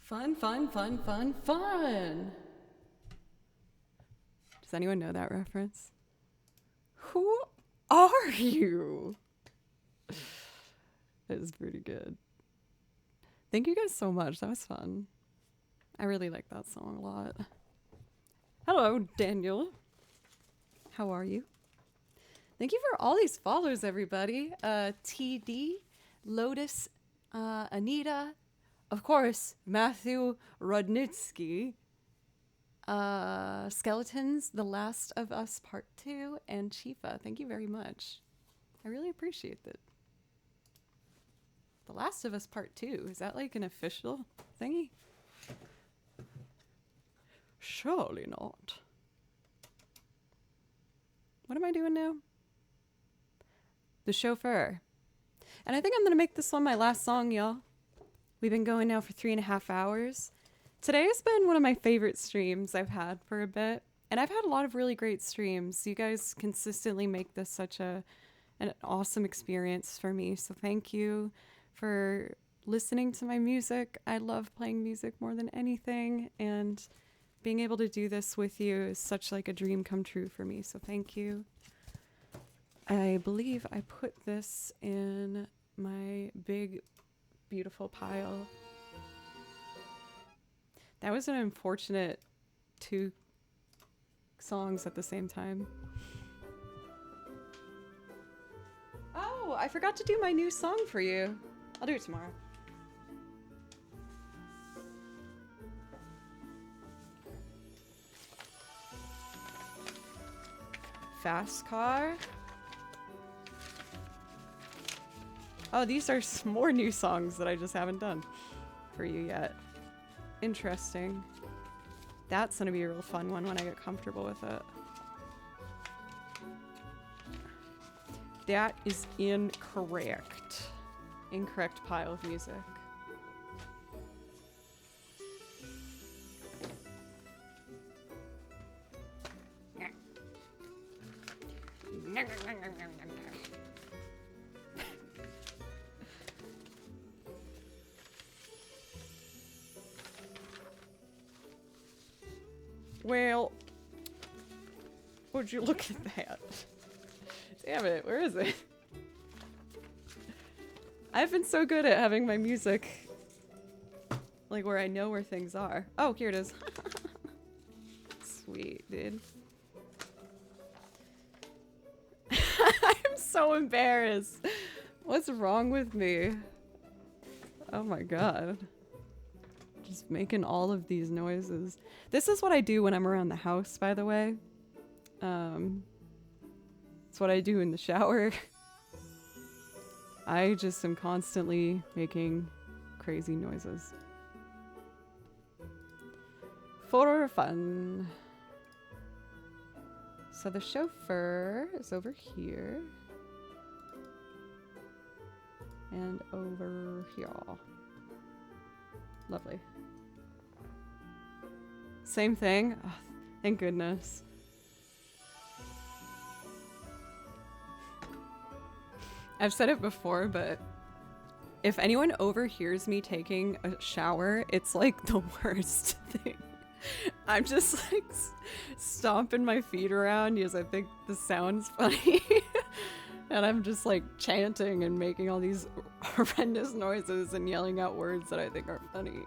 Fun, fun, fun, fun, fun. Does anyone know that reference? Who are you? That is pretty good. Thank you guys so much. That was fun. I really like that song a lot. Hello, Daniel. How are you? Thank you for all these follows, everybody. TD, Lotus, Anita, of course, Matthew Rudnitsky, Skeletons, The Last of Us Part 2, and Chifa. Thank you very much. I really appreciate that. The Last of Us Part 2, is that like an official thingy? Surely not. What am I doing now? The Chauffeur. And I think I'm going to make this one my last song, y'all. We've been going now for 3.5 hours. Today has been one of my favorite streams I've had for a bit. And I've had a lot of really great streams. You guys consistently make this such an awesome experience for me. So thank you for listening to my music. I love playing music more than anything. And being able to do this with you is such like a dream come true for me. So thank you. I believe I put this in my big, beautiful pile. That was an unfortunate 2 songs at the same time. Oh, I forgot to do my new song for you. I'll do it tomorrow. Fast car. Oh, these are more new songs that I just haven't done for you yet. Interesting. That's gonna be a real fun one when I get comfortable with it. That is incorrect. Incorrect pile of music. Well, would you look at that? Damn it, where is it? I've been so good at having my music like where I know where things are. Oh, here it is. Sweet, dude. I'm so embarrassed. What's wrong with me? Oh my god. Just making all of these noises. This is what I do when I'm around the house, by the way. It's what I do in the shower. I just am constantly making crazy noises. For fun. So the chauffeur is over here. And over here. Lovely. Same thing. Oh, thank goodness. I've said it before, but if anyone overhears me taking a shower, it's like the worst thing. I'm just like stomping my feet around because I think the sound's funny. And I'm just like chanting and making all these horrendous noises and yelling out words that I think are funny.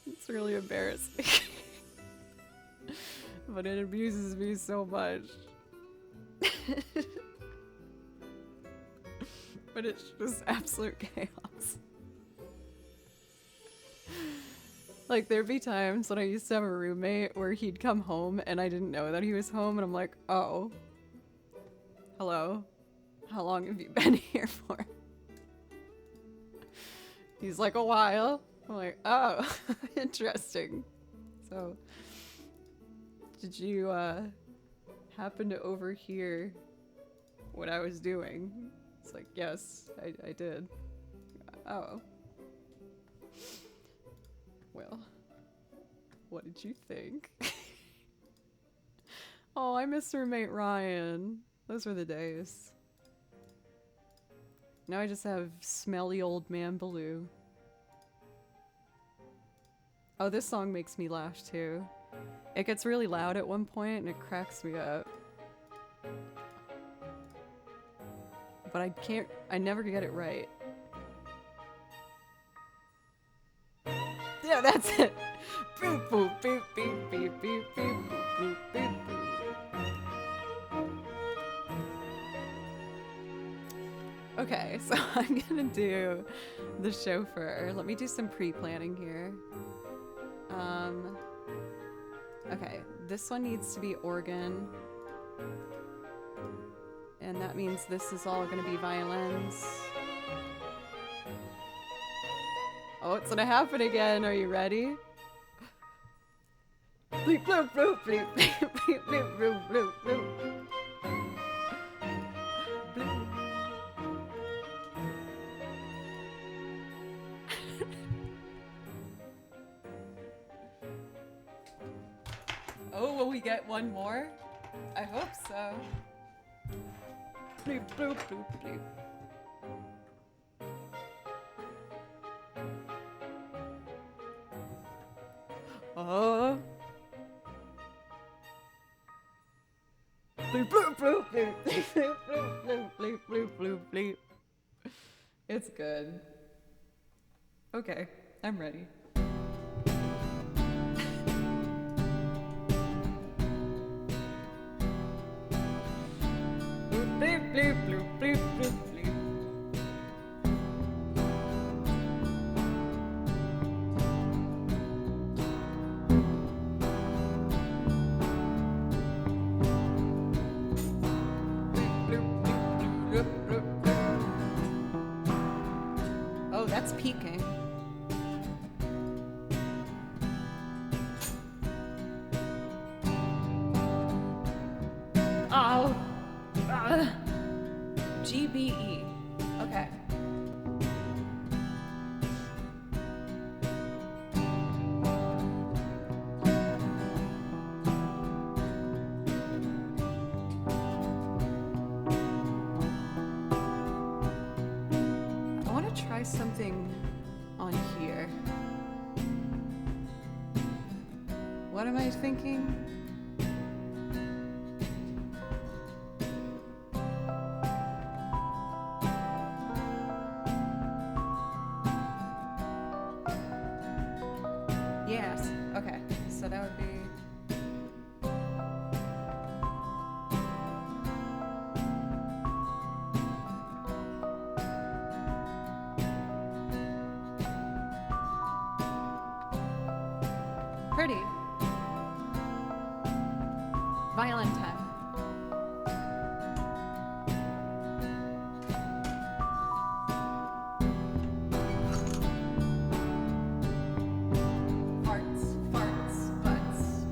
It's really embarrassing. But it amuses me so much. But it's just absolute chaos. Like, there'd be times when I used to have a roommate where he'd come home and I didn't know that he was home, and I'm like, oh. Hello? How long have you been here for? He's like, a while. I'm like, oh, interesting. So, did you happen to overhear what I was doing? It's like, yes, I did. Oh. Well, what did you think? Oh, I miss roommate Ryan. Those were the days. Now I just have smelly old man Baloo. Oh, this song makes me laugh too. It gets really loud at one point and it cracks me up. But I never get it right. Yeah, that's it. Boop, boop, beep, beep, beep, beep, beep, boop, boop, beep, boop. Okay, so I'm gonna do the chauffeur. Let me do some pre-planning here. Okay, this one needs to be organ. And that means this is all gonna be violins. Oh, it's gonna happen again. Are you ready? Bleep, bloop, bloop, bleep, bleep, bleep, bloop, bloop, bloop, bloop. Bloop. Oh, will we get one more? I hope so. Bleep, bloop, bloop, bleep. Oh. Bleep, bloop, bloop, bleep, bleep, bloop, bloop, bleep, bloop, bloop, bleep. It's good. Okay, I'm ready. Bleep, bleep, bloop, bleep, bloop, bleep. Oh, that's peaking. Oh. GBE. Okay. I want to try something on here. What am I thinking? Yes. Okay. So that would be. Pretty. Violin time. Farts, farts, butts.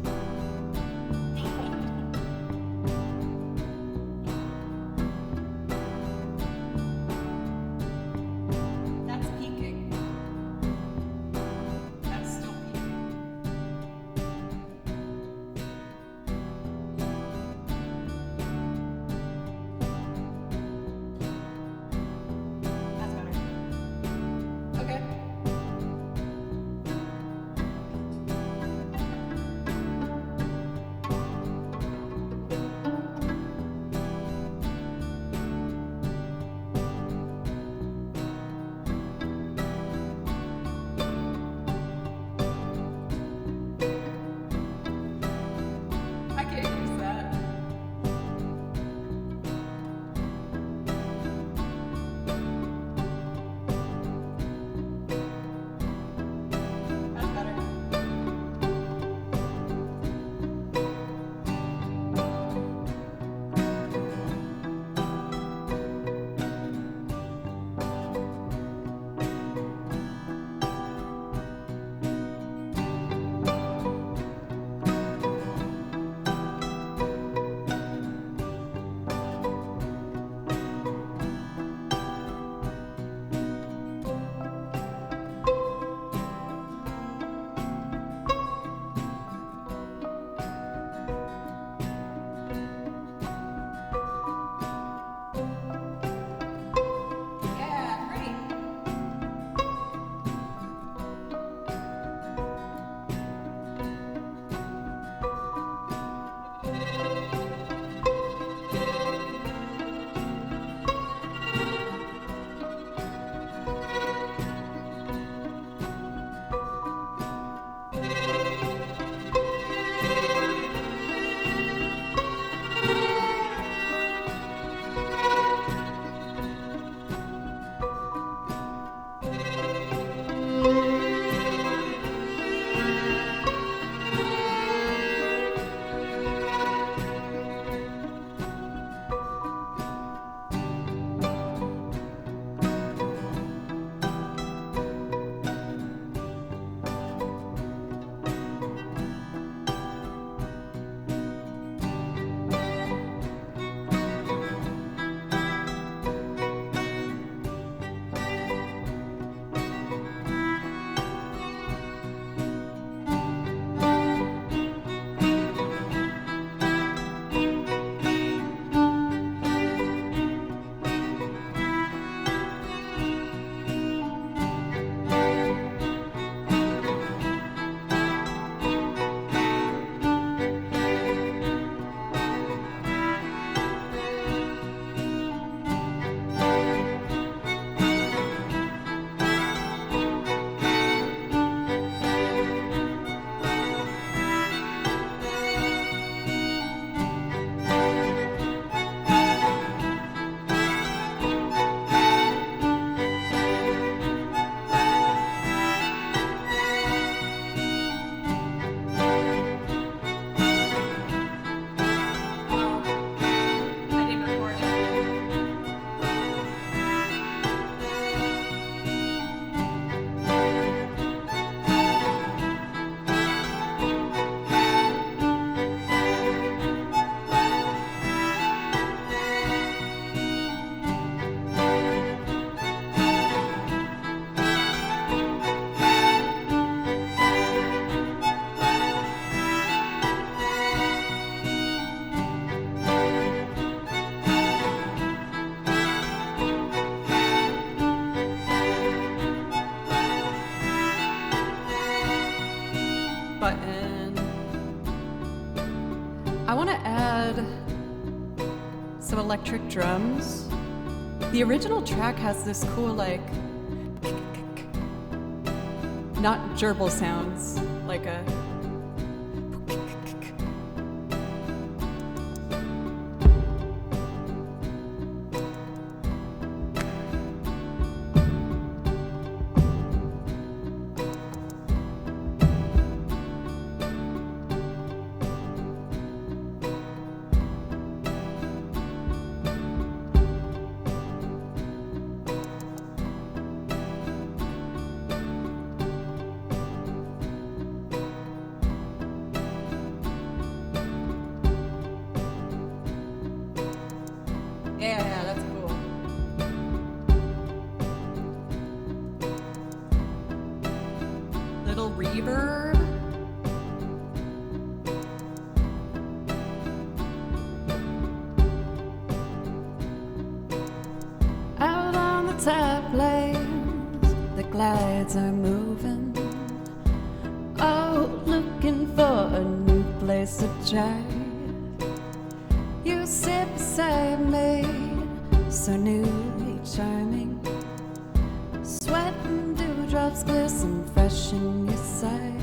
electric drums. The original track has this cool, like, not gerbil sounds, like a. Yeah, that's cool. Little reverb. Out on the top lanes, the glides are moving. Oh, looking for a new place to drive. You sit beside me, so newly charming. Sweat and dewdrops glisten fresh in your sight,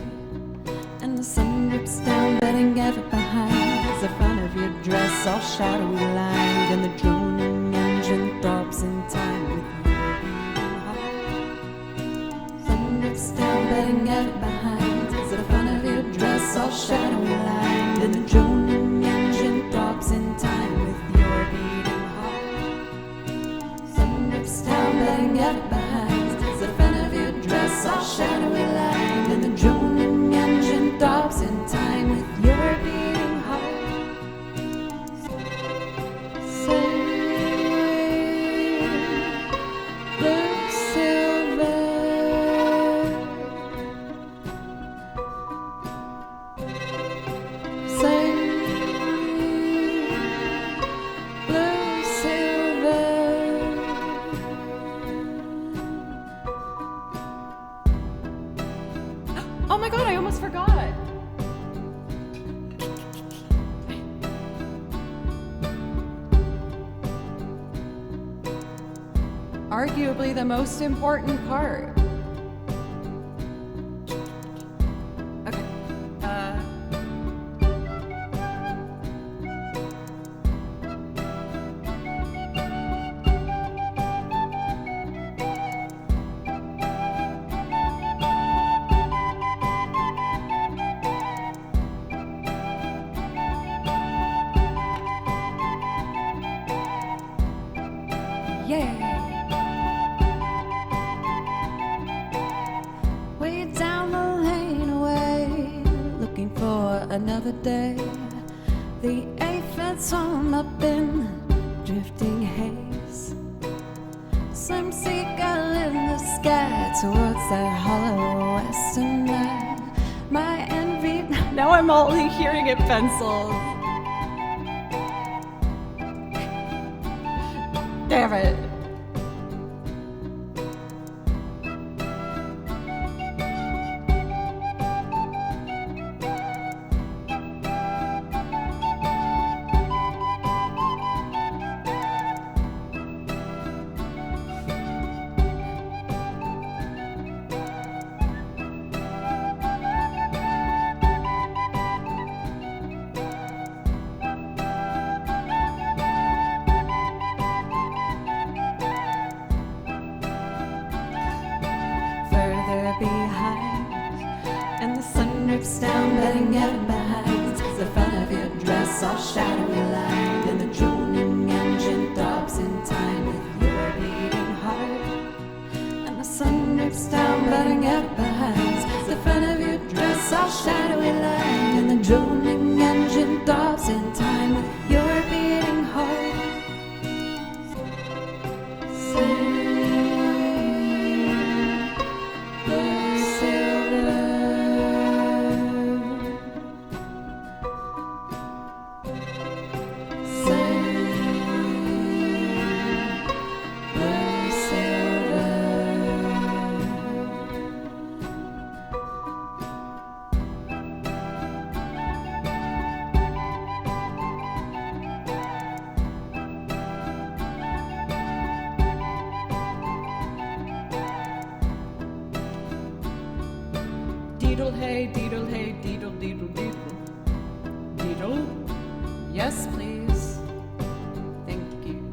and the sun drips down, letting ever behind. As the front of your dress all shadowy lined, and the droning engine throbs in time with your beating heart. Sun drips down, letting ever behind. As the front of your dress all shadowy lined, and the droning engine throbs in time with your beating heart. Sun drips down, letting ever behind. As the front of your dress all shadowy lined, and the droning engine throbs in time with your beating heart. Blue silver, blue silver. Oh my god, I almost forgot. Arguably the most important part. Okay. Yeah. Way down the lane away, looking for another day. The aphids home up in drifting haze. Some seagull in the sky towards that hollow western night. My envy. Now I'm only hearing it penciled. Damn it. Further behind, and the sun drips down, letting heaven behind. The front of your dress all shadowy lined, and the droning engine throbs in time with your beating heart. And the sun drips down, letting heaven behind. The front of your dress all shadowy lined, and the droning engine throbs in time with your beating heart. Blue silver, blue silver. Deedle hey, deedle hey, deedle, deedle, deedle. Deedle? Yes, please. Thank you.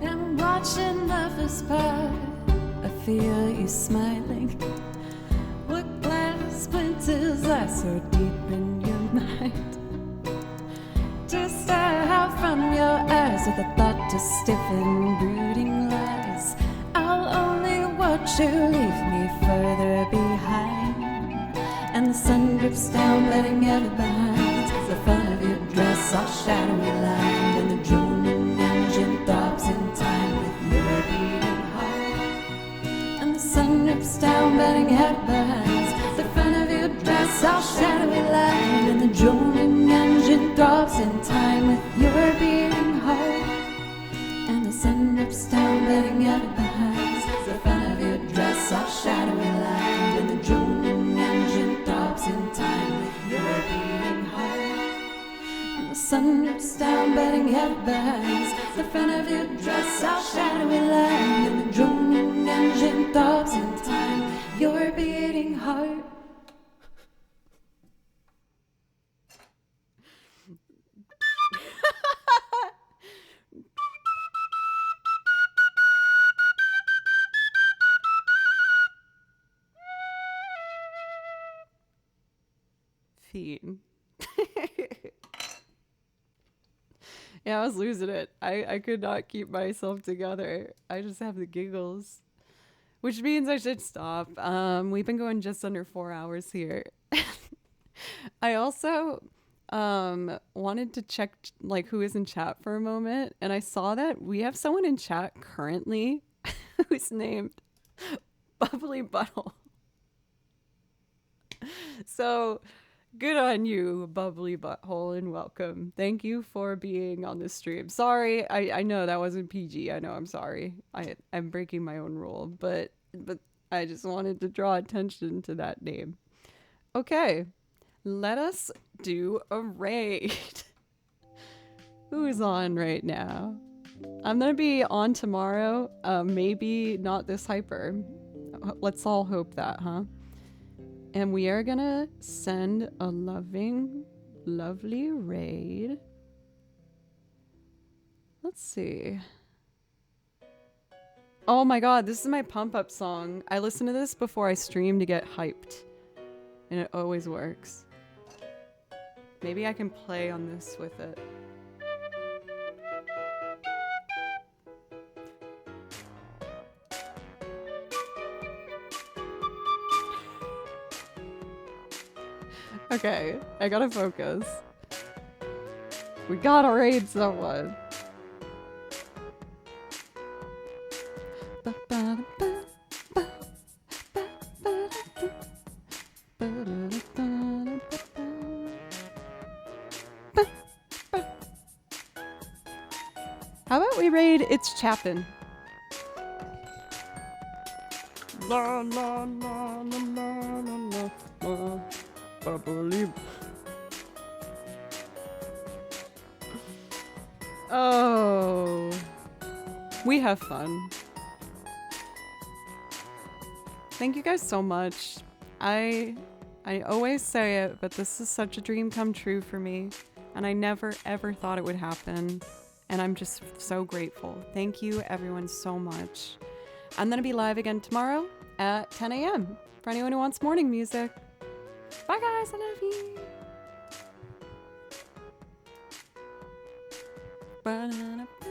I'm watching lovers part. I feel you smiling. What glass splinters lie so deep in your mind? To stare out from your eyes with a thought to stiffen brooding lies. I'll only watch you leave me further behind. And the sun drips down, letting ever behind. The front of your dress all shadowy lined, and the droning engine throbs in time with your beating heart. And the sun drips down, letting ever behind. The front of your dress all shadowy lined, and the droning engine throbs in time with your beating heart. And the sun drips down, letting ever behind. The front of your dress all shadowy lined, and the droning engine throbs in time with your beating heart. And the sun drips down, letting ever behind. The front of your dress all shadowy lined, and the droning engine throbs in time with your beating heart. Fiend. Yeah, I was losing it. I could not keep myself together. I just have the giggles. Which means I should stop. We've been going just under 4 hours here. I also wanted to check like who is in chat for a moment, and I saw that we have someone in chat currently who's named Bubbly Butthole. So good on you, Bubbly Butthole, and welcome. Thank you for being on this stream. Sorry, I know that wasn't PG. I know, I'm sorry. I'm breaking my own rule, but I just wanted to draw attention to that name. Okay, let us do a raid. Who's on right now? I'm gonna be on tomorrow. Maybe not this hyper. Let's all hope that, huh? And we are gonna send a lovely raid. Let's see. Oh my god, this is my pump up song. I listen to this before I stream to get hyped. And it always works. Maybe I can play on this with it. Okay, I gotta focus. We gotta raid someone. How about we raid It's Chapin? La la la la la la la. Bubbly. Oh, we have fun. Thank you guys so much. I I always say it, but this is such a dream come true for me. And I never, ever thought it would happen. And I'm just so grateful. Thank you, everyone, so much. I'm going to be live again tomorrow at 10 a.m. for anyone who wants morning music. Bye, guys. I love you. Ba-da-da-ba.